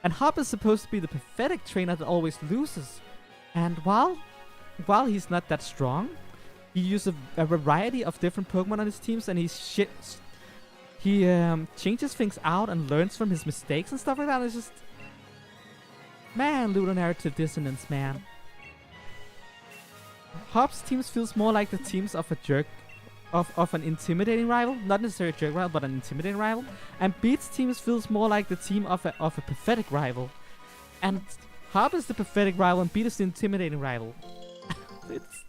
and Hop is supposed to be the pathetic trainer that always loses. And while he's not that strong, he uses a variety of different Pokemon on his teams, and he changes things out and learns from his mistakes and stuff like that. It's just, man, ludonarrative dissonance, man. Hop's teams feels more like the teams of a jerk, of an intimidating rival, not necessarily a jerk rival, but an intimidating rival. And Beat's teams feels more like the team of a pathetic rival. And Hop is the pathetic rival, and Beat is the intimidating rival. It's,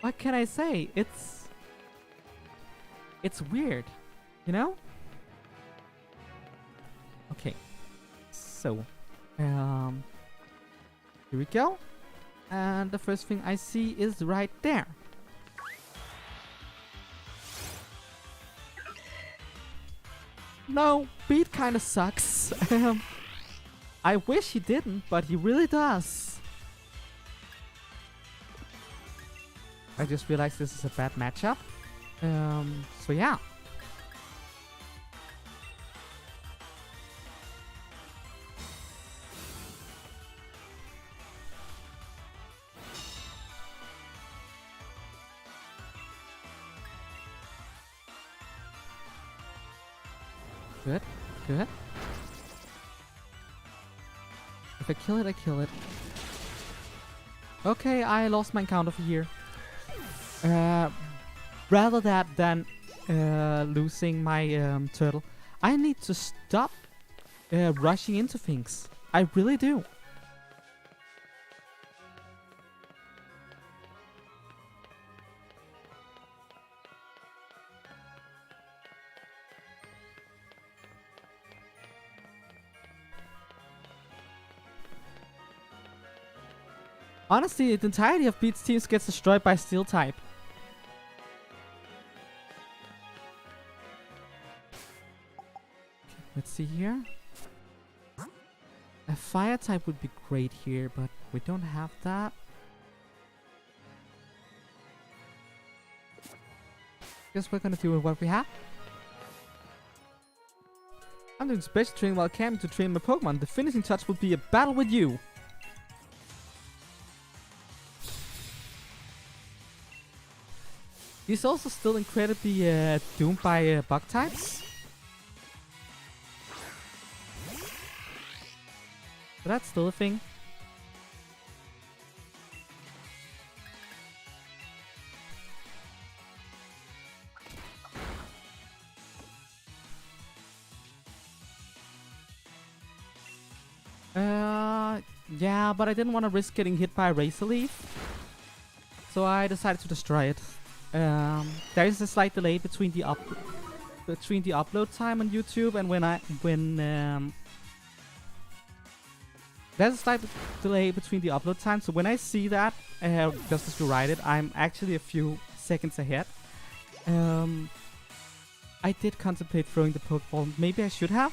what can I say? It's weird, you know? Okay, so here we go, and the first thing I see is right there. No, Beat kind of sucks. I wish he didn't, but he really does. I just realized this is a bad matchup. So yeah. Good, good. If I kill it, I kill it. Okay, I lost my encounter for here. Rather that than losing my turtle, I need to stop rushing into things. I really do. Honestly, the entirety of Beat's teams gets destroyed by Steel type. Let's see here. A Fire type would be great here, but we don't have that. Guess we're gonna do with what we have. I'm doing special training while camping to train my Pokemon. The finishing touch will be a battle with you. He's also still incredibly doomed by bug types. But that's still a thing. Yeah, but I didn't want to risk getting hit by a Razor Leaf, so I decided to destroy it. There is a slight delay between the upload time on YouTube and there's a slight delay between the upload time. So when I see that, just as you write it, I'm actually a few seconds ahead. I did contemplate throwing the Pokeball. Maybe I should have.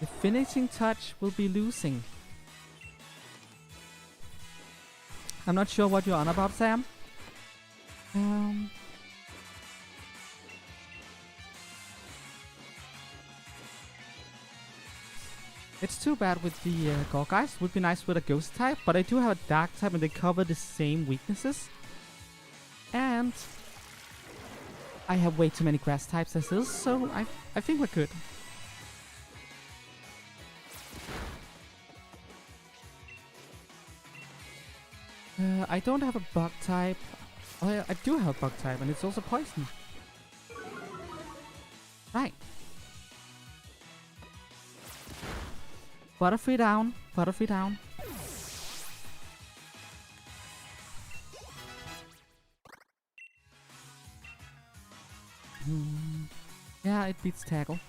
The finishing touch will be losing. I'm not sure what you're on about, Sam. It's too bad with the Gorgeist. Would be nice with a ghost type, but I do have a dark type and they cover the same weaknesses. And I have way too many grass types as is, so I think we're good. I don't have a bug type. Oh yeah, I do have a bug type and it's also poison. Right. Butterfree down, Butterfree down. Yeah, it beats tackle.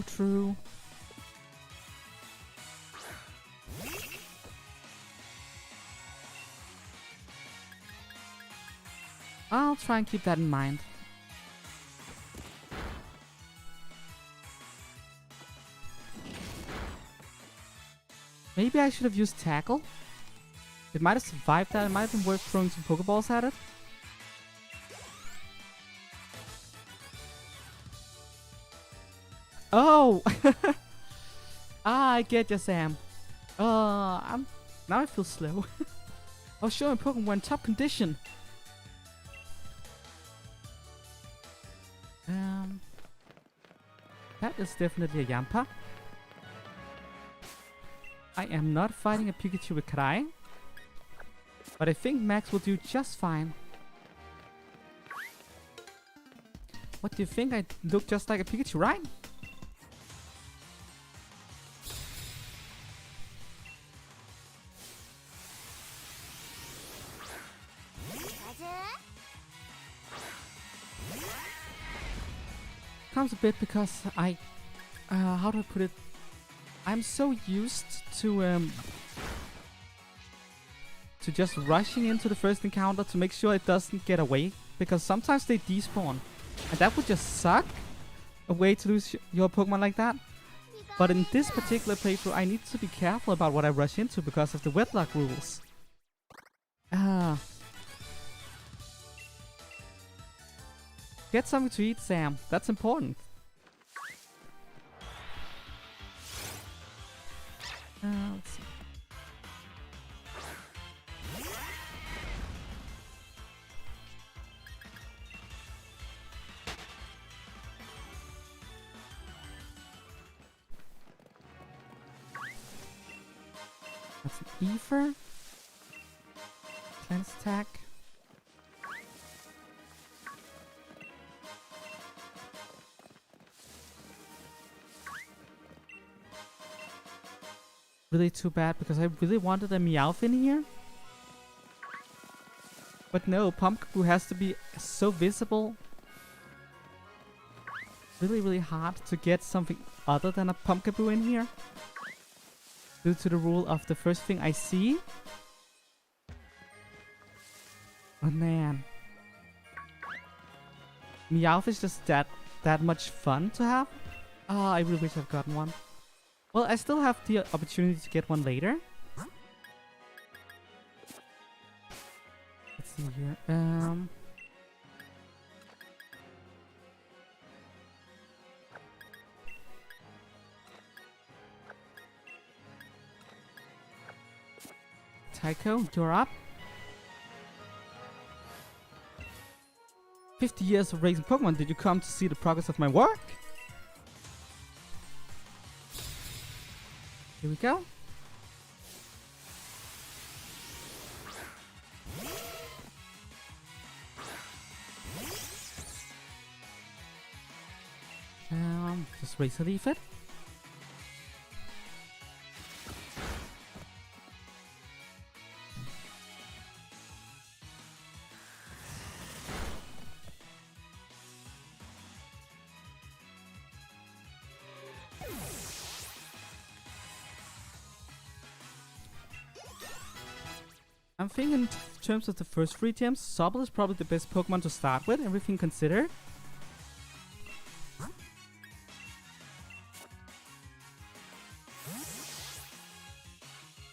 True. I'll try and keep that in mind. Maybe I should have used tackle. It might have survived that. It might have been worth throwing some Pokeballs at it. Oh! I get you, Sam. Now I feel slow. I was showing Pokemon in top condition. That is definitely a Yampa. I am not fighting a Pikachu with Karai, but I think Max will do just fine. What do you think? I look just like a Pikachu, right? Comes a bit because I, how do I put it? I'm so used to just rushing into the first encounter to make sure it doesn't get away, because sometimes they despawn, and that would just suck. A way to lose your Pokemon like that. But in this particular playthrough, I need to be careful about what I rush into because of the Wedlocke Rules. Get something to eat, Sam. That's important. Let's see. That's an Ether. Cleanse attack. Really too bad because I really wanted a Meowth in here. But no, Pumpkaboo has to be so visible. Really hard to get something other than a Pumpkaboo in here. Due to the rule of the first thing I see. Oh man. Meowth is just that much fun to have. Ah, I really wish I've gotten one. Well, I still have the opportunity to get one later. Let's see here. Tycho, you're up. 50 years of raising Pokemon. Did you come to see the progress of my work? Here we go. Just Razor Leaf it. I'm think in terms of the first 3 gems, Sobble is probably the best Pokemon to start with, everything considered.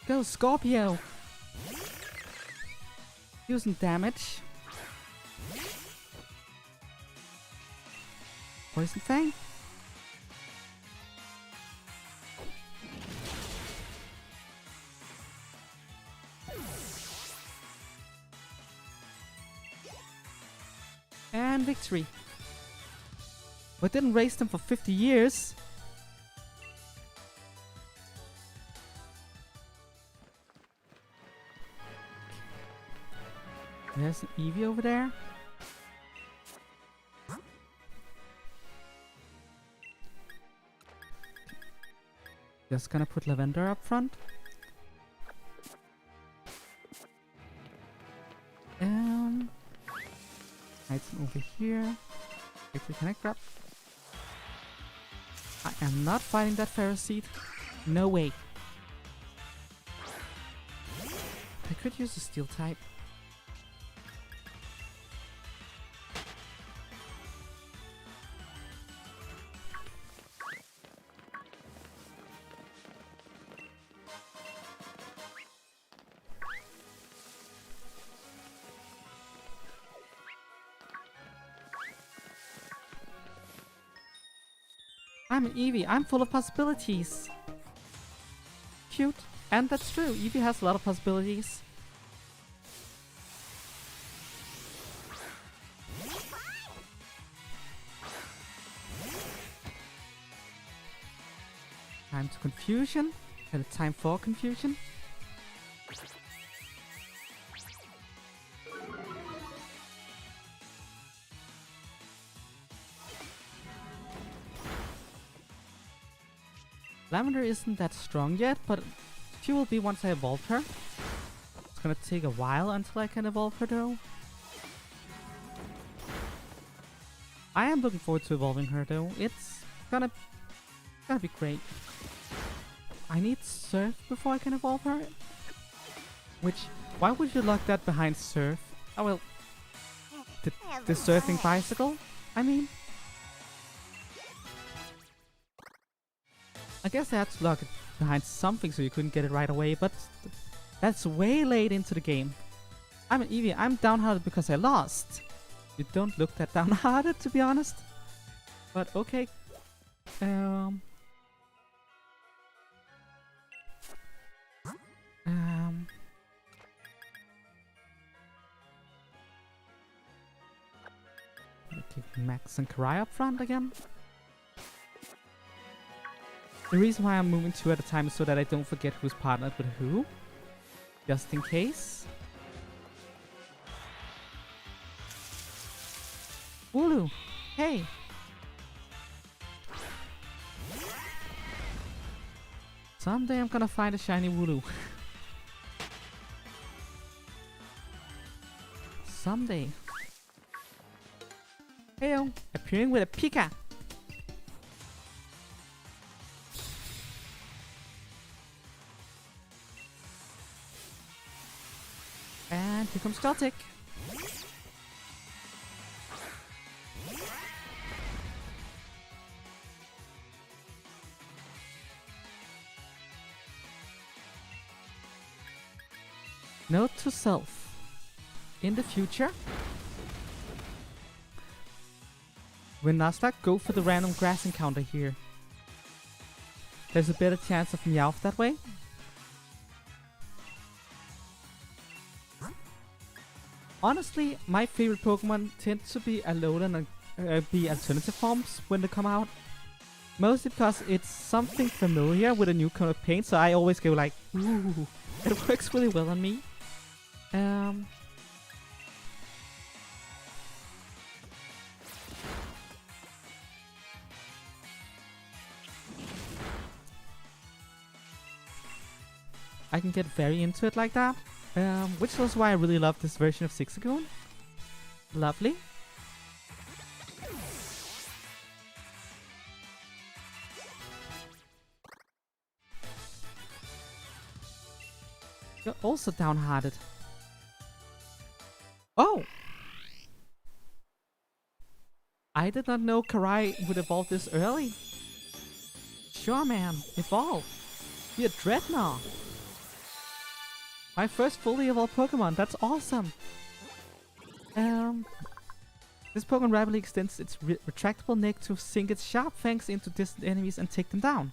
Go Scorpio! Using damage. Poison Fang. And victory. But didn't raise them for 50 years. There's an Eevee over there. Just gonna put Lavender up front. Item over here. Quickly connect grab. I am not fighting that Ferroseed. No way. I could use a Steel type. I'm an Eevee, I'm full of possibilities. Cute. And that's true, Eevee has a lot of possibilities. Time to confusion. And time for confusion. Lavender isn't that strong yet, but she will be once I evolve her. It's gonna take a while until I can evolve her though. I am looking forward to evolving her though. It's gonna be great. I need Surf before I can evolve her. Which, why would you lock that behind Surf? Oh well, the surfing bicycle, I mean. I guess I had to lock it behind something so you couldn't get it right away, but that's way late into the game. I'm an Eevee, I'm downhearted because I lost. You don't look that downhearted, to be honest. But okay. Okay, Max and Karai up front again. The reason why I'm moving 2 at a time is so that I don't forget who's partnered with who. Just in case. Wooloo! Hey! Someday I'm gonna find a shiny Wooloo. Someday. Heyo! Appearing with a Pika! And here comes Celtic. Note to self. In the future, when Nuzlocke, go for the random grass encounter here. There's a better chance of Meowth that way. Honestly, my favorite Pokemon tend to be Alolan and be alternative forms when they come out. Mostly because it's something familiar with a new kind of paint, so I always go like, ooh, it works really well on me. I can get very into it like that. Which is why I really love this version of Zigzagoon. Lovely. You're also downhearted. I did not know Karai would evolve this early. Sure, man. Evolve. Be a Dreadnought. My first fully evolved Pokemon. That's awesome. This Pokemon rapidly extends its retractable neck to sink its sharp fangs into distant enemies and take them down.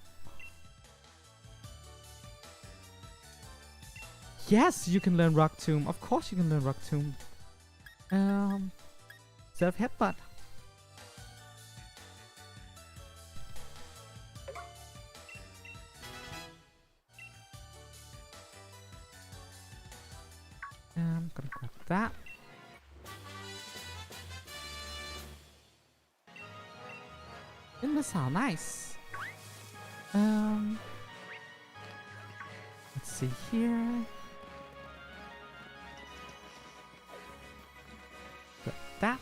Yes, you can learn Rock Tomb. Of course you can learn Rock Tomb. Instead of Headbutt. I'm gonna grab that. Missile, nice. Let's see here. Grab that.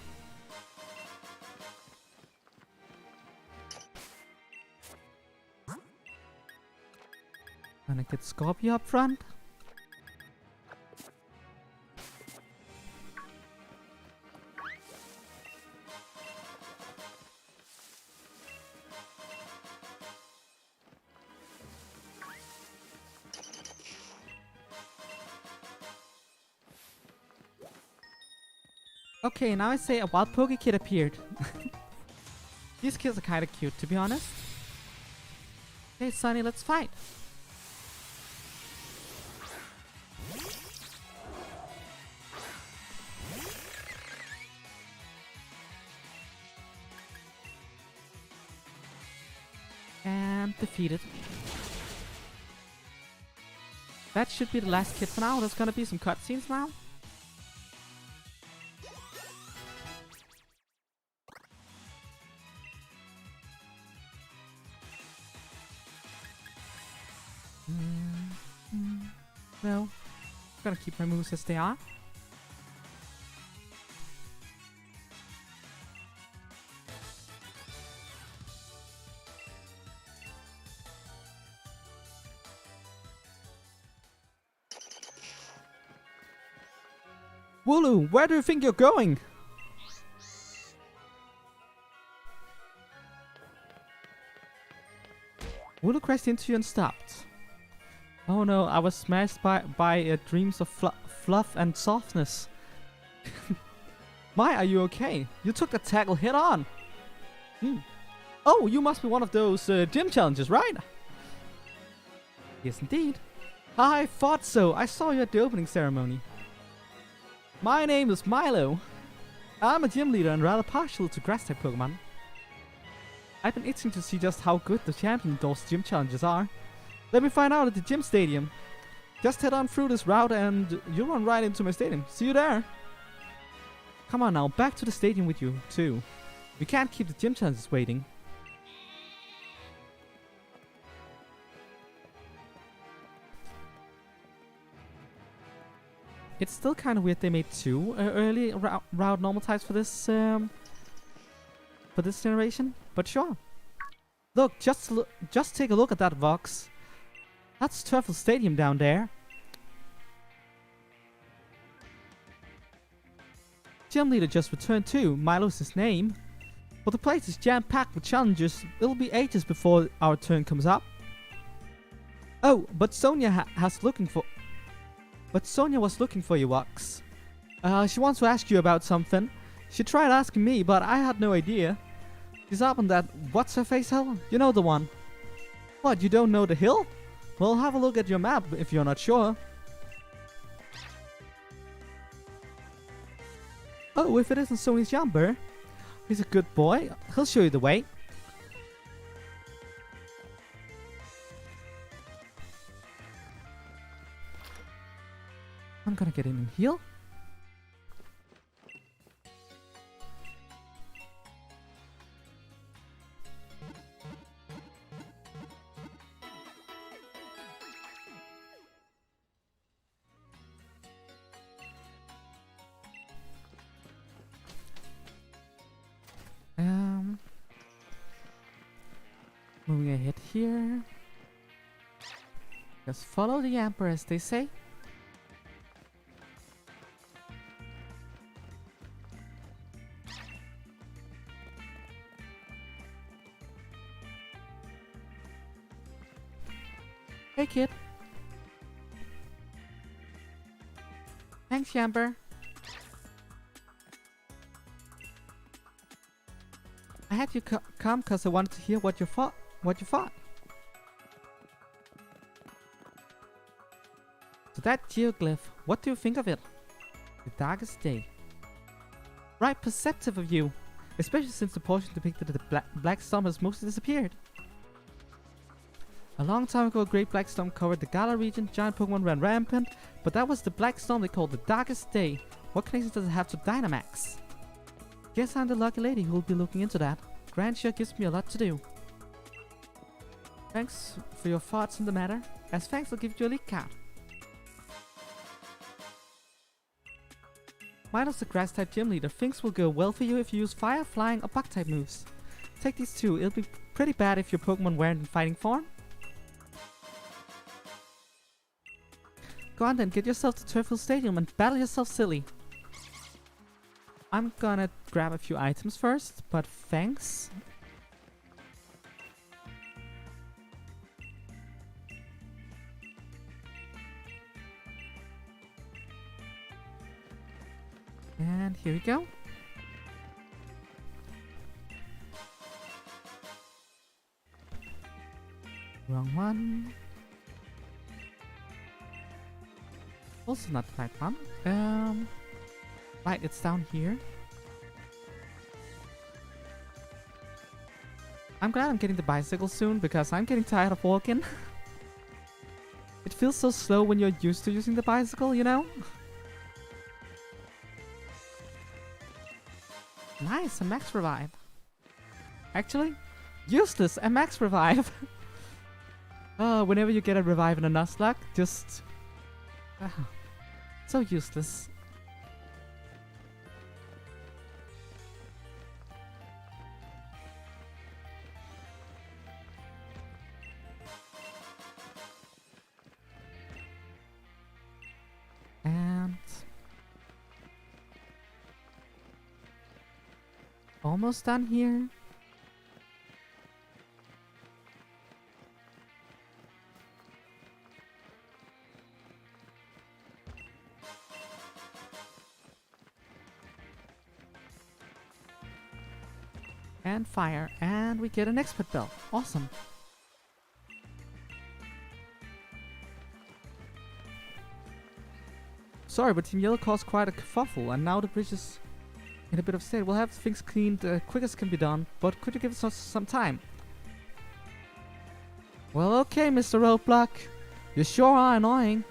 Gonna get Scorpio up front. Okay, now I say a wild Pokekid appeared. These kids are kinda cute, to be honest. Okay, Sunny, let's fight. And defeated. That should be the last kid for now. There's gonna be some cutscenes now. No. I'm gonna keep my moves as they are. Wooloo, where do you think you're going? Wooloo crashed into you and stopped. Oh no, I was smashed by dreams of fluff and softness. Mai, are you okay? You took the tackle head on. Oh, you must be one of those gym challenges, right? Yes, indeed. I thought so. I saw you at the opening ceremony. My name is Milo. I'm a gym leader and rather partial to grass-type Pokemon. I've been itching to see just how good the champion those gym challenges are. Let me find out at the gym stadium. Just head on through this route and you'll run right into my stadium. See you there. Come on now, back to the stadium with you, too. We can't keep the gym challenges waiting. It's still kind of weird they made two early route normal types for this generation, but sure. Look, just take a look at that, Vox. That's Turtle Stadium down there. Gym leader just returned too. Milo's his name. But the place is jam-packed with challengers. It'll be ages before our turn comes up. Oh, but Sonia was looking for you, Vox. She wants to ask you about something. She tried asking me, but I had no idea. She's up on that what's-her-face hill? You know the one. What, you don't know the hill? Well, have a look at your map if you're not sure. Oh, if it isn't Sony's jumper. He's a good boy. He'll show you the way. I'm gonna get in and heal. Moving ahead here. Just follow the Emperor, as they say. Hey kid. Thanks, Yamper. I had you come because I wanted to hear what you thought. So that geoglyph, what do you think of it? The darkest day. Right, perceptive of you. Especially since the portion depicted at the Black Storm has mostly disappeared. A long time ago, a great Black Storm covered the Gala region, giant Pokemon ran rampant, but that was the Black Storm they called the darkest day. What connection does it have to Dynamax? Guess I'm the lucky lady who will be looking into that. Grand sure gives me a lot to do. Thanks for your thoughts on the matter. As thanks, I'll give you a league card. Minos, the grass type gym leader, things will go well for you if you use fire, flying, or bug type moves. Take these two, it'll be pretty bad if your Pokemon weren't in fighting form. Go on then, get yourself to Turffield Stadium and battle yourself silly. I'm gonna grab a few items first, but thanks. And here we go. Wrong one. Also not the right one. Right, it's down here. I'm glad I'm getting the bicycle soon because I'm getting tired of walking. It feels so slow when you're used to using the bicycle, you know? Nice, a max revive. Actually, useless, a max revive. Whenever you get a revive in a Nuzlocke, just... so useless. And... almost done here. And fire, and we get an expert belt. Awesome. Sorry, but Team Yellow caused quite a kerfuffle, and now the bridge is in a bit of state. We'll have things cleaned quick as can be done, but could you give us some time? Well, okay, Mr. Roadblock. You sure are annoying.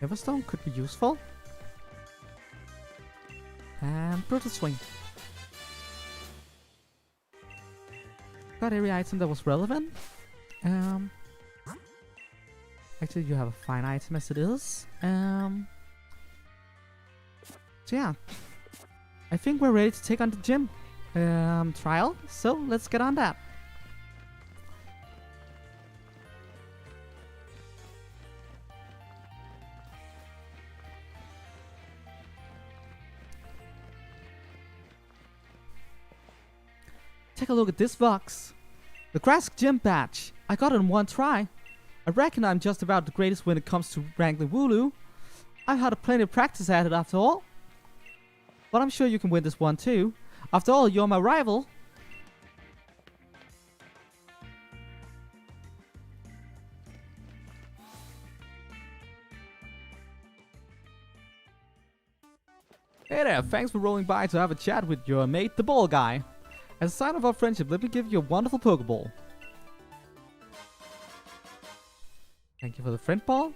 Everstone could be useful. And Brutal Swing. Got every item that was relevant. Actually, you have a fine item as it is. So yeah, I think we're ready to take on the gym trial. So let's get on that. Take a look at this Vox. The grass gym badge. I got it in one try. I reckon I'm just about the greatest when it comes to wrangling Wooloo. I've had plenty of practice at it after all. But I'm sure you can win this one too. After all, you're my rival. Hey there, thanks for rolling by to have a chat with your mate, the ball guy. As a sign of our friendship, let me give you a wonderful Pokeball. Thank you for the friend ball.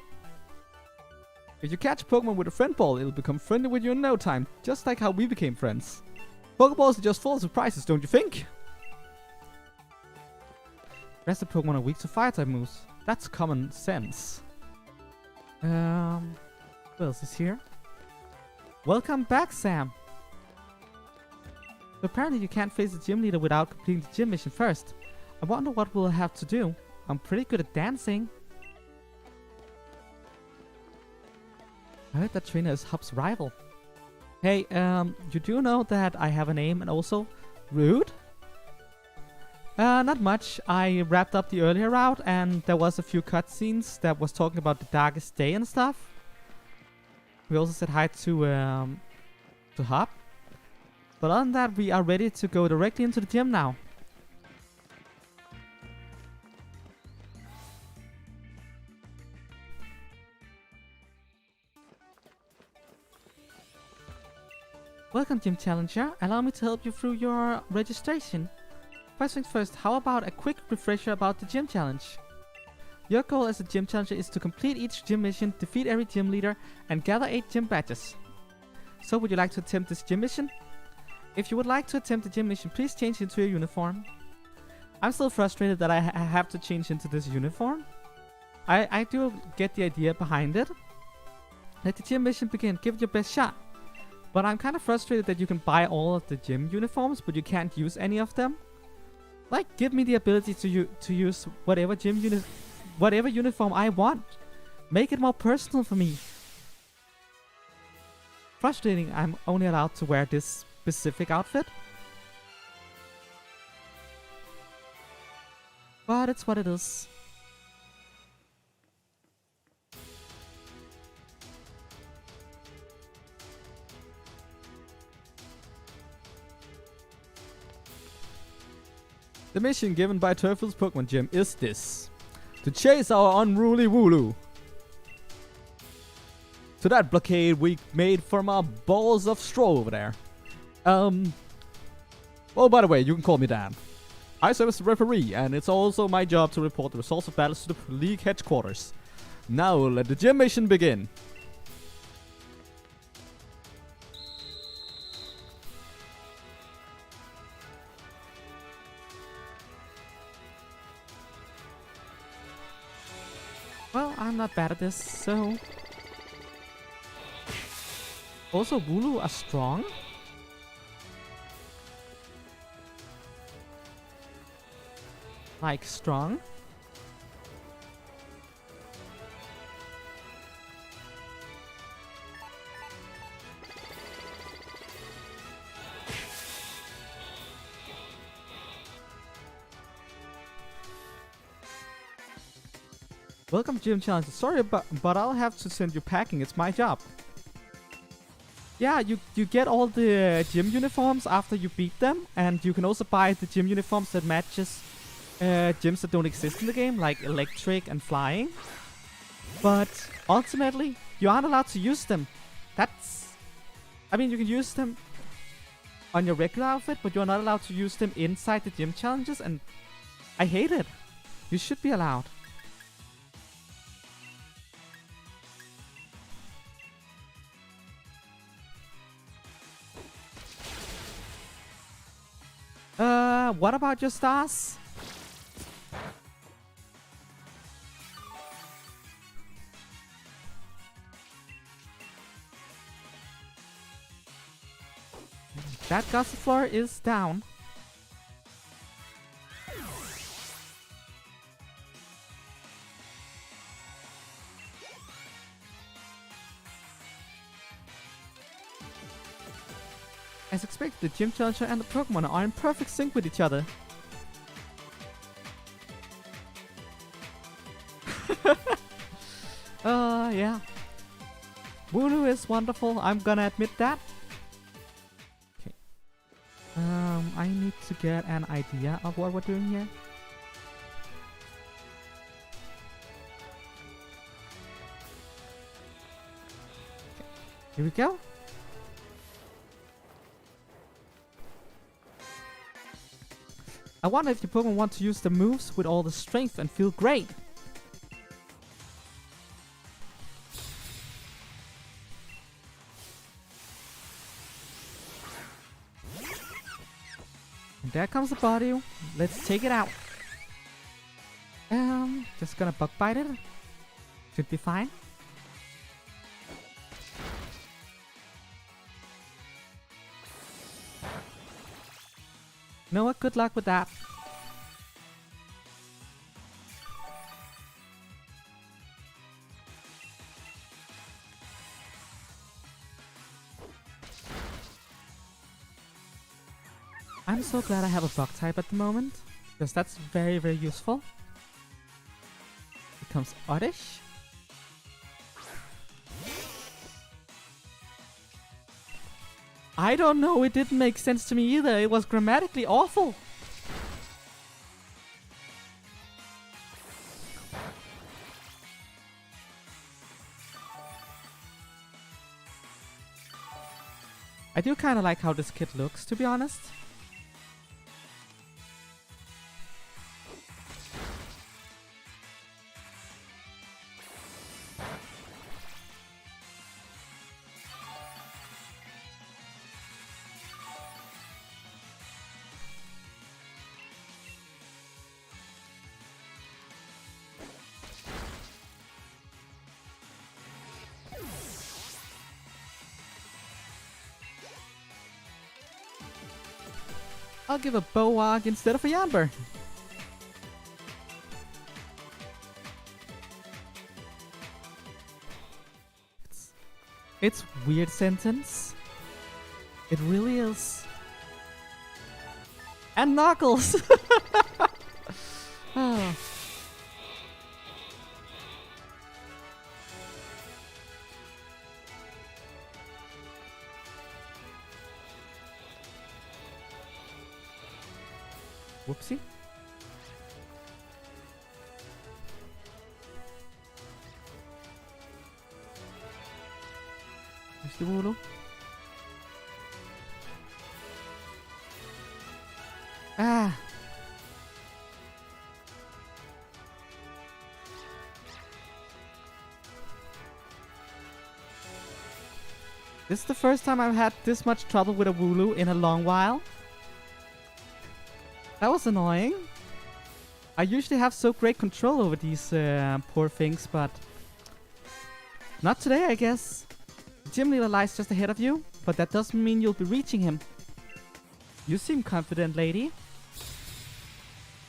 If you catch a Pokemon with a friend ball, it'll become friendly with you in no time, just like how we became friends. Pokeballs are just full of surprises, don't you think? Rest of Pokemon are weak to fire type moves. That's common sense. Who else is here? Welcome back, Sam. So apparently you can't face the gym leader without completing the gym mission first. I wonder what we'll have to do. I'm pretty good at dancing. I heard that trainer is Hub's rival. Hey, you do know that I have a name and also rude? Not much. I wrapped up the earlier route, and there was a few cutscenes that was talking about the darkest day and stuff. We also said hi to Hop. But other than that, we are ready to go directly into the gym now. Welcome, Gym Challenger. Allow me to help you through your registration. First things first, how about a quick refresher about the gym challenge? Your goal as a gym challenger is to complete each gym mission, defeat every gym leader, and gather 8 gym badges. So would you like to attempt this gym mission? If you would like to attempt the gym mission, please change into your uniform. I'm still frustrated that I have to change into this uniform. I do get the idea behind it. Let the gym mission begin, give it your best shot. But I'm kind of frustrated that you can buy all of the gym uniforms, but you can't use any of them. Like, give me the ability to use whatever uniform I want. Make it more personal for me. Frustrating, I'm only allowed to wear this specific outfit. But it's what it is. The mission given by Turfield's Pokemon Gym is this: to chase our unruly Wooloo to that blockade we made from our balls of straw over there. Well, by the way, you can call me Dan. I serve as the referee, and it's also my job to report the results of battles to the league headquarters. Now let the gym mission begin. Well, I'm not bad at this, so... Also, Wooloo are strong? Like, strong? Welcome, Gym Challenger. Sorry, but I'll have to send you packing. It's my job. Yeah, you get all the gym uniforms after you beat them, and you can also buy the gym uniforms that matches gyms that don't exist in the game, like electric and flying. But ultimately, you aren't allowed to use them. I mean, you can use them on your regular outfit, but you're not allowed to use them inside the gym challenges, and I hate it. You should be allowed. What about your stars? That Gossifleur is down. As expected, the Gym Challenger and the Pokemon are in perfect sync with each other. Yeah. Wooloo is wonderful, I'm gonna admit that. Okay. I need to get an idea of what we're doing here. Okay. Here we go. I wonder if your Pokemon want to use the moves with all the strength and feel great. And there comes the body. Let's take it out. Just gonna bug bite it. Should be fine. You know what? Good luck with that. I'm so glad I have a bug type at the moment. because that's very, very useful. Becomes oddish. I don't know, it didn't make sense to me either. It was grammatically awful. I do kind of like how this kid looks, to be honest. I'll give a Boag instead of a Yamber. It's weird sentence. It really is. And Knuckles! Oh. Whoopsie. Where's the Wooloo? Ah! This is the first time I've had this much trouble with a Wooloo in a long while. That was annoying. I usually have so great control over these poor things, but not today, I guess. The gym leader lies just ahead of you, but that doesn't mean you'll be reaching him. You seem confident, lady.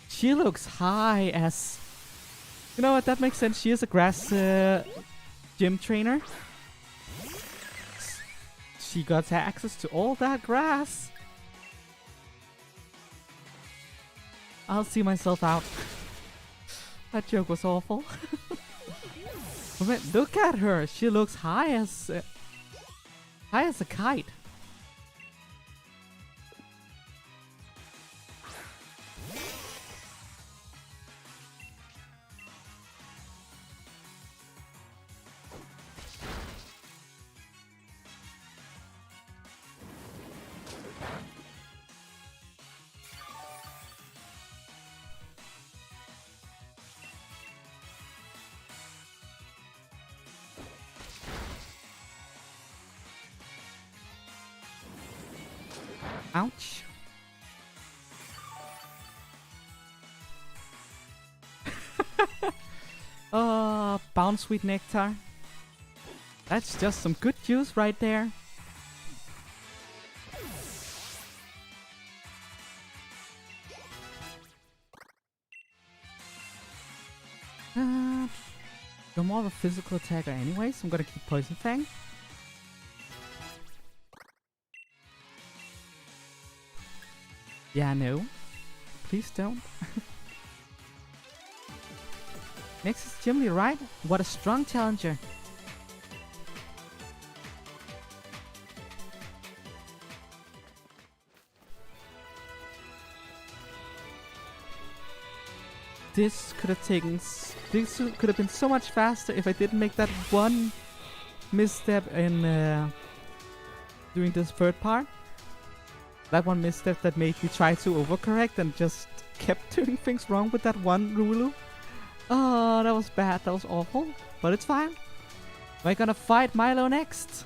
She looks high as... You know what, that makes sense. She is a grass gym trainer. She got access to all that grass. I'll see myself out. That joke was awful. But look at her. She looks high as a kite. Ouch. Oh, bounce sweet nectar. That's just some good juice right there. You're more of a physical attacker anyway, so I'm gonna keep Poison Fang. Yeah, no. Please don't. Next is Jimmy, right? What a strong challenger. This could have taken... This could have been so much faster if I didn't make that one misstep in... doing this third part. That one misstep that made me try to overcorrect and just kept doing things wrong with that one Wooloo. Oh, that was bad. That was awful. But it's fine. We're gonna fight Milo next.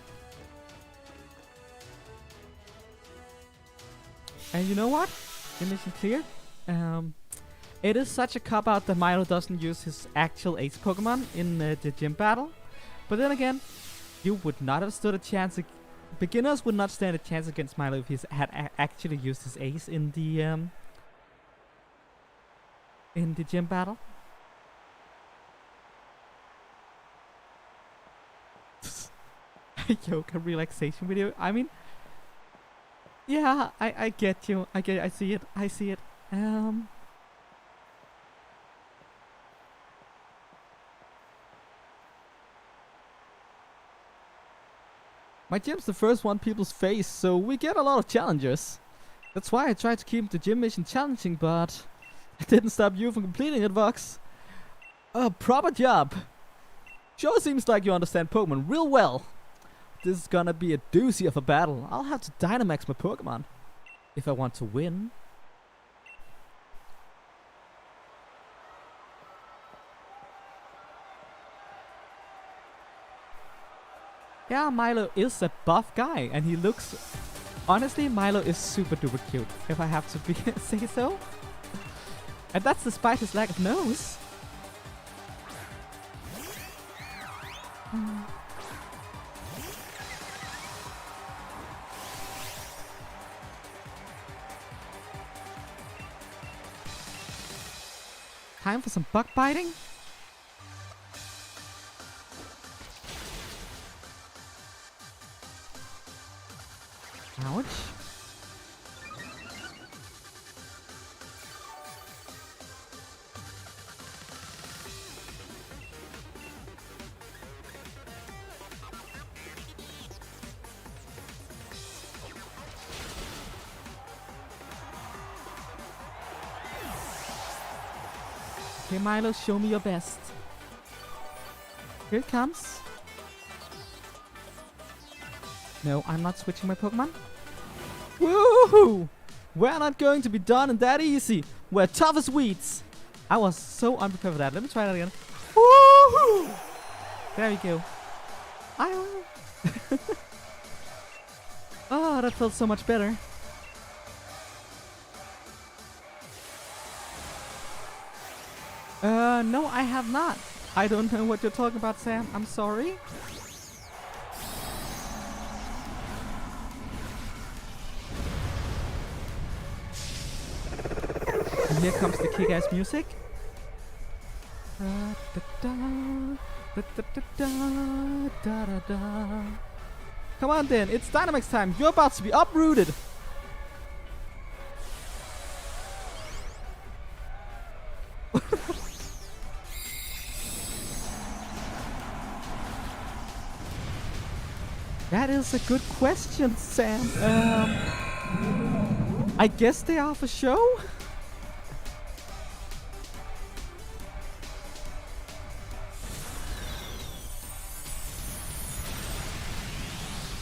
And you know what? The mission clear. It is such a cop-out that Milo doesn't use his actual ace Pokemon in the gym battle. But then again, you would not have stood a chance. Beginners would not stand a chance against Milo if he had actually used his ace in the gym battle. Yoga relaxation video. I mean, yeah, I get you. I see it. My gym's the first one people face, so we get a lot of challenges. That's why I tried to keep the gym mission challenging, but it didn't stop you from completing it, Vox. A proper job. Sure seems like you understand Pokemon real well. This is gonna be a doozy of a battle. I'll have to Dynamax my Pokemon if I want to win. Yeah, Milo is a buff guy, and he looks... Honestly, Milo is super duper cute, if I have to be say so. And that's despite his lack of nose. Time for some bug biting. Ouch. Okay, Milo, show me your best. Here it comes. No, I'm not switching my Pokemon. Woohoo! We're not going to be done and that easy. We're tough as weeds. I was so unprepared for that. Let me try that again. Woohoo! There we go. Oh, that felt so much better. No, I have not. I don't know what you're talking about, Sam. I'm sorry. And here comes the kick-ass music. Come on then, it's Dynamax time. You're about to be uprooted. That is a good question, Sam. I guess they are for show?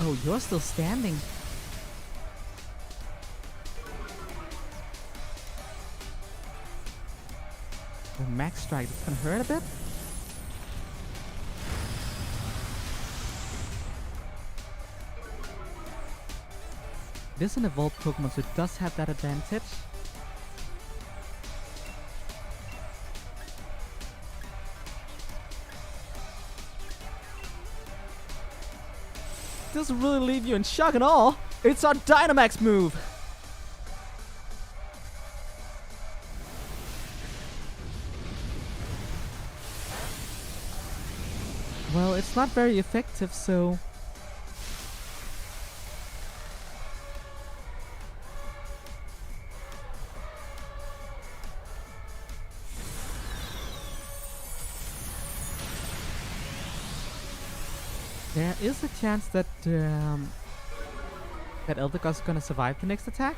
Oh, you're still standing. Oh, Max Strike, that's gonna hurt a bit. It is an evolved Pokemon, so it does have that advantage. Doesn't really leave you in shock at all. It's our Dynamax move. Well, it's not very effective, so... There is a chance that that Eldegoss is gonna survive the next attack,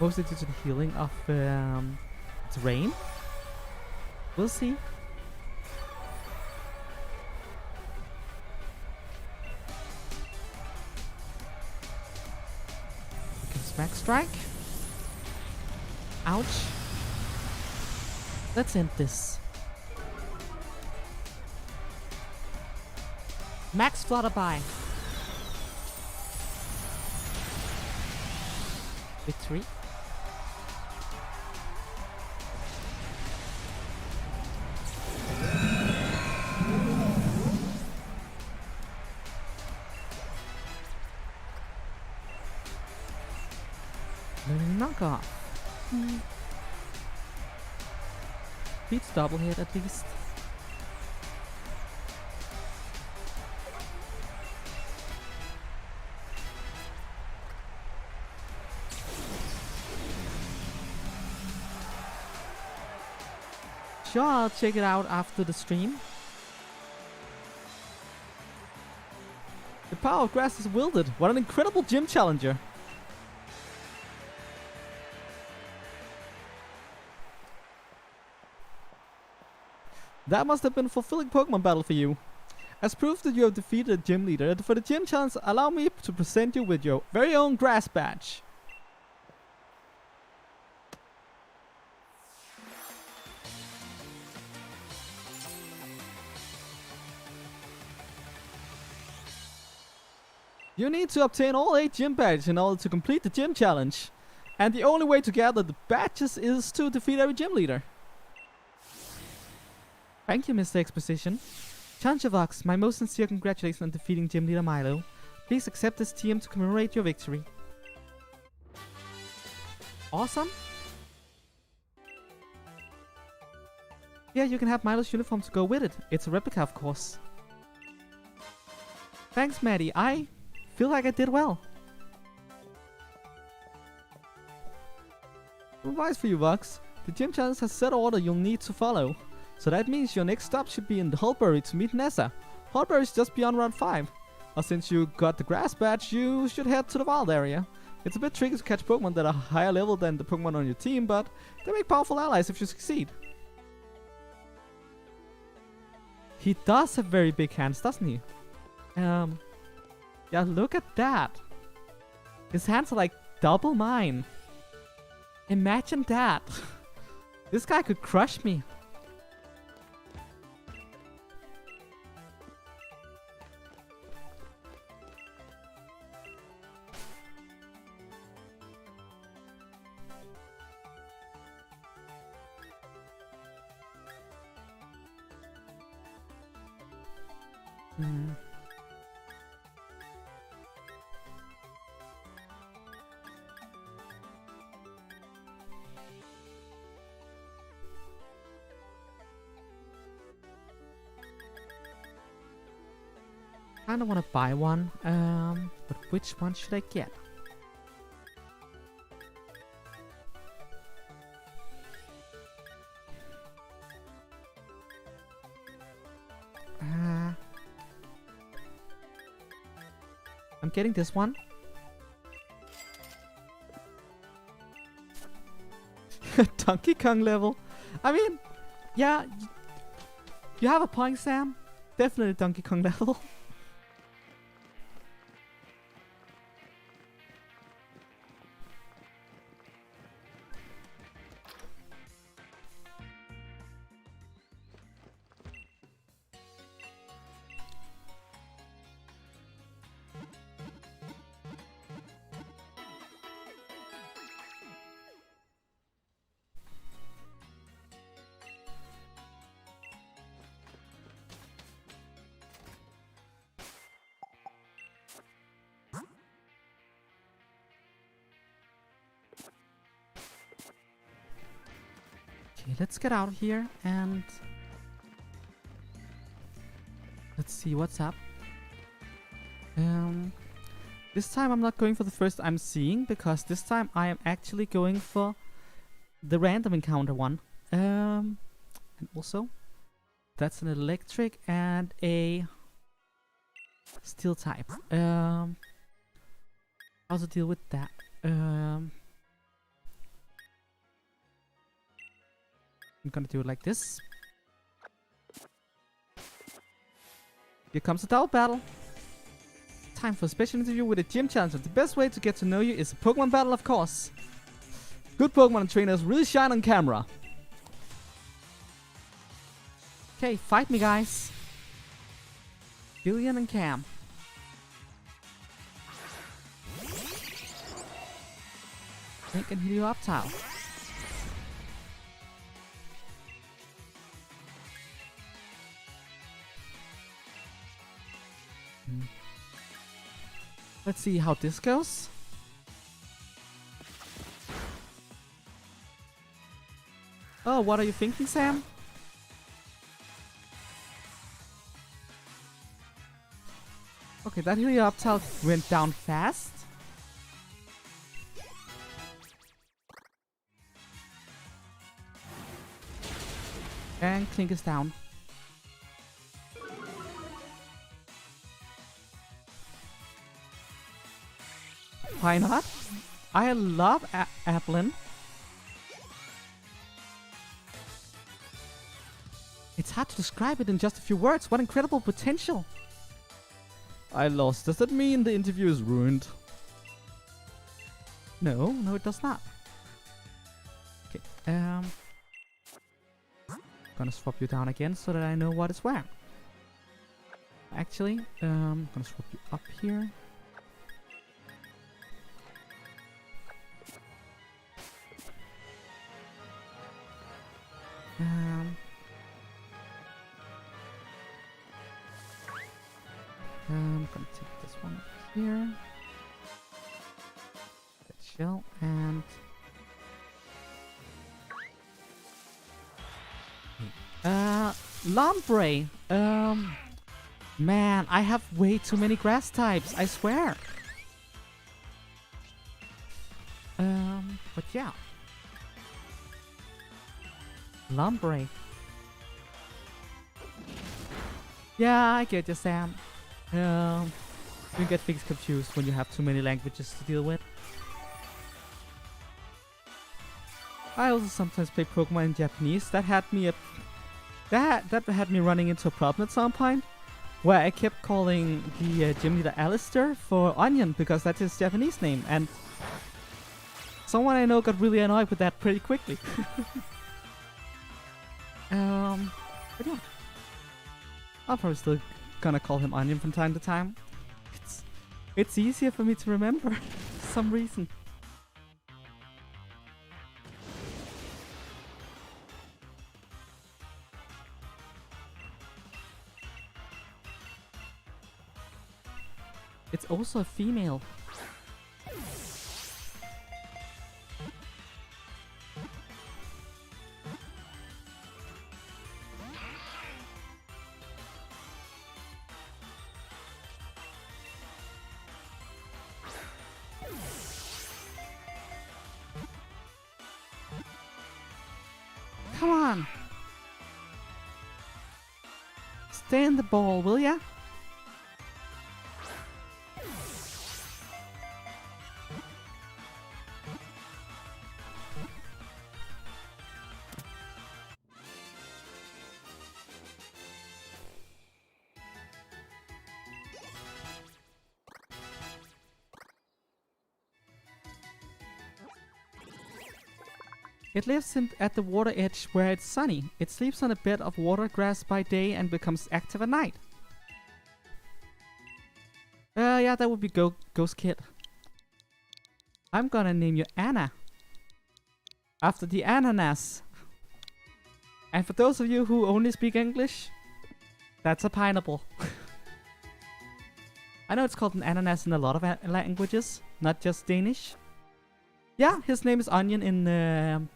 mostly due to the healing of its rain. We'll see. Okay, Smack Strike. Ouch. Let's end this. Max Flutterby. Victory. Knockoff. Beats double hit at least. Sure, I'll check it out after the stream. The power of grass is wielded. What an incredible gym challenger. That must have been a fulfilling Pokemon battle for you. As proof that you have defeated a gym leader, for the gym challenge, allow me to present you with your very own grass badge. You need to obtain all 8 gym badges in order to complete the gym challenge. And the only way to gather the badges is to defeat every gym leader. Thank you, Mr. Exposition. Challenger Vox, my most sincere congratulations on defeating Gym Leader Milo. Please accept this TM to commemorate your victory. Awesome. Yeah, you can have Milo's uniform to go with it. It's a replica, of course. Thanks, Maddie. I feel like I did well. Advice for you, Vox. The gym challenge has set order you'll need to follow. So that means your next stop should be in the Hulbury to meet Nessa. Hulbury is just beyond Route 5. Or since you got the grass badge, you should head to the wild area. It's a bit tricky to catch Pokemon that are higher level than the Pokemon on your team, but they make powerful allies if you succeed. He does have very big hands, doesn't he? Yeah, look at that. His hands are like double mine. Imagine that. This guy could crush me. I don't want to buy one, but which one should I get? I'm getting this one. Donkey Kong level. I mean, yeah, you have a point, Sam. Definitely Donkey Kong level. Okay, let's get out of here and let's see what's up. This time I'm not going for the first I'm seeing, because this time I am actually going for the random encounter one. And also, that's an electric and a steel type. How to deal with that? I'm gonna do it like this. Here comes a double battle. Time for a special interview with a gym challenger. The best way to get to know you is a Pokemon battle, of course. Good Pokemon trainers really shine on camera. Okay, fight me, guys. Billion and Cam. Make an Helioptile. Let's see how this goes. Oh, what are you thinking, Sam? Okay, that Helioptile went down fast. And Clink is down. Why not? I love Applin. It's hard to describe it in just a few words. What incredible potential. I lost. Does that mean the interview is ruined? No, no it does not. Okay, gonna swap you down again so that I know what is where. Actually, gonna swap you up here. I'm gonna take this one here. That shell and Lombre. Man, I have way too many grass types, I swear. But yeah. Lombre. Yeah, I get you, Sam. You get things confused when you have too many languages to deal with. I also sometimes play Pokemon in Japanese. That had me running into a problem at some point, where I kept calling the gym leader Alistair for Onion because that's his Japanese name, and someone I know got really annoyed with that pretty quickly. But yeah, I'll probably still gonna call him Onion from time to time. It's easier for me to remember for some reason. It's also a female. Come on! Stay in the ball, will ya? It lives at the water edge where it's sunny. It sleeps on a bed of water grass by day and becomes active at night. Yeah, that would be Ghost Kid. I'm gonna name you Anna. After the ananas. And for those of you who only speak English, that's a pineapple. I know it's called an ananas in a lot of languages, not just Danish. Yeah, his name is Onion in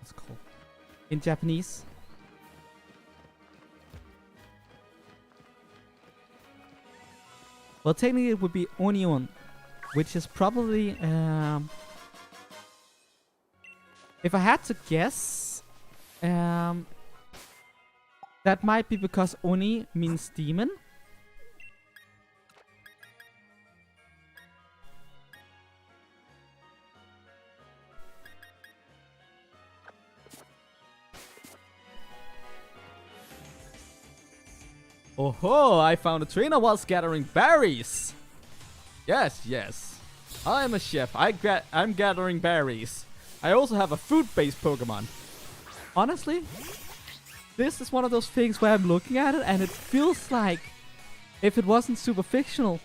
what's it called? In Japanese. Well, technically it would be Onion, which is probably if I had to guess, that might be because Oni means demon. Oh ho! I found a trainer whilst gathering berries. Yes, yes. I'm a chef. I'm gathering berries. I also have a food-based Pokemon. Honestly, this is one of those things where I'm looking at it and it feels like, if it wasn't super fictional,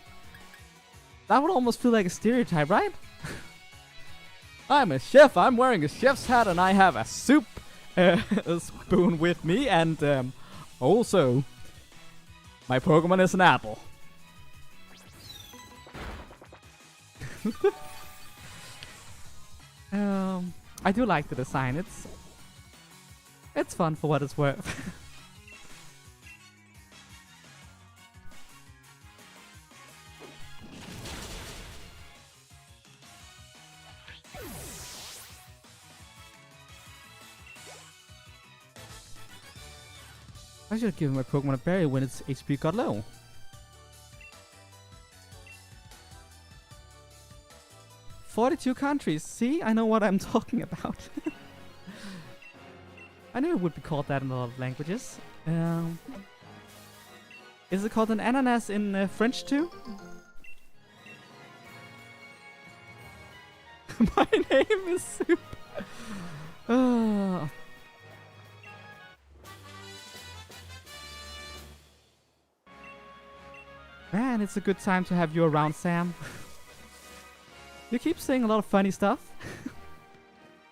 that would almost feel like a stereotype, right? I'm a chef. I'm wearing a chef's hat and I have a soup a spoon with me, and also my Pokemon is an apple. I do like the design. It's fun for what it's worth. I should have given my Pokemon a berry when its HP got low. 42 countries. See, I know what I'm talking about. I knew it would be called that in a lot of languages. Is it called an ananas in French too? My name is Soup. Man, it's a good time to have you around, Sam. You keep saying a lot of funny stuff.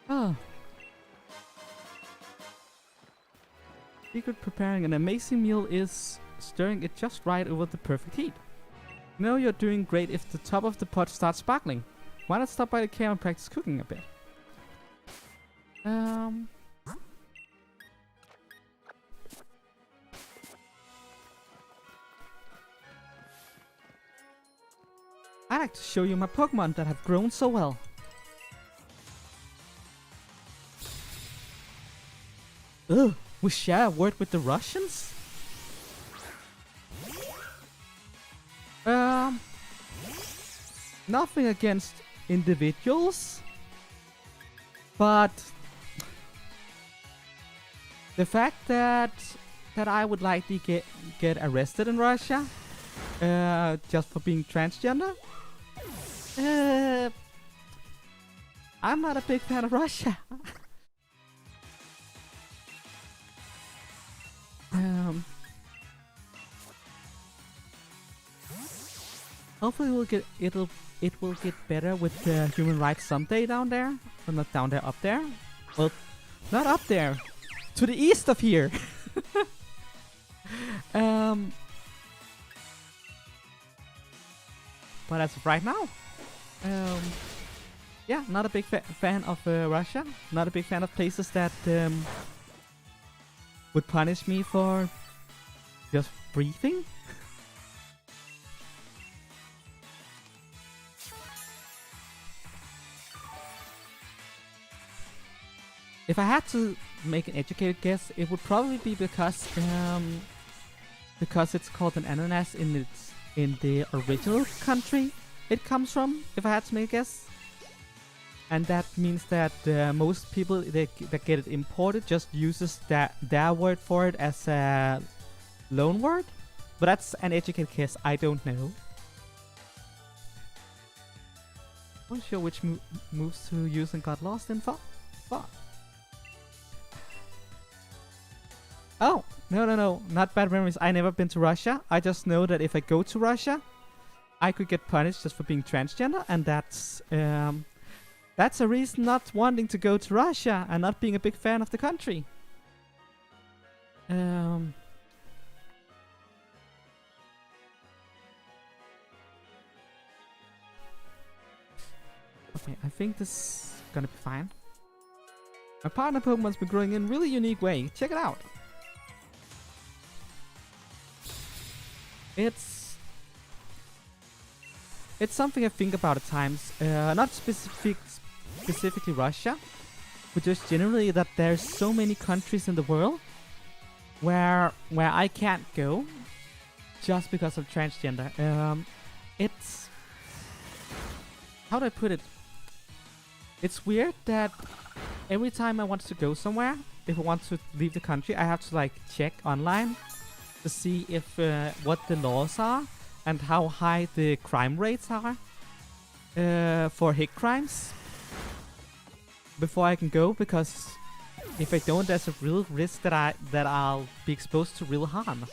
Oh. Secret preparing an amazing meal is stirring it just right over the perfect heat. You know you're doing great if the top of the pot starts sparkling. Why not stop by the cave and practice cooking a bit? I'd like to show you my Pokémon that have grown so well. Ugh, we share a word with the Russians? Nothing against individuals, but the fact that I would likely get arrested in Russia just for being transgender, I'm not a big fan of Russia. Hopefully it will get better with human rights someday down there. Well, not down there, up there. Well, not up there. To the east of here. But as of right now, yeah, not a big fan of Russia. Not a big fan of places that would punish me for just breathing. If I had to make an educated guess, it would probably be because it's called an ananas in the original country it comes from. If I had to make a guess, and that means that most people that get it imported just uses their word for it as a loan word. But that's an educated guess. I don't know. I'm not sure which moves to use and got lost in. Fuck. Oh, no, not bad memories. I never been to Russia. I just know that if I go to Russia, I could get punished just for being transgender, and that's a reason not wanting to go to Russia and not being a big fan of the country. Okay, I think this is gonna be fine. My partner Pokemon's been growing in a really unique way. Check it out. It's something I think about at times. Not specifically Russia, but just generally that there's so many countries in the world where I can't go just because of transgender. It's, how do I put it? It's weird that every time I want to go somewhere, if I want to leave the country, I have to like check online to see if what the laws are and how high the crime rates are for hate crimes before I can go, because if I don't, there's a real risk that I'll be exposed to real harm.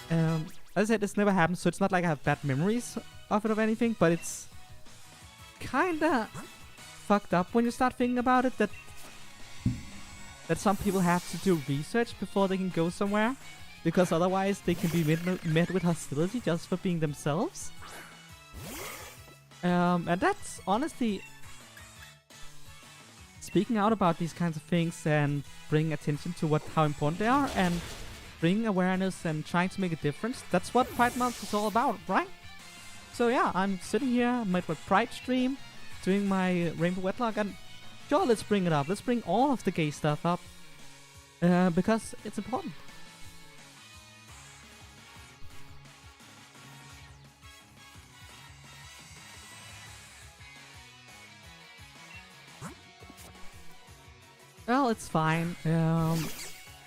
As I said, this never happened, so it's not like I have bad memories of it or anything, but it's kinda fucked up when you start thinking about it, that some people have to do research before they can go somewhere, because otherwise they can be met with hostility just for being themselves. And that's honestly, speaking out about these kinds of things and bringing attention to how important they are and bringing awareness and trying to make a difference. That's what Pride Month is all about, right? So yeah, I'm sitting here, my Pride stream, doing my Rainbow Wedlocke, and sure, let's bring it up. Let's bring all of the gay stuff up, because it's important. Well, it's fine.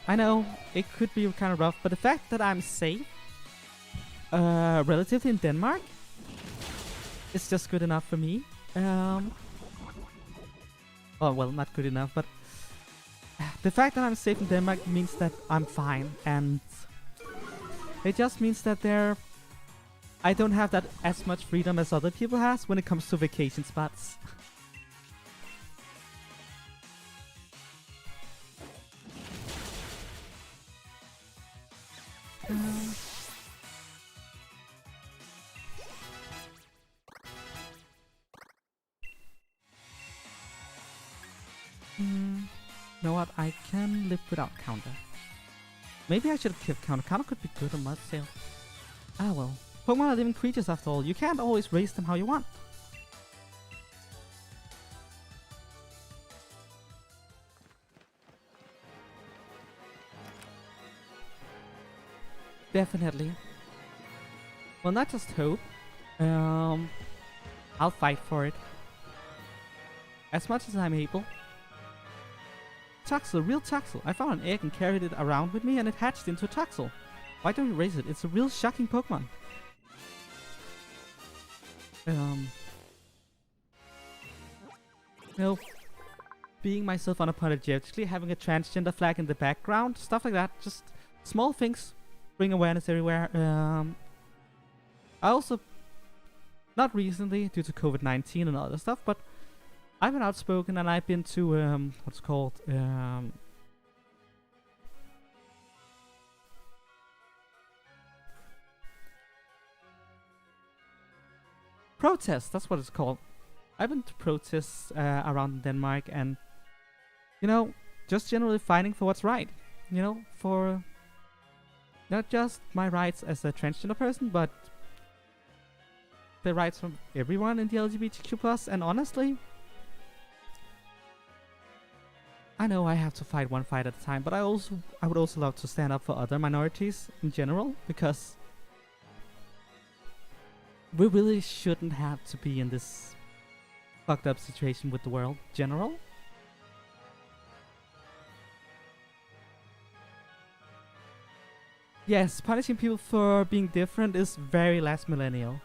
I know it could be kind of rough, but the fact that I'm safe, relatively in Denmark, is just good enough for me. Oh, well, not good enough, but the fact that I'm safe in Denmark means that I'm fine, and it just means that I don't have that as much freedom as other people has when it comes to vacation spots. You know what? I can live without counter. Maybe I should have kept counter. Counter could be good on mud sale. Ah well. Pokemon are living creatures after all. You can't always raise them how you want. Definitely. Well, not just hope. I'll fight for it. As much as I'm able. Toxel, real Toxel. I found an egg and carried it around with me and it hatched into a Toxel. Why don't you raise it? It's a real shocking Pokemon. You know, being myself unapologetically, having a transgender flag in the background, stuff like that. Just small things bring awareness everywhere. I also, not recently due to COVID-19 and other stuff, but I've been outspoken and I've been to what's called protests. That's what it's called. I've been to protests around Denmark, and you know, just generally fighting for what's right. You know, for not just my rights as a transgender person, but the rights from everyone in the LGBTQ+. And honestly, I know I have to fight one fight at a time, but I would also love to stand up for other minorities in general, because we really shouldn't have to be in this fucked up situation with the world in general. Yes, punishing people for being different is very last millennial.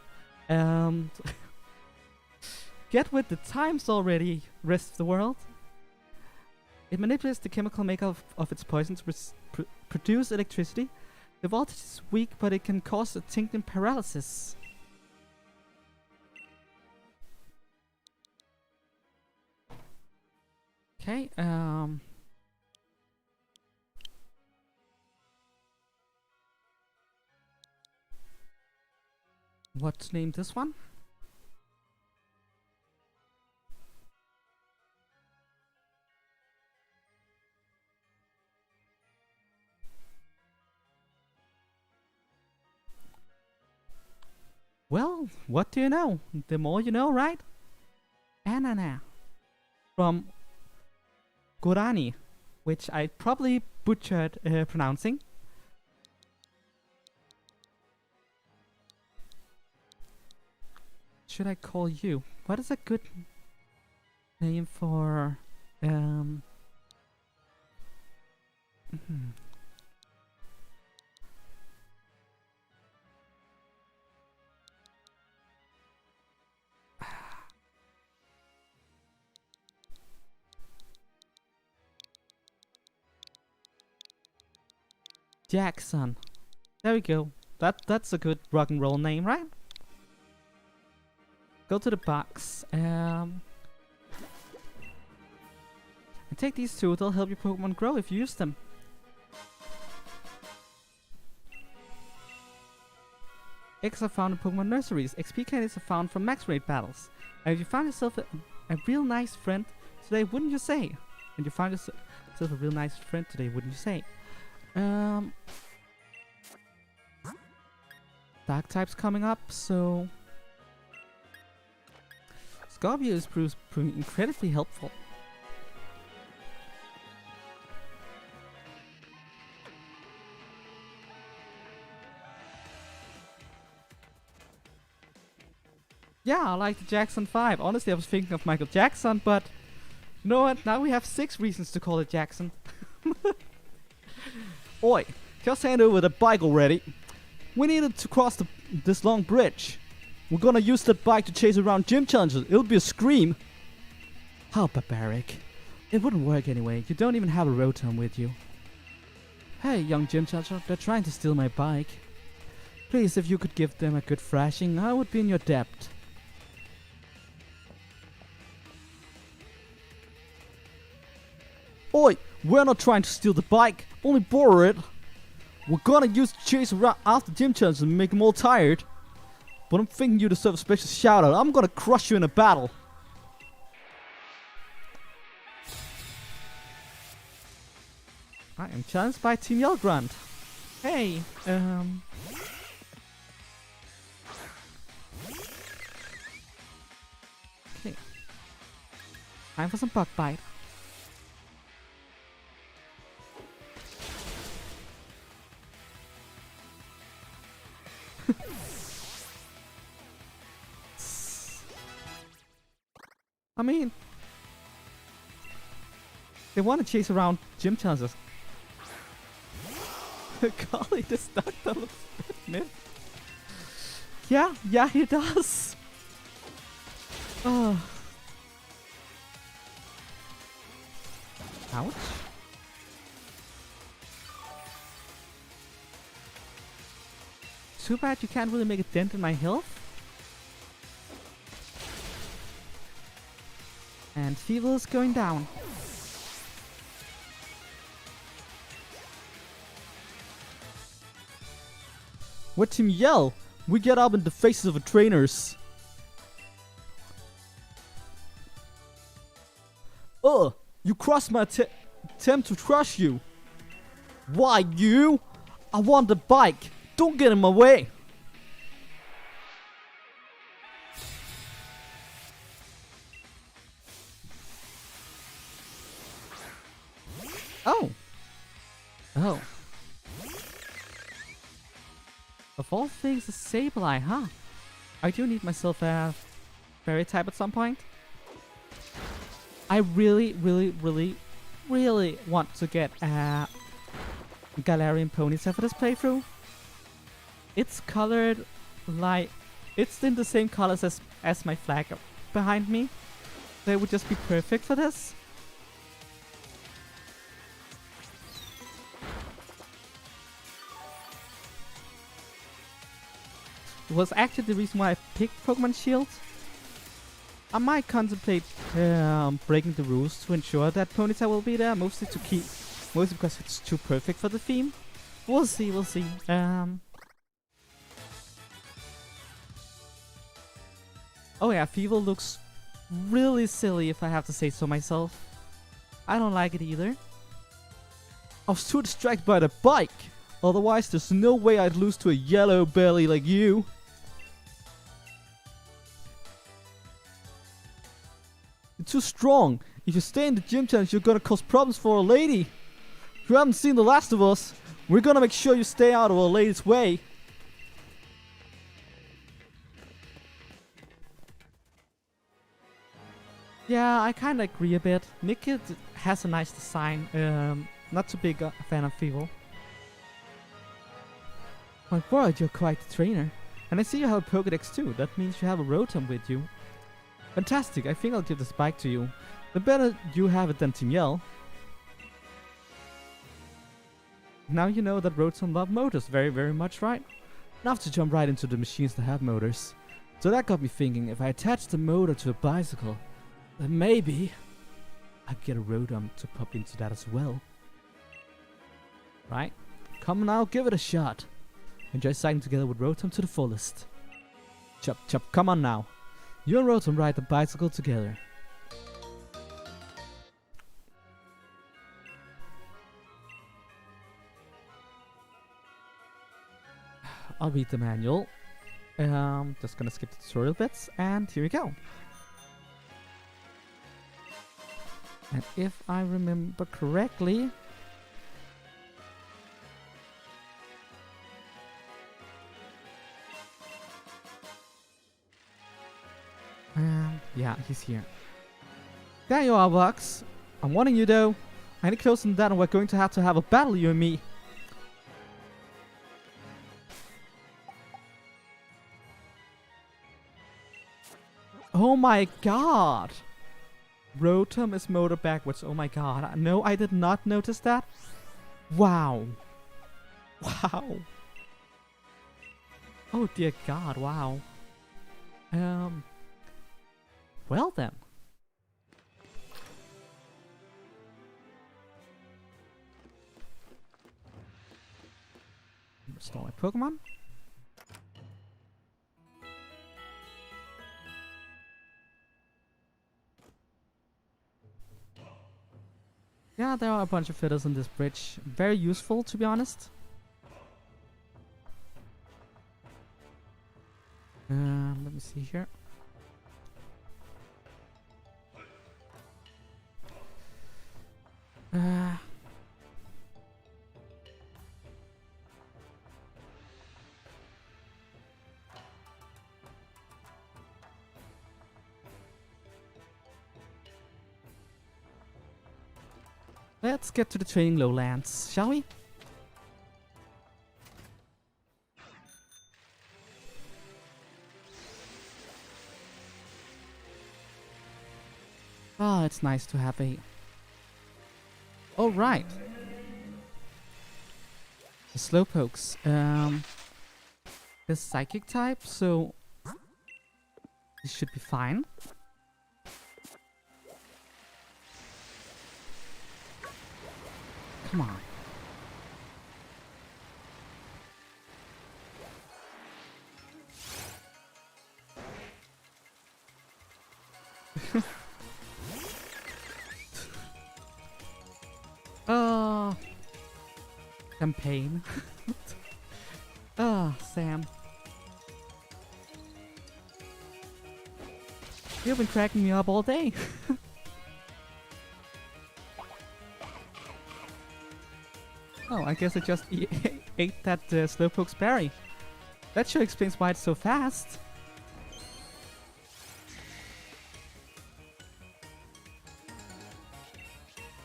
Get with the times already, rest of the world. It manipulates the chemical makeup of its poison to produce electricity. The voltage is weak, but it can cause a tingling paralysis. Okay, what to name this one? Well, what do you know? The more you know, right? Anana. From Gorani, which I probably butchered pronouncing. Should I call you? What is a good name for Jackson. There we go. That's a good rock and roll name, right? Go to the box. And take these two. They'll help your Pokemon grow if you use them. Eggs are found in Pokemon nurseries. XP candies are found from max rate battles. And if you found yourself a real nice friend today, wouldn't you say? And you find yourself a real nice friend today, wouldn't you say? Dark types coming up, so Scorpio is proving incredibly helpful. Yeah, I like the Jackson 5. Honestly, I was thinking of Michael Jackson, but You know what? Now we have 6 reasons to call it Jackson. Oi, just hand over the bike already. We needed to cross this long bridge. We're gonna use that bike to chase around gym challenges. It'll be a scream. How barbaric. It wouldn't work anyway. You don't even have a rotom with you. Hey, young gym challenger, they're trying to steal my bike. Please, if you could give them a good thrashing, I would be in your debt. Oi, we're not trying to steal the bike, only borrow it. We're gonna use the chase around after gym challenges and make them all tired. But I'm thinking you deserve a special shout out. I'm gonna crush you in a battle. I am challenged by Team Yellgrunt. Hey, okay. Time for some bug bite. I mean, they want to chase around gym challenges. Golly, this doctor looks a bit mid. Yeah, he does. Oh. Ouch. Too bad you can't really make a dent in my health. And Feeble is going down. We're Team Yell. We get up in the faces of the trainers. You crossed my attempt to crush you. Why you? I want the bike. Don't get in my way. Oh. Of all things, a Sableye, huh? I do need myself a fairy type at some point. I really want to get a Galarian Ponytail for this playthrough. It's colored like... It's in the same colors as my flag behind me. They would just be perfect for this. It was actually the reason why I picked Pokemon Shield. I might contemplate breaking the rules to ensure that Ponyta will be there, mostly because it's too perfect for the theme. We'll see. Oh yeah, Feeble looks really silly if I have to say so myself. I don't like it either. I was too distracted by the bike. Otherwise, there's no way I'd lose to a yellow belly like you. You're too strong. If you stay in the gym challenge, you're gonna cause problems for a lady. If you haven't seen The Last of Us, we're gonna make sure you stay out of a lady's way. Yeah, I kinda agree a bit. Nickit has a nice design. Not too big a fan of Feeble. My word, you're quite the trainer. And I see you have a Pokédex too. That means you have a Rotom with you. Fantastic, I think I'll give this bike to you. The better you have it than Team Yell. Now you know that Rotom love motors very much, right? Enough to jump right into the machines that have motors. So that got me thinking, if I attach the motor to a bicycle, then maybe I could get a Rotom to pop into that as well. Right? Come now, give it a shot. Enjoy cycling together with Rotom to the fullest. Chop, come on now. You and Rotom ride the bicycle together. I'll read the manual. Just gonna skip the tutorial bits, and here we go. And if I remember correctly, yeah, he's here. There you are, Vox. I'm warning you though. Any closer than that and we're going to have a battle, you and me. Oh my god! Rotom is motor backwards. Oh my god. No, I did not notice that. Wow. Wow. Oh dear god, wow. Well then. Restore my Pokemon. Yeah, there are a bunch of fitters in this bridge. Very useful, to be honest. Let me see here. Let's get to the training lowlands, shall we? Ah, it's nice to have a... All right. The Slowpokes. The Psychic type, so this should be fine. Come on. Oh, campaign. Ah, Sam. You've been cracking me up all day. Oh, I guess I just ate that Slowpoke's berry. That sure explains why it's so fast.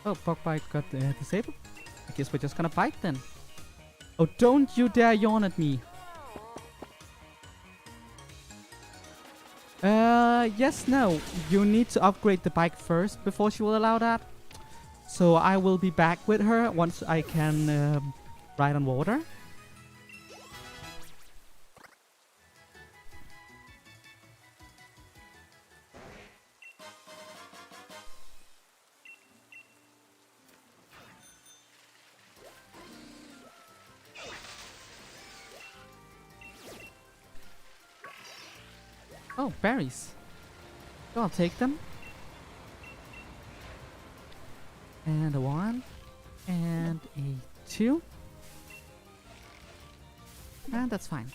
Oh, Bug Bite got disabled. I guess we're just gonna bite then. Oh, don't you dare yawn at me. Yes, no. You need to upgrade the bike first before she will allow that. So I will be back with her once I can ride on water. Oh, berries. So I'll take them. And a 1. And a 2. And that's fine.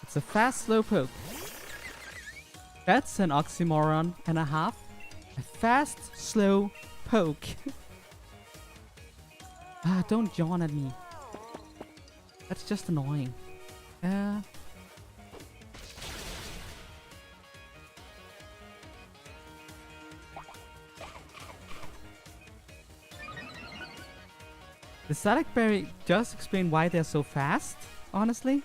It's a fast Slowpoke. That's an oxymoron and a half. A fast, slow poke. Ah, don't yawn at me. That's just annoying. The Static Berry does explain why they're so fast, honestly.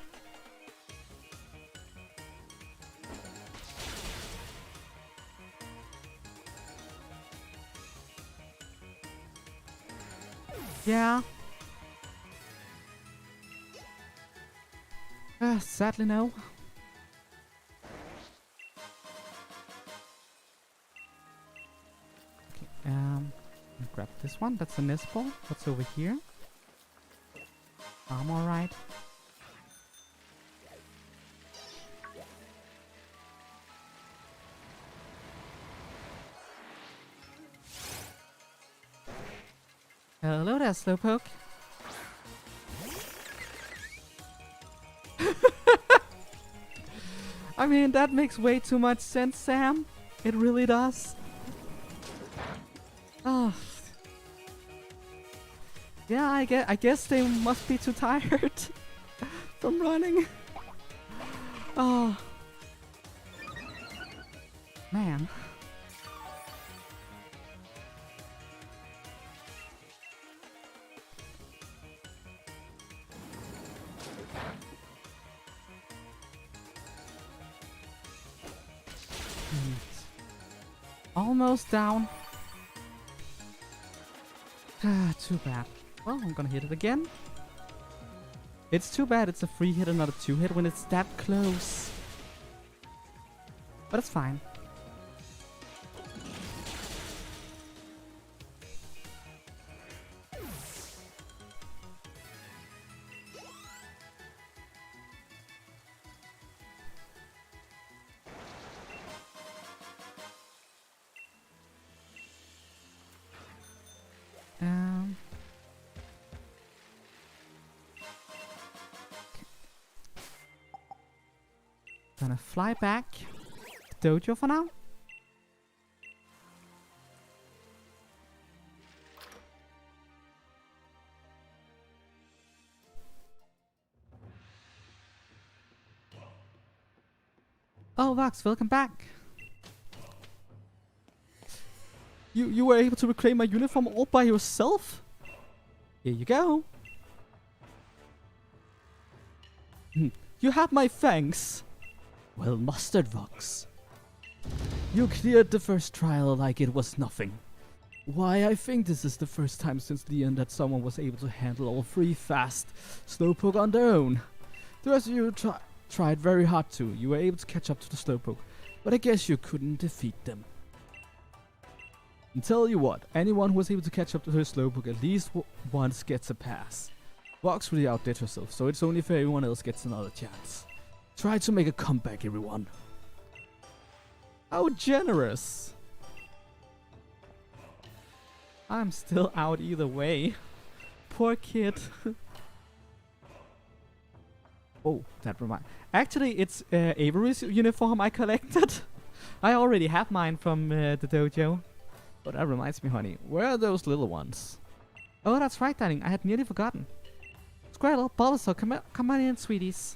Yeah. Sadly no. Okay, grab this one. That's a nest ball. What's over here? I'm alright. Hello there, Slowpoke. I mean, that makes way too much sense, Sam. It really does. Oh. Yeah, I guess they must be too tired from running. Oh. Man. Almost down. Too bad. Well, I'm gonna hit it again. It's too bad it's a free hit and not a 2-hit when it's that close. But it's fine. Gonna fly back to Dojo for now. Oh, Vox, welcome back. You were able to reclaim my uniform all by yourself? Here you go. You have my thanks. Well mustered, Vox. You cleared the first trial like it was nothing. Why, I think this is the first time since the end that someone was able to handle all 3 fast Slowpoke on their own. The rest of you tried very hard to. You were able to catch up to the Slowpoke, but I guess you couldn't defeat them. And tell you what, anyone who was able to catch up to her Slowpoke at least once gets a pass. Vox really outdid herself, so it's only fair everyone else gets another chance. Try to make a comeback, everyone. How generous. I'm still out either way. Poor kid. Oh, that reminds. Actually, it's Avery's uniform I collected. I already have mine from the dojo. But that reminds me, honey. Where are those little ones? Oh, that's right, darling. I had nearly forgotten. Squirtle, Bulbasaur, come on in, sweeties.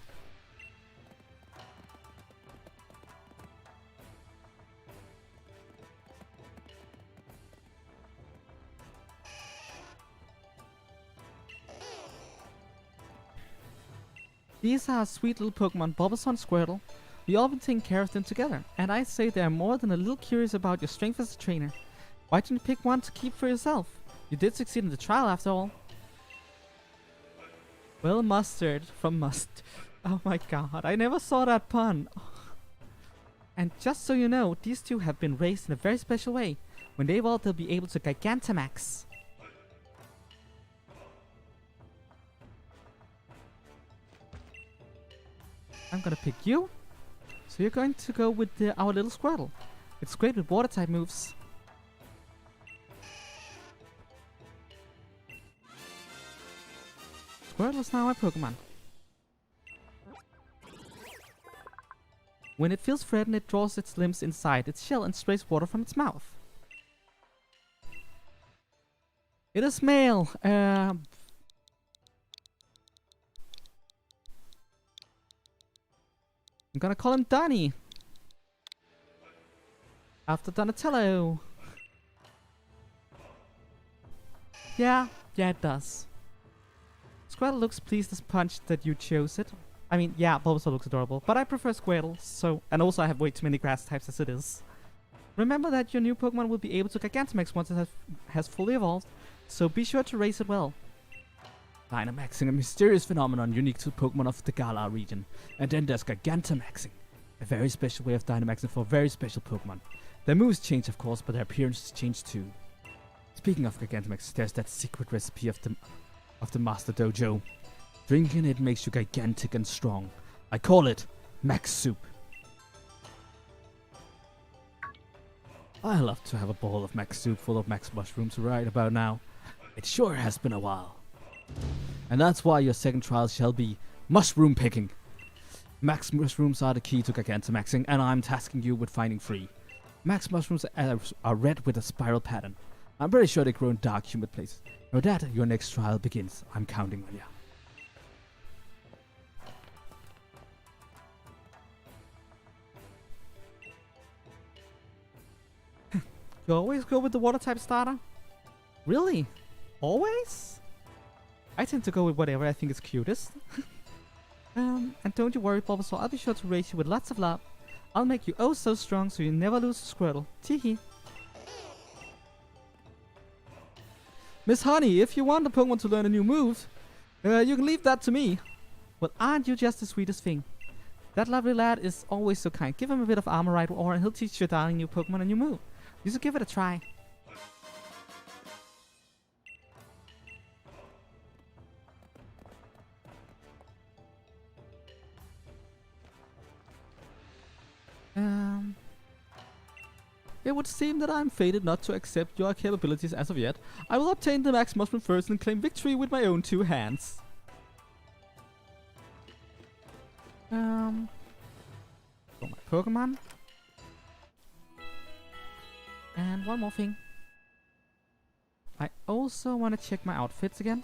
These are sweet little Pokemon, Bulbasaur and Squirtle. We all been taking care of them together, and I say they are more than a little curious about your strength as a trainer. Why didn't you pick one to keep for yourself? You did succeed in the trial after all. Well mustard from must. Oh my god, I never saw that pun. And just so you know, these two have been raised in a very special way. When they evolve, they'll be able to Gigantamax. I'm gonna pick you. So you're going to go with our little Squirtle. It's great with water type moves. Squirtle is now my Pokemon. When it feels threatened, it draws its limbs inside its shell and sprays water from its mouth. It is male. I'm gonna call him Donnie. After Donatello. Yeah, it does. Squirtle looks pleased as punch that you chose it. I mean, yeah, Bulbasaur looks adorable, but I prefer Squirtle, so... And also I have way too many grass types as it is. Remember that your new Pokemon will be able to Gigantamax once it has fully evolved, so be sure to raise it well. Dynamaxing, a mysterious phenomenon unique to Pokemon of the Galar region. And then there's Gigantamaxing, a very special way of Dynamaxing for very special Pokemon. Their moves change of course, but their appearances change too. Speaking of Gigantamax, there's that secret recipe of the Master Dojo. Drinking it makes you gigantic and strong. I call it Max Soup. I love to have a bowl of Max Soup full of Max Mushrooms right about now. It sure has been a while. And that's why your second trial shall be mushroom picking. Max mushrooms are the key to Gigantamaxing, and I'm tasking you with finding 3. Max mushrooms are red with a spiral pattern. I'm pretty sure they grow in dark, humid places. With that, your next trial begins. I'm counting on you. You always go with the water type starter? Really? Always? I tend to go with whatever I think is cutest. And don't you worry, Bulbasaur, I'll be sure to raise you with lots of love. I'll make you oh so strong so you never lose a Squirtle. Teehee. Miss Honey, if you want a Pokemon to learn a new move, you can leave that to me. Well, aren't you just the sweetest thing? That lovely lad is always so kind. Give him a bit of armor right or and he'll teach your darling new Pokemon a new move. You should give it a try. It would seem that I'm fated not to accept your capabilities as of yet. I will obtain the Max Mushroom first and claim victory with my own 2 hands. For my Pokemon. And one more thing. I also want to check my outfits again.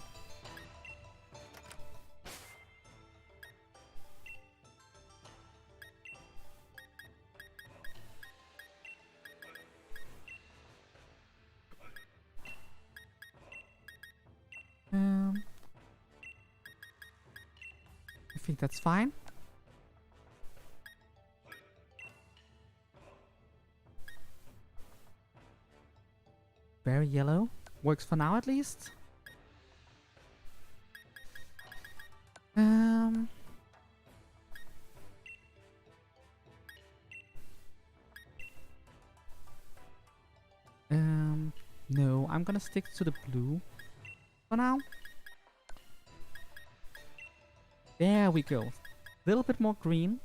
I think that's fine. Berry yellow works for now at least. No, I'm gonna stick to the blue for now. There we go. Little bit more green.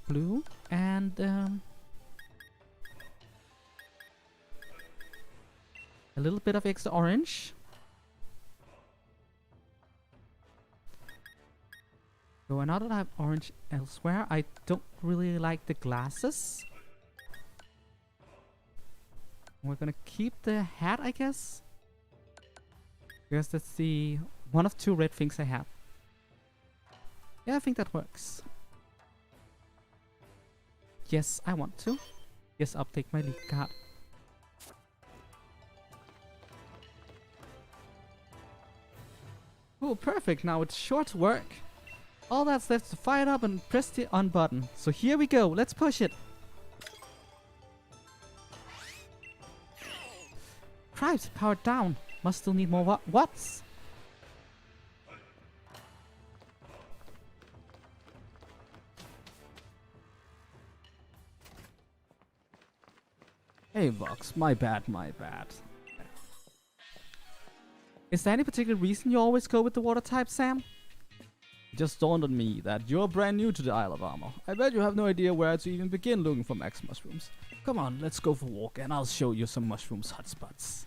Blue and a little bit of extra orange. So now that I have orange elsewhere, I don't really like the glasses. We're gonna keep the hat, I guess. Because that's the one of 2 red things I have. Yeah, I think that works. Yes, I want to. Yes, I'll take my lead card. Oh, perfect. Now it's sure to work. All that's left is to fire it up and press the on button. So here we go. Let's push it. Cripes, powered down. Must still need more watts. Hey Vox, my bad. Is there any particular reason you always go with the water type, Sam? It just dawned on me that you're brand new to the Isle of Armor. I bet you have no idea where to even begin looking for max mushrooms. Come on, let's go for a walk and I'll show you some mushrooms hotspots.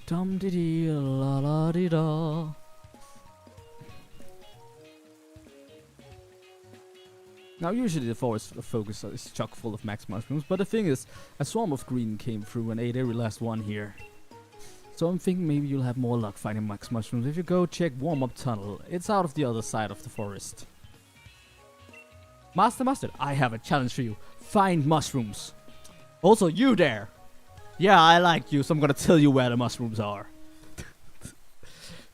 Dum dee dee la la dee da. Now usually the forest focus is chock full of max mushrooms, but the thing is, a swarm of green came through and ate every last one here. So I'm thinking maybe you'll have more luck finding max mushrooms if you go check warm-up tunnel. It's out of the other side of the forest. Master Mustard, I have a challenge for you. Find mushrooms. Also you there. Yeah, I like you, so I'm gonna tell you where the mushrooms are.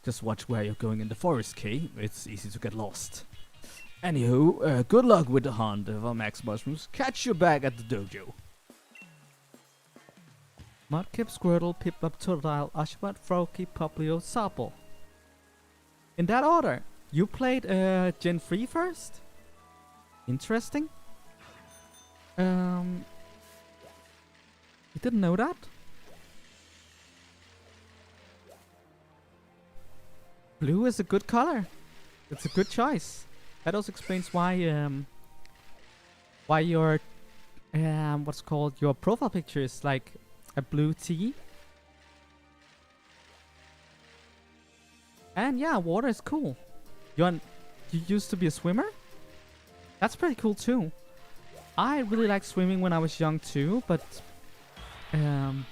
Just watch where you're going in the forest, Kay. It's easy to get lost. Anywho, good luck with the hunt of our max mushrooms. Catch you back at the dojo. Mudkip, Squirtle, Piplup, Totodile, Oshawott, Froakie, Poplio, Sobble. In that order. You played Gen 3 first? Interesting. You didn't know that? Blue is a good color. It's a good choice. That also explains why your what's called your profile picture is like a blue tea. And yeah, water is cool. You used to be a swimmer? That's pretty cool too. I really liked swimming when I was young too, but then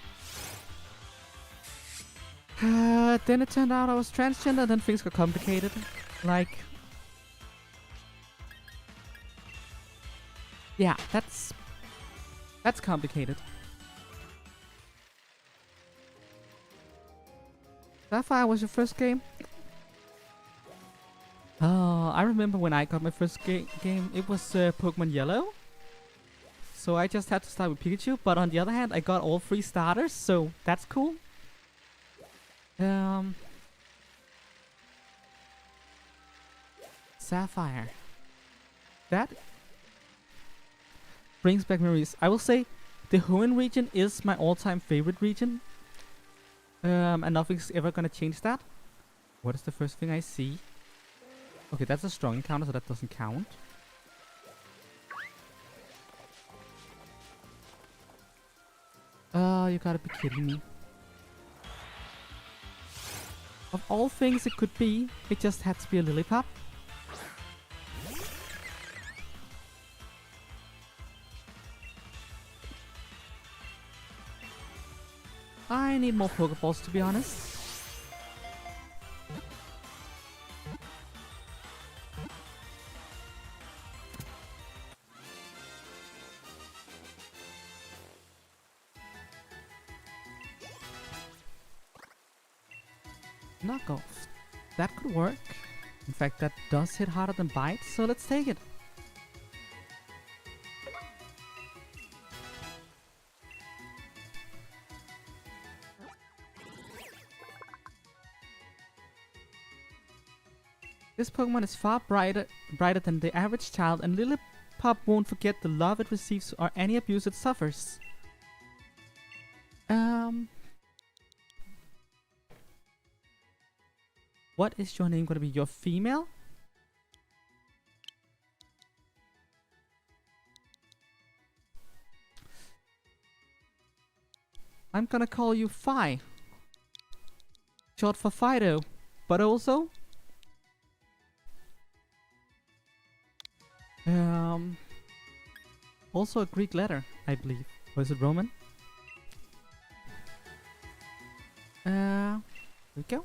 it turned out I was transgender, then things got complicated. Like, yeah, that's complicated. Sapphire was your first game? Oh, I remember when I got my first game, it was Pokemon Yellow. So I just had to start with Pikachu, but on the other hand, I got all 3 starters, so that's cool. Sapphire. That brings back memories. I will say the Hoenn region is my all-time favorite region. And nothing's ever gonna change that. What is the first thing I see? Okay, that's a strong encounter, so that doesn't count. You gotta be kidding me. Of all things it could be, it just had to be a Lillipup. I need more Pokeballs, to be honest. Knockoff. That could work. In fact, that does hit harder than Bite, so let's take it. This Pokemon is far brighter than the average child, and Lillipup won't forget the love it receives or any abuse it suffers. What is your name gonna be? Your female? I'm gonna call you Fi. Short for Fido, but also also a Greek letter, I believe. Or is it Roman? Here we go.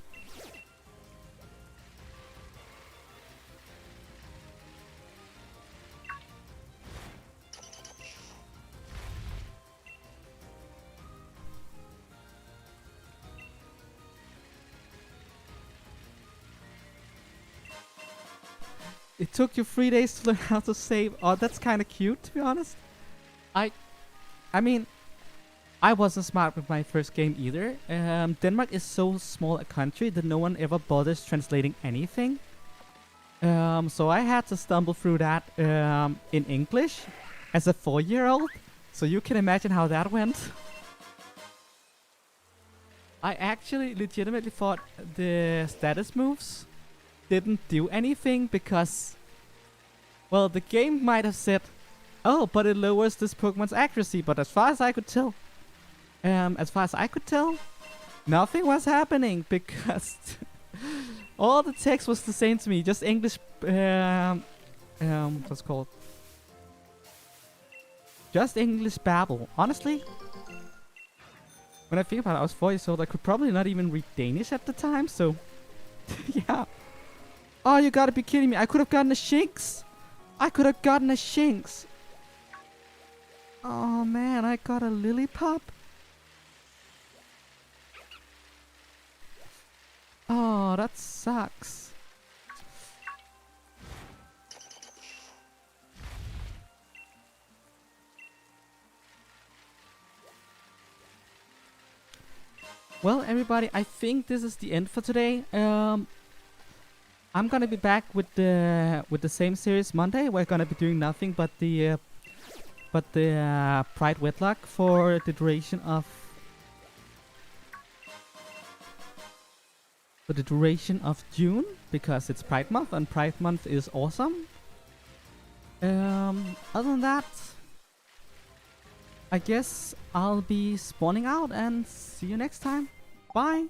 It took you 3 days to learn how to save. Oh, that's kind of cute, to be honest. I mean, I wasn't smart with my first game either. Denmark is so small a country that no one ever bothers translating anything. So I had to stumble through that in English as a 4-year-old. So you can imagine how that went. I actually legitimately thought the status moves didn't do anything because, well, the game might have said, oh, but it lowers this Pokemon's accuracy, but as far as I could tell, nothing was happening because all the text was the same to me, just English, what's it called? Just English babble. Honestly, when I think about it, I was 4 years old, I could probably not even read Danish at the time, so yeah. Oh, you gotta be kidding me. I could have gotten a Shinx. Oh man, I got a Lillipup. Oh, that sucks. Well, everybody, I think this is the end for today. I'm gonna be back with the same series Monday. We're gonna be doing nothing but the Pride Wedlocke for the duration of June, because it's Pride Month and Pride Month is awesome. Other than that, I guess I'll be spawning out and see you next time. Bye!